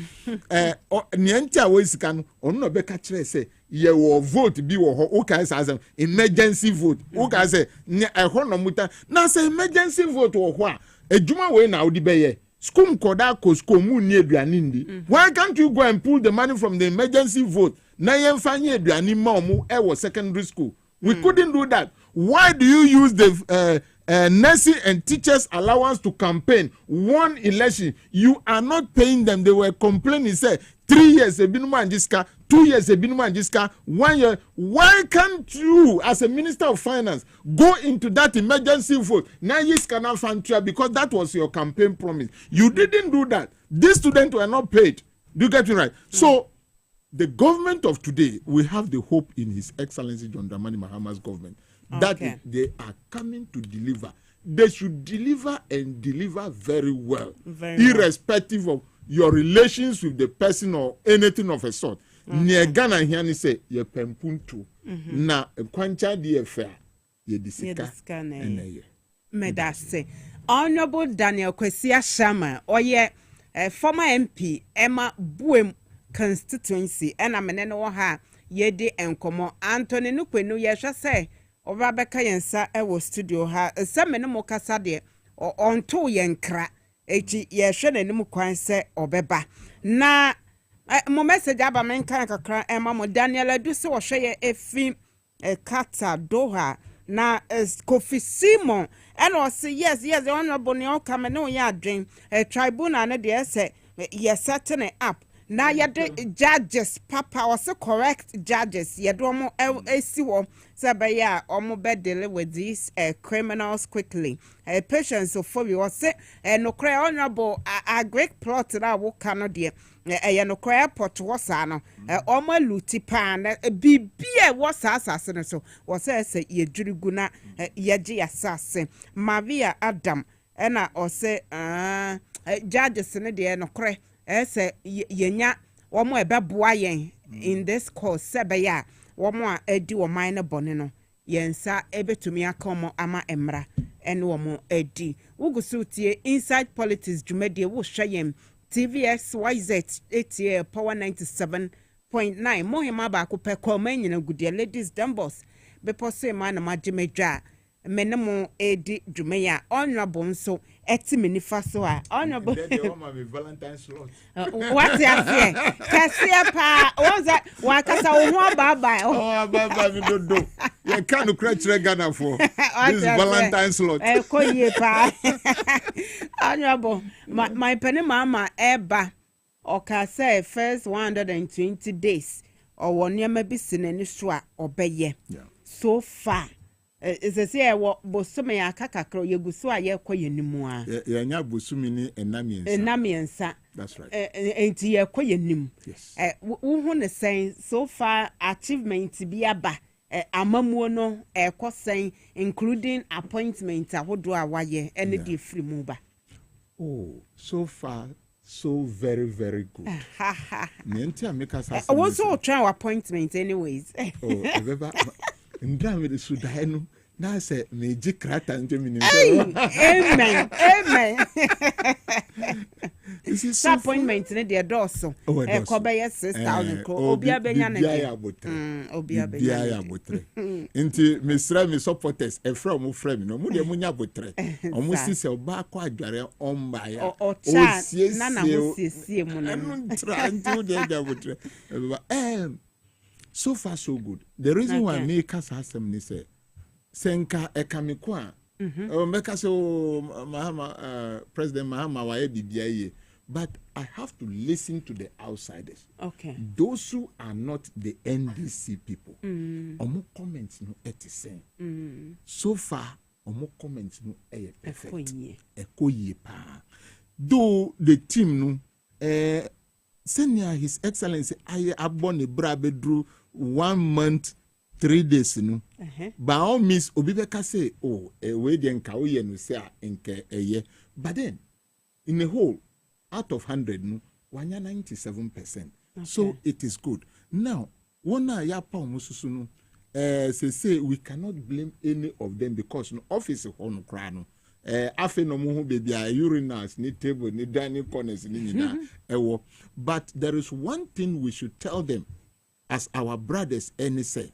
enti awoyi sika no onu no be ka kire se ye wo vote bi wo ho o kan say emergency vote o kan say ehon no muta na say emergency vote wo ho a adwuma we na odi be ye school koda ko school mu ni aduane ndi. Why can't you go and pull the money from the emergency vote na yen fanye aduane ma omu e wo secondary school? We couldn't do that. Why do you use the nursing and teachers allowance to campaign one election? You are not paying them. They were complaining, say 3 years a binuma and jiska, 2 years a binuma and jiska, 1 year. Why can't you, as a minister of finance, go into that emergency vote? Now you cannot fund because that was your campaign promise. You didn't do that. These students were not paid. Do you get me right? So the government of today, we have the hope in His Excellency John Dramani Mahama's government that they are coming to deliver. They should deliver and deliver very well, irrespective of your relations with the person or anything of a sort. Near Ghana here ni say ye pempuntu na kwancha di fair ye disika eneye. Medase Honorable Daniel Kwesi Ashama oye former MP Emma Buem constituency and amene no ha ye de enkomo Anthony Nukwenu ye hwe say oba beka yensa e wo studio ha se mene mo kasa de onto ye nkra echi ye hwe nanim kwan se obeba na mo message aba men kan kakra Emma mo Daniel adu se wo hwe ye efi kata doha na Kofi Simon and o say yes honorable ne o come ne o ya adwen tribunal ne de say ye setting it up na yɛde judges papa also correct judges yɛde omo esi wo say be ya omo be deal with these criminals quickly patience for we was say no cry honorable a great plot na wo kano de no cry pot was ano omo luti pan bibia was asase no so was say ye dwurigu na ye asase Mavia Adam ena o say judges ne de no cry ese yenya womo ebeboa yen in this course sebeya womo a edi wo man ne bone no yensa ebetumi akomo ama emra ene womo edi wugusu tie inside politics dwumade wo hwayem TVX YZ ATA Power 97.9 mohima ba ko pe koma nyina gudie ladies dambos bepo se man na magimedwa menemo edi dwumeya honorable nso eti menifa so a honorable Valentine slot what you say Kasiebo what's that wakasa wo ho baba baba mi dodo you can't crash Ghana for this Valentine slot koye pa honorable my penny mama eba oka say first 120 days or one year maybe sineni so a obeye so far is a say what bosome ya kakakro yeguso a ye kwayenimu a nya bosumi ni enamiensa that's right enti ye kwayenimu wo hu ne sen so far achievement bi aba amamuo no ekosen including appointment ahodo a waye ene de free mu ba so far so very very good nenti ameka sa what's all try appointment anyways ndra me su dai no na say meji krata ntemi ni amen this appointment ne de doso ko be 6000 ko obi abenya ne obi abenya abotre nti mesra me supporters e from frame no mu de munya abotre omu sise oba ko adware omba ya o na na mu siesie mu na ntra nti de abotre so far so good. The reason why me kasa asem ni say senka ekamiko a meka say Mahama President Mahama wa bibia ye, but I have to listen to the outsiders. Okay. Those who are not the NDC people. Omo comments no etisen. So far omo comments no perfect. Ekoye pa. Though the team no senior His Excellency aye abone bra bedru 1 month 3 days no by all means obi beka say we dey nka wo ye no say nke eye but then in the whole out of 100 no wanya 97%. So it is good. Now wona ya pa omususu no say we cannot blame any of them because no office ho no kra no afe no mu hu baby urinals ni table ni dining corners ni nyina ewo but there is one thing we should tell them as our brothers any say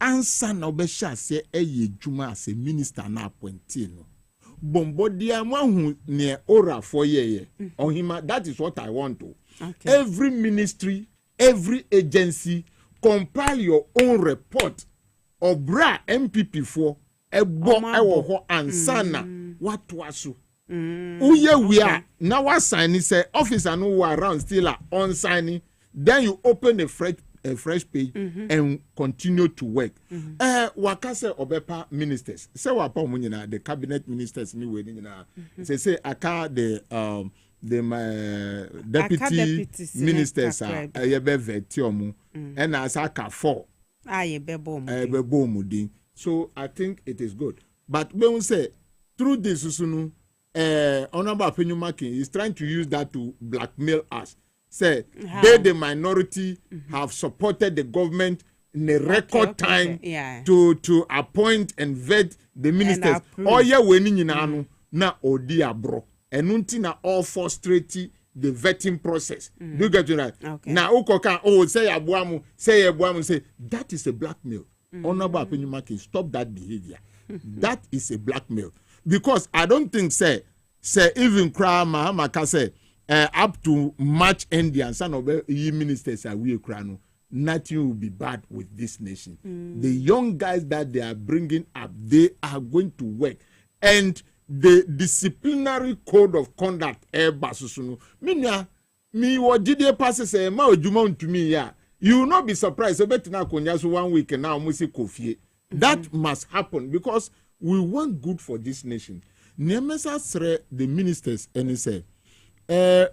answer na obesha say eye djuma as a minister na appointee no bombodia mahu ne ora for ye on him. That is what I want to every ministry, every agency compile your own report of bra MPP for ebo ewo ho ansana watu aso uye we are now what sign say officer no around still on signing, then you open a fresh page and continue to work. Wakase obepa ministers say wapa munyina the cabinet ministers ni we nyina say aka the my deputy ministers are yebe vetiomu and as aka 4 bebo mudin. So I think it is good. But when we say through this Susunu, Honorable Penyumakin is trying to use that to blackmail us. Say they the minority have supported the government in a record time to appoint and vet the ministers. Oh yeah, we ni nyina na odi abro. Enunti na all frustrate the vetting process. Do you get it right? Now ukoka say abuamu say that is a blackmail. Honorable Penyumakin, stop that behavior. That is a blackmail. Because I don't think say even Krama Maka say up to March end and some of the ministers are we krano. Nothing will be bad with this nation. The young guys that they are bringing up, they are going to work. And the disciplinary code of conduct, me what GDA passes a ma ojuma to me ya. You will not be surprised. So bet na konya so 1 week and now musi kofi. That must happen because we want good for this nation. Niamesa sre the ministers and say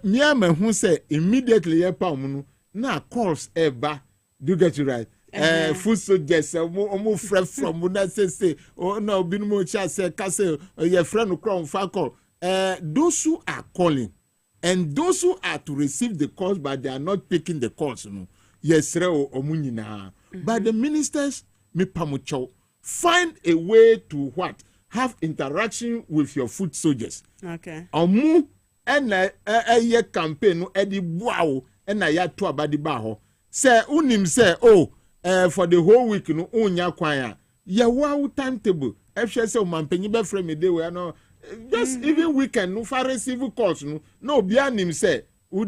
me me who say immediately ye pa mu na calls eba. Do you get it right? Food soldiers omo friend from una say oh no bin mo cha say ka say your friend no crown fa call. Those who are calling and those who are to receive the calls but they are not picking the calls yes but the ministers me pamucho find a way to what have interaction with your food soldiers omu and a campaign no edi boawo and ya to abadi ba ho say unim say for the whole week no unya kwan a ye wa timetable ehwe say o mampanyi be frame dey we no just even weekend no for receive calls no be anim say who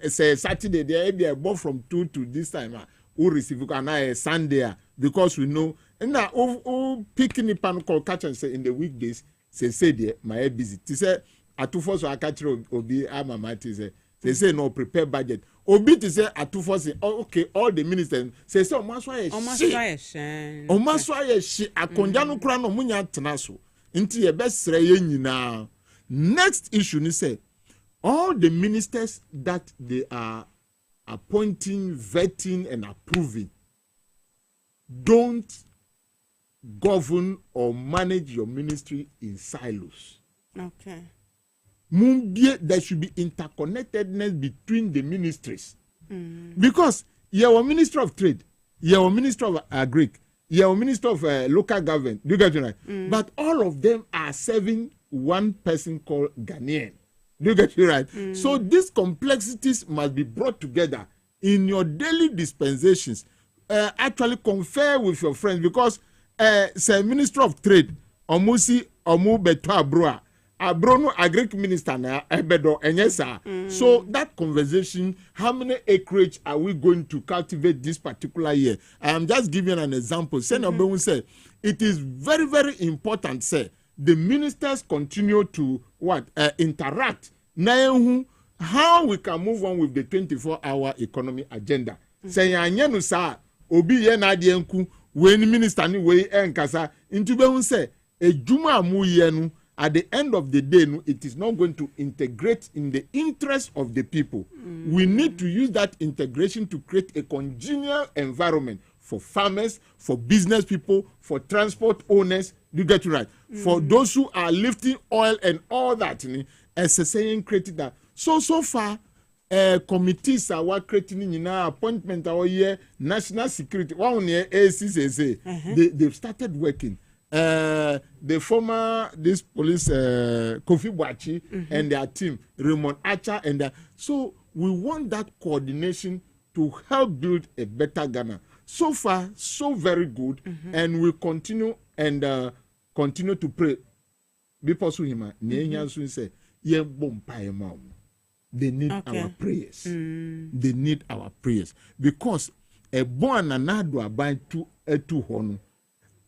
say Saturday there be a ball from 2 to this time who receive and Sunday because we know and now picking the pan call catch and say in the weekdays say there my busy to say at 2 4 so I catch obi ama mati say no prepare budget obi to say at 2 4 say okay all the ministers say so omaswa ye shi akonja no kra no munya tena so nti ye besre ye nyina next issue ni say all the ministers that they are appointing, vetting, and approving don't govern or manage your ministry in silos. Okay. There should be interconnectedness between the ministries. Because you're a minister of trade, you're a minister of agri, you're a minister of local government. Do you get it right? But all of them are serving one person called Ghanaian. Do you get it right? So these complexities must be brought together in your daily dispensations. Actually confer with your friends because say Minister of Trade, Omusi Omu Beto Abroa, Abrono Agric Minister na Ebedo Enyesa. So that conversation, how many acreage are we going to cultivate this particular year? I am just giving an example. Senator said it is very, very important, say, the ministers continue to interact. Now, how we can move on with the 24-hour economy agenda. Say anyanu sa obi ye na de enku we ni minister ni we enkasa nti be hu say ejuma amu ye no at the end of the day no it is not going to integrate in the interest of the people. We need to use that integration to create a congenial environment for farmers, for business people, for transport owners. Do you get it right? For those who are lifting oil and all that, as a saying created that. So far, committees are creating appointment our year, national security. One year, they've started working. The former this police Kofi Boachi and their team, Raymond Archer, and so we want that coordination to help build a better Ghana. So far, so very good, and we continue and continue to pray. They need our prayers. They need our prayers because a born another about to honor.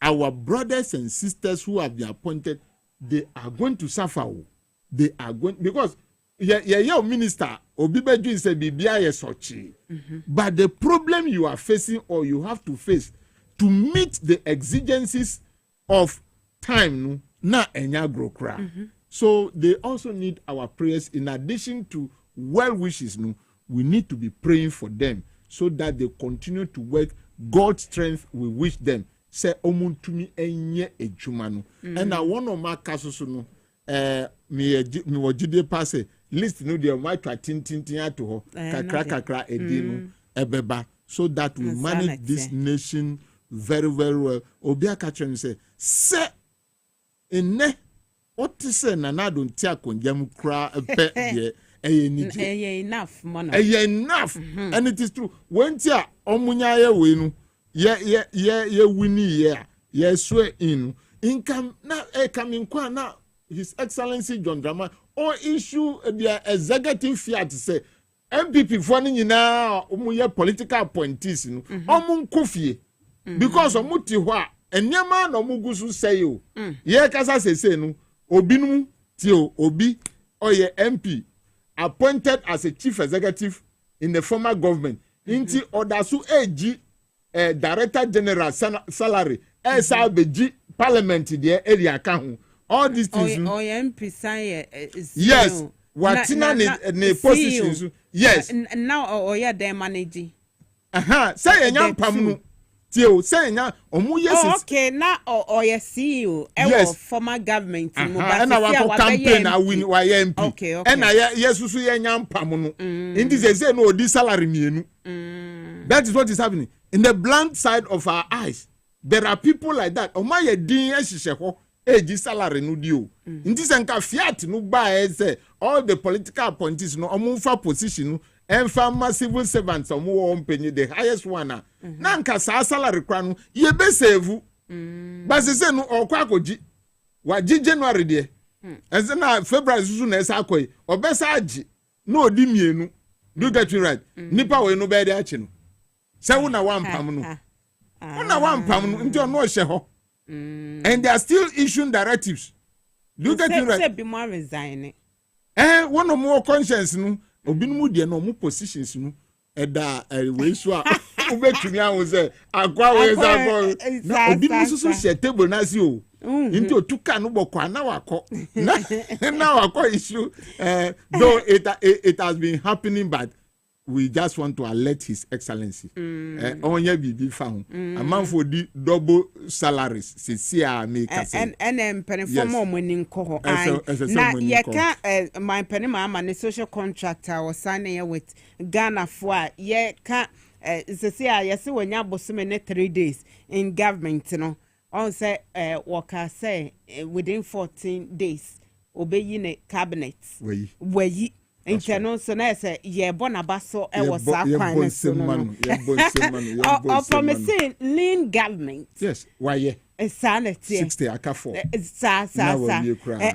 Our brothers and sisters who have been appointed, they are going to suffer. They are going because your minister Obibeju is a BBI sochi. But the problem you are facing or you have to face to meet the exigencies of time na enya grokra. So they also need our prayers in addition to well wishes. We need to be praying for them so that they continue to work. God's strength will wish them. Say omuntumi enye ejuma and I want to mark kaso no me wajide pass list no dey my tintin ato ho kakra edi no ebeba so that we manage this nation very very well. Obi akachem say enne oti say na don ti akonjam kra pe de enough mono enough and it is true when ti omunya ye we no ye winnie ye swear in income na coming kwa na His Excellency John Drama or issue the executive fiat say MPP for ni na omuye political appointees no omun kofie because omuti ho a enyama na omugusu say o ye kasa say no obi nu ti o obi oye MP appointed as a chief executive in the former government. Inti odasu eji director general salary esa beji parliament there area account. All these things. Yes. Watina ne positions. Yes. Now they manage. Say nyam pamnu. Tio say nya omu yes. Okay, now CEO yes. Former government and our campaign na win YMP. Okay. And yes susu ye nyam pamnu. In this say no this salary mienu. That is what is happening. In the blunt side of our eyes, there are people like that. Oma ye din ehihye age salary no dio. In this enka fiat no ba say all the political appointees no omunfa position no enfa civil servants omo penny the highest one na nka sa salary kra no ye be save. But say no okwa akoji wa January de. Ese na February susu na esa akoyi obesa agi no odi mienu. Do get you right. Nipa we no be dey achi no. Say una wan pam no. Una wan pam no nti ono hye ho. And they are still issuing directives. Do you get it right? Say be more resigning. One of more conscience no. Obi no de no mo positions no. Eda we so a obetumi an say akwa we say na obi no so share table na si o. Into otuka no bokwa na wakọ. Na wakọ issue though it has been happening but we just want to alert His Excellency. Onye bibi fa ho. A man for the double salaries. Se a make and penny for more money nko ho. Na ye can my penny mama ne social contractor was signing with Ghana for ye can se a yes when ya bosume ne 3 days in government no. On say worker say within 14 days obey ne cabinet. Weyi Interno so na say ye bonaba so e was sa kwan so no. Promising lean government. Yes, why ye? Sanity 60 aka for. Sa.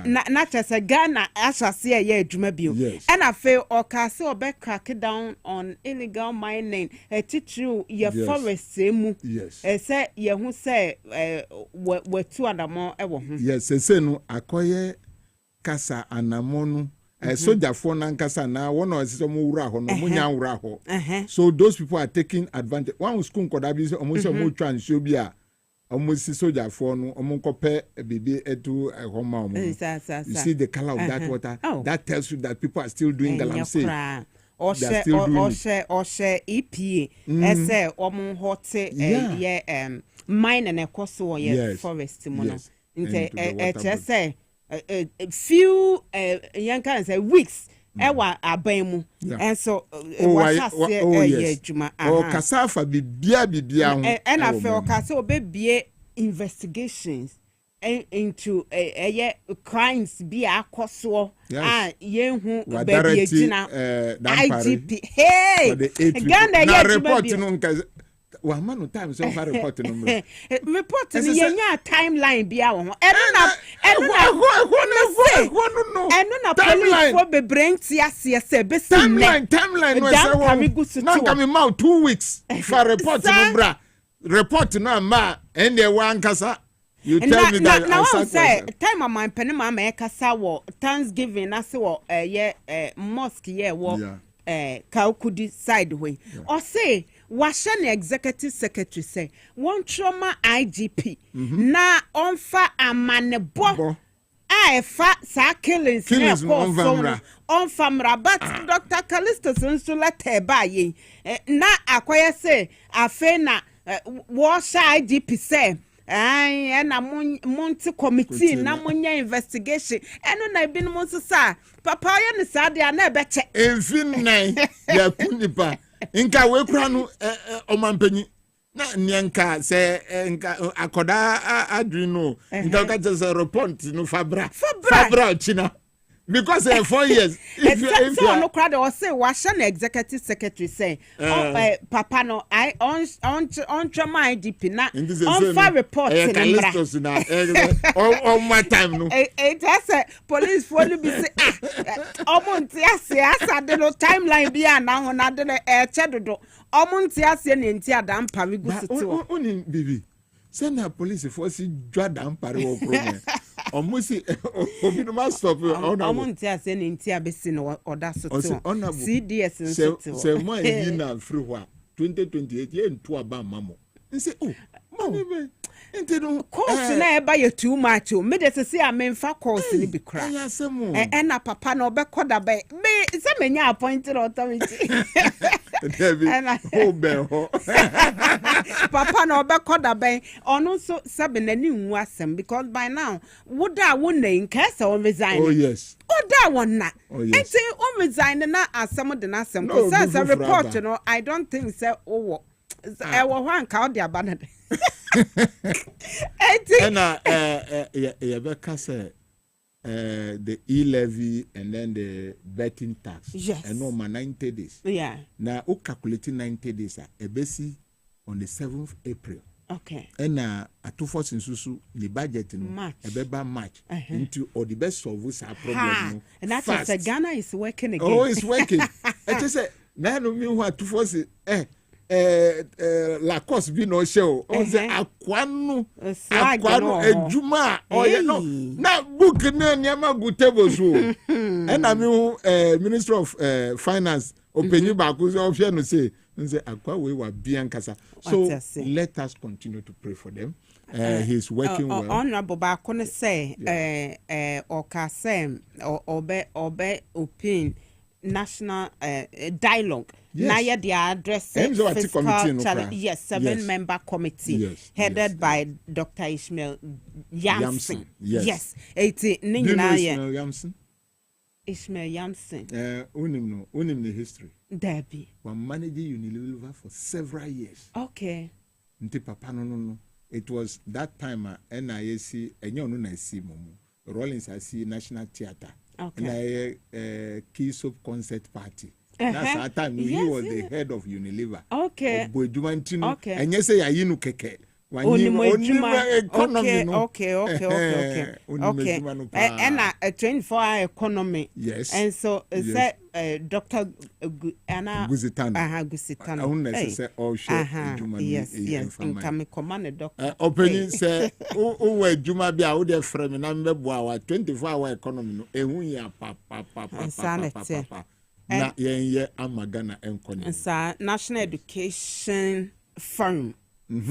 Na chese Ghana asase ye adwuma bio. And I feel or case or be crack down on illegal mining. Titru ye forest semu. Yes. Say ye hu say we 2 and more e wo hu. Yes, say no akoye kasa anamonu. Soldier for nankasa na one or some wura ho no munya wura ho. So those people are taking advantage. One school koda bi almost mo twan show bi a almost soldier for no omonko pe bibi etu homa omo. You see the color of that water. That tells you that people are still doing galamsey. Or share EPA ese omon hote ye mine and ekoso ye forest mono. Inte say few young can say weeks ewa abemu and so kasafa bibia and I feel kasa obebie investigations into crimes be akoso yenhu baby ejina IGP Ghana ye report no wa manu time so far report no report ni yenya timeline bia wo eno na police for be bring tiase se be timeline no say wo na come out 2 weeks for report no bra report no ma and the one kasa you tell me that now say time my penny mama e kasa wo Thanksgiving na say wo mosque ye wo Kaukudi side way or say Washan executive secretary say one trauma IGP na onfa amanebo fa sa killings on famra but Dr. Callisto so let ba ye na akoye say afe na washa IGP say na monti committee na monya investigation eno na bi no so sa papa ya ne sa de na be che enfin nan ya kunipa nka we kura no omampanyi na nyanka se nka akoda adrino nka ka just report no fabra china because 4 years if you no crowd or say washa na executive secretary say papa no I on trauma IDP na on fire report on my time no it has police for be say omonti ase de no timeline bia na ho na de chedodo omonti ase ne nti adam pare gusuti onin bibi send na police for si dwada mpare wo problem Omusi obi no stop honorable nti ase ne nti abesi no oda so to CDS nso to se mo yi na free ho 2028 ye nto aba mamo nse mamo nti no course na eba ye too much o me de se amemfa course ni bi kra na papa na obekoda be se menya appointed authority papa na obekoda be ono so sabe na ni nwu asem because by now woda wona nka se on resign. Oh yes. Oda wona nti on resign na asem de na asem ko say report no I don't think say owo ewo ho anka odi abana and Yabeka said the e-levy and then the betting tax. Yes. And no 90 days. Yeah. Now, we calculating 90 days a basi on the 7th April. Okay. And at 2 force in Susu, the budget in March. A beba March. Into or the best of us are problem. And that's why Ghana is working again. Oh, it's working. I just said, now no mean what 2 force la course bi no show on say akwanu ejuma no na book na nyama go table so and I mean Minister of Finance opinion back so no say akwa we wa biankasa so let us continue to pray for them. He's working well. Honorable Bakone say or kasem or obe opinion national dialogue. Yes. Now they are addressing fiscal challenge. Yes, 7-member committee headed by Dr. Ishmael Yamson. Yes. Do you know Ishmael Yamson? Ishmael Yamson. Unim the history. Debbie. One managing Unilever for several years. Okay. Nti papa no. It was that time NIAC enyo no na see momo. Rollins I see National Theatre. Okay. And Kasiebo concert party. That's our time. He was the head of Unilever. Okay. Okay. And yes, I yinu keke. Okay. And a 24-hour economy. Yes. And so Dr. Anna Gusitano. Yes. In coming command doctor. Opening say, oh, Juma be out there from number 24-hour economy. Papa. Na ye amagana enkono. National Education Forum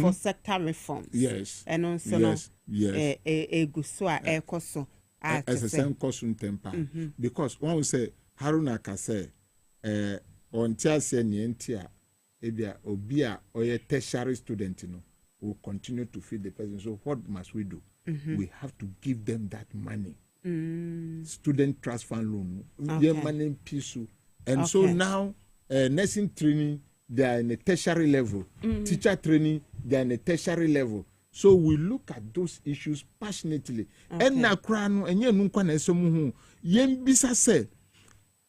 for sector reforms. Yes. And also gusua ekoso as a same costume temper. Because one will say Haruna Kase on tiase ni entia ebia obia oye tertiary student no will continue to feed the person. So what must we do? We have to give them that money. Student trust fund loan. Money pisu. And so now, nursing training, they are in a tertiary level. Teacher training, they are in a tertiary level. So we look at those issues passionately. And na krano, and ye nunkwa na esomuhu, yen bisa se,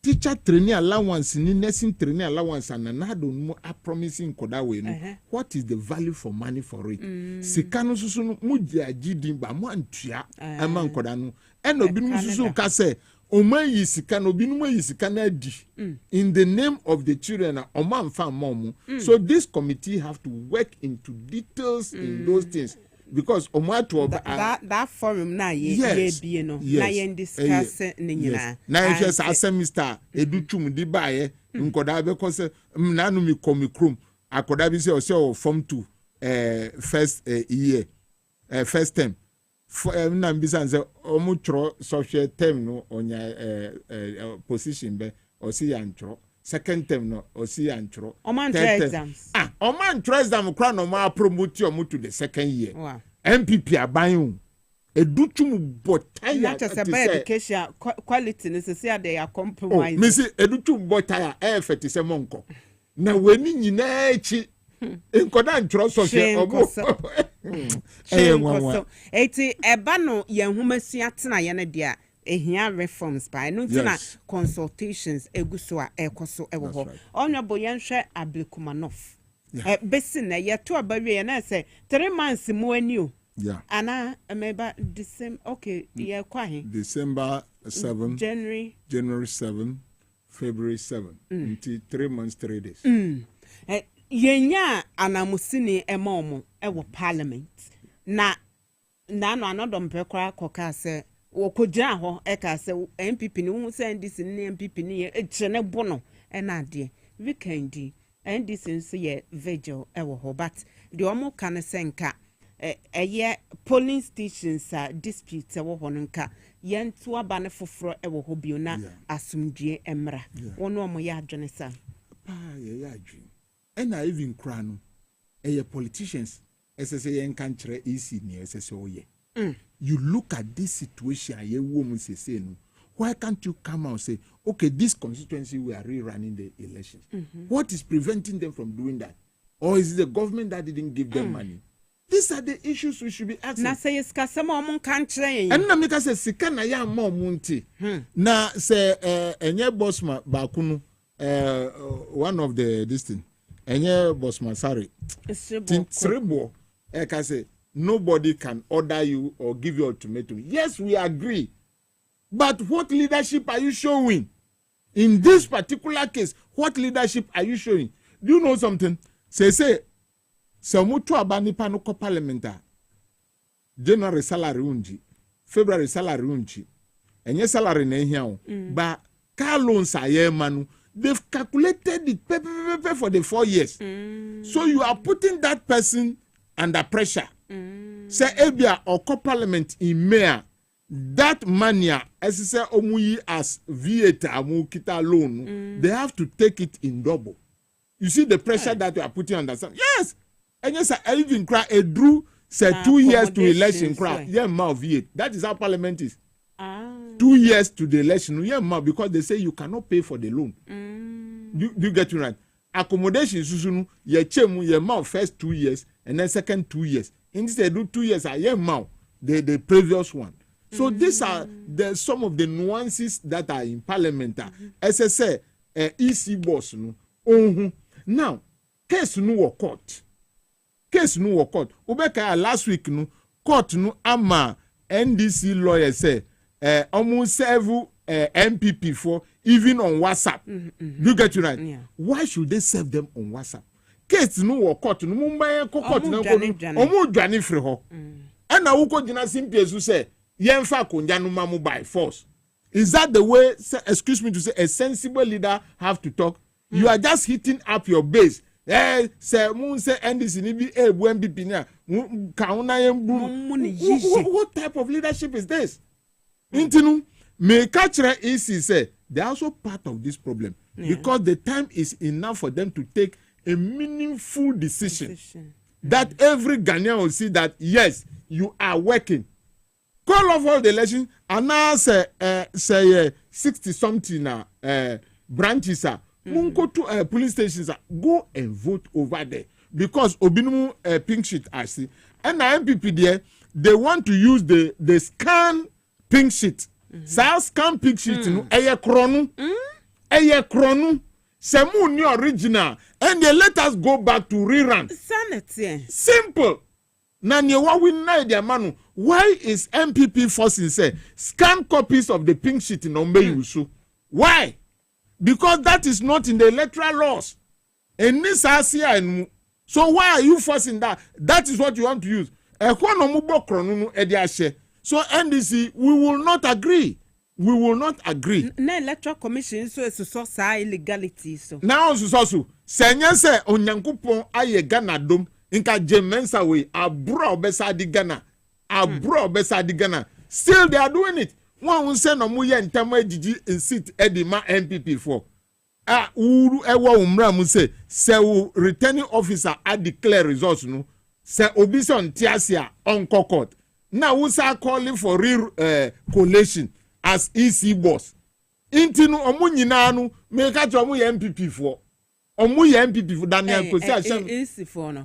teacher training allowance, ni nursing training allowance, and another more are promising kodawe. What is the value for money for it? Sikano susu mudia jidimba mo antua ama kodanu. And obinu susu kase. In the name of the children, so this committee have to work into details in those things because that forum na discuss now if a semester edutum di baye nkoda be cause nanu mi komikrum akoda bi say form 2 first year first term na mbisa nze omutro social term no onya position be osi yantro second term no osi yantro oman exams oman exam kra no ma promote omu to the second year. Wow. MPP aban edutum botaya not just about education quality necessary they are compromised. Missy edutum botaya effort is a monko na weni nyina echi enkoda ntro social obo eti eba no yenhumasua tena ye ne dia ehia reforms by no tina consultations eguso a ekoso ewo ho onwabo yenhwe Ablekumanov besin na ye to abawie na say 3 months mu ani o ana meba December okay ye kwa he December 7 January 7 February 7 until 3 months 3 days yenya anamusini emomo ewo parliament na na no another mpekwa koka se wokogya ho e ka se MPP ni hu se NDC ni MPP ni e kyene bono e na ade weekend NDC nso ye vigil e wo ho but the omo kan senka eye polling stations dispute wo ho nka yentu aba ne foforo e wo ho bio na asumdue emra wono omo ya adwene sa ye ya adwene e na even kra no eye politicians SSA yen kan kire EC ni SSA oye you look at this situation ye woman say no why can't you come out and say okay this constituency we are rerunning the elections what is preventing them from doing that or is it the government that didn't give them money? These are the issues we should be asking. Na say iska sama omun kan kire yen na make say sika na ya ma omunti na say enye bossman bakunu one of the this thing enye bossman sorry Kasiebo can say nobody can order you or give you ultimatum. Yes, we agree. But what leadership are you showing? In this particular case, what leadership are you showing? Do you know something? Say mutu abani pano ko parliamenta. January salary unji, February salary unji. Enye salary na ehia. But car loans are manu. They've calculated it for the 4 years. So you are putting that person under pressure. Say Ebia or co-parliament in mayor, that mania, as I say, omuyi as VAT amu kita loan, they have to take it in double. You see the pressure that you are putting on that. Yes, and yes, I even cry a drew say 2 years to election cry. Yeah, ma VAT. That is how parliament is. 2 years to the election. Yeah, ma because they say you cannot pay for the loan. Do you get it right? Accommodation susunu ye chemu ye ma first 2 years and then second 2 years. Instead do 2 years I am the previous one. So these are some of the nuances that are in parliament. As I say, EC boss no. Now, case no court. Case no court. Ubeka last week no court no ama NDC lawyer say almost serve MPP for even on WhatsApp. Do you get it right? Yeah. Why should they serve them on WhatsApp? Case no court no mumba court no omu dwane free ho. And na uko jina simple say yenfa konja no mamu by force. Is that the way, excuse me to say, a sensible leader have to talk? You are just hitting up your base. Say moon say NDC ni bi MPP na kauna yembu. What type of leadership is this? Intinu me catch EC say they are also part of this problem because the time is enough for them to take a meaningful decision. That every Ghanaian will see that yes, you are working. Call off all the election and now say 60 something branches munko to police stations go and vote over there because obinu pink sheet I see and the MPP there they want to use the scan pink sheet. Sa scan pink sheet no eye kronu semu ni original and they let us go back to rerun. Sanity. Simple. Na ne wa win na dia manu. Why is MPP forcing say scan copies of the pink sheet in Ombe Yusu? Why? Because that is not in the electoral laws. And this and so why are you forcing that? That is what you want to use. So NDC, we will not agree. We will not agree. Na electoral commission so so illegality so. Now so senya se onyankopon aye Ghana dom inka jemensa we abro obesa di Ghana. Still they are doing it. One will say no mu ye ntama ejiji in seat edima MPP for. Uru ewa umra mu say returning officer a declare results no. Se obisa on tiasia on court. Now we are calling for real collation as EC boss. Intinu omu nyina no make a omu ye MPP for. Omu ye MPP for Daniel Kosi EC for no.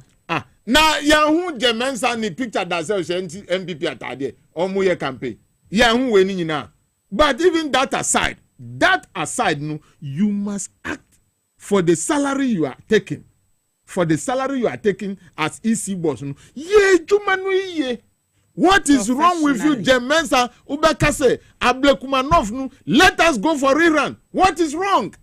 Na yahu jemensa ni picture that says MPP atade. Omu ye campaign. Yahu we ni nyina. But even that aside no, you must act for the salary you are taking. For the salary you are taking as EC boss no. Ye jumanu ye. What is wrong with you, Jemensa Ubekase, Ablekumanov? No, let us go for rerun. What is wrong?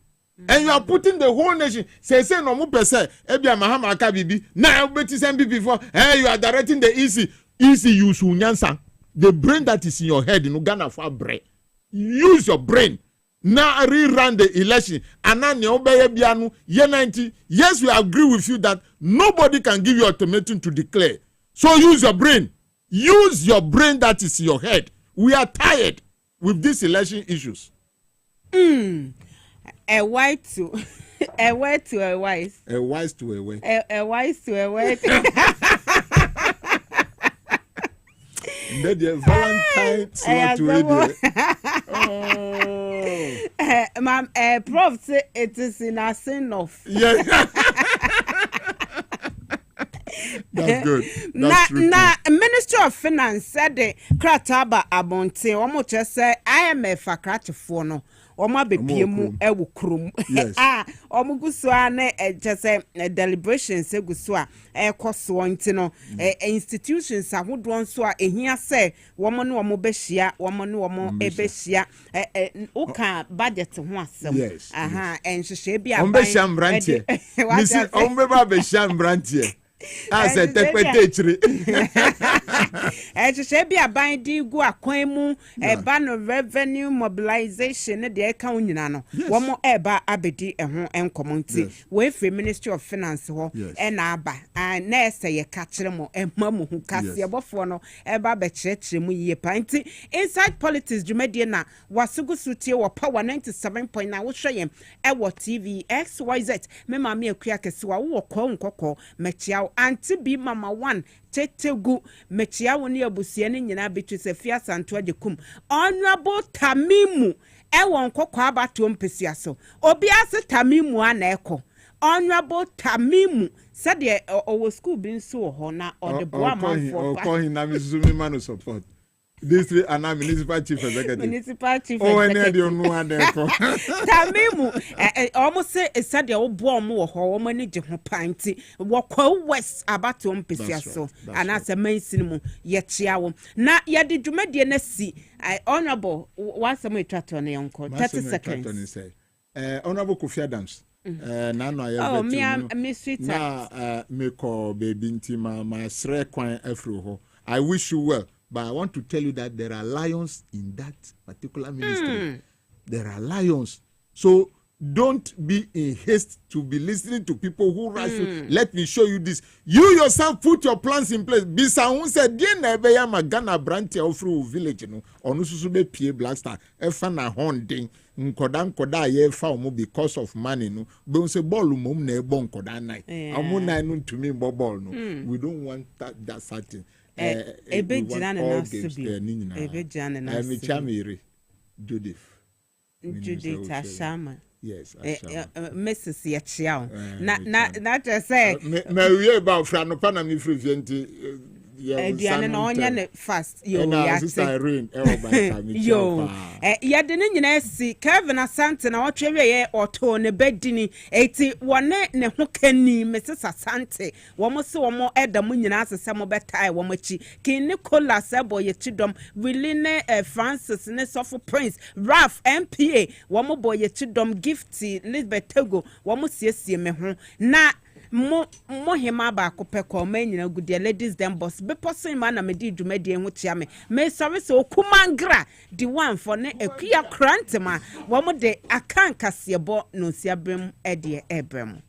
And you are putting the whole nation. Say no mu pese. Ebia Mahama Akabibi. Now betis MPP for. Hey, you are directing the EC easy use unyansa. The brain that is in your head, in Uganda for brain. Use your brain. Now rerun the election. And now year 90. Yes, we agree with you that nobody can give you ultimatum to declare. So use your brain. Use your brain that is in your head. We are tired with these election issues. A white to a white to a wise. A wise to a way. A wise to a white. That Valentine to Ma'am, Prof say it is in a sin of. Yeah. That's good. That's na Ministry of Finance said the Krataba Abonte, omo say IMF akratifo no. Oma be piemu ewu krum. Omo guso ane just deliberations eguso a ekoso nti no institutions ahodo nso a ehia say womo no womo be hia womo no womo ebe hia uka budget ho asem enhwehwe bia ban. Ombe hia mbrantie. Nisi ombe ba be hia mbrantie. As a deputy. Ehwehwe bia ban di gu akwan mu eba no revenue mobilization ne de eka unyina no womo eba abedi eho enkomo nti we free Ministry of Finance ho na aba na ese ye ka kire mo emamu hu Kasiebo fo no eba be kire mu yie pa nti inside politics dwumadie na wasugu sutie wo power 97.9 wo hweyem ewo TV XYZ me ma me akua kese wa wo kwa nkokọ mechia anti bi mama 1 tetegu mechia wo ne abusia ne nyina betu se fia santo adekum honorable Tamimu ewo nkokọ abato mpesia so obi ase Tamimu ana eko honorable Tamimu said the our school being so hona or the boy man for call him na Mizumi man support district and municipal chief executive any the no one there Tamimu almost say said the obo mo ho wo mani je ho panti wo kwa west abato mpisia so and as a main cinema ye chia wo na ye de dwumadie na si honorable once me twato na yonko 30 seconds honorable Kofi Adams na no ya me call baby ntima my sre kwan afro ho. I wish you well, but I want to tell you that there are lions in that particular ministry. There are lions. So don't be in haste to be listening to people who rush you. Let me show you this. You yourself put your plans in place. Bisa who said, "Dear Nebeya Magana Branti of village no onususu be pie Blackstar efa na honding nkoda ye fa omo because of money no. Be say ball mum na ebo nkoda nai. Omo nai no to me ball no. We don't want that certain. Ebe jana na nasibi. Ebe jana na nasibi. Chamiri Judith Ashama. Yes, Mrs. Yachiao. Not just say. Me about Franopa na mi free vienti. Diana no onya fast yo sister Irene yo ya de ne nyina si Kevin Asante na otwe ye oto ne bedini eti wone ne ho kani Mrs. Asante wo mo se wo mo edam nyina asese mo betai wo machi kin Nicholas ebo ye chidom Willine Francis ne Sofo Prince Ralph MPA wo mo boy ye chidom Gifty Elizabeth Tego wo mo siesie me ho na mo hema ba ko peko ma nyina gudia ladies dem boss be person ma na me di dwumadi ho tia me sorry so okumangra the one for ne akua krantema wo mo de akan Kasiebo no siabrem e de ebrem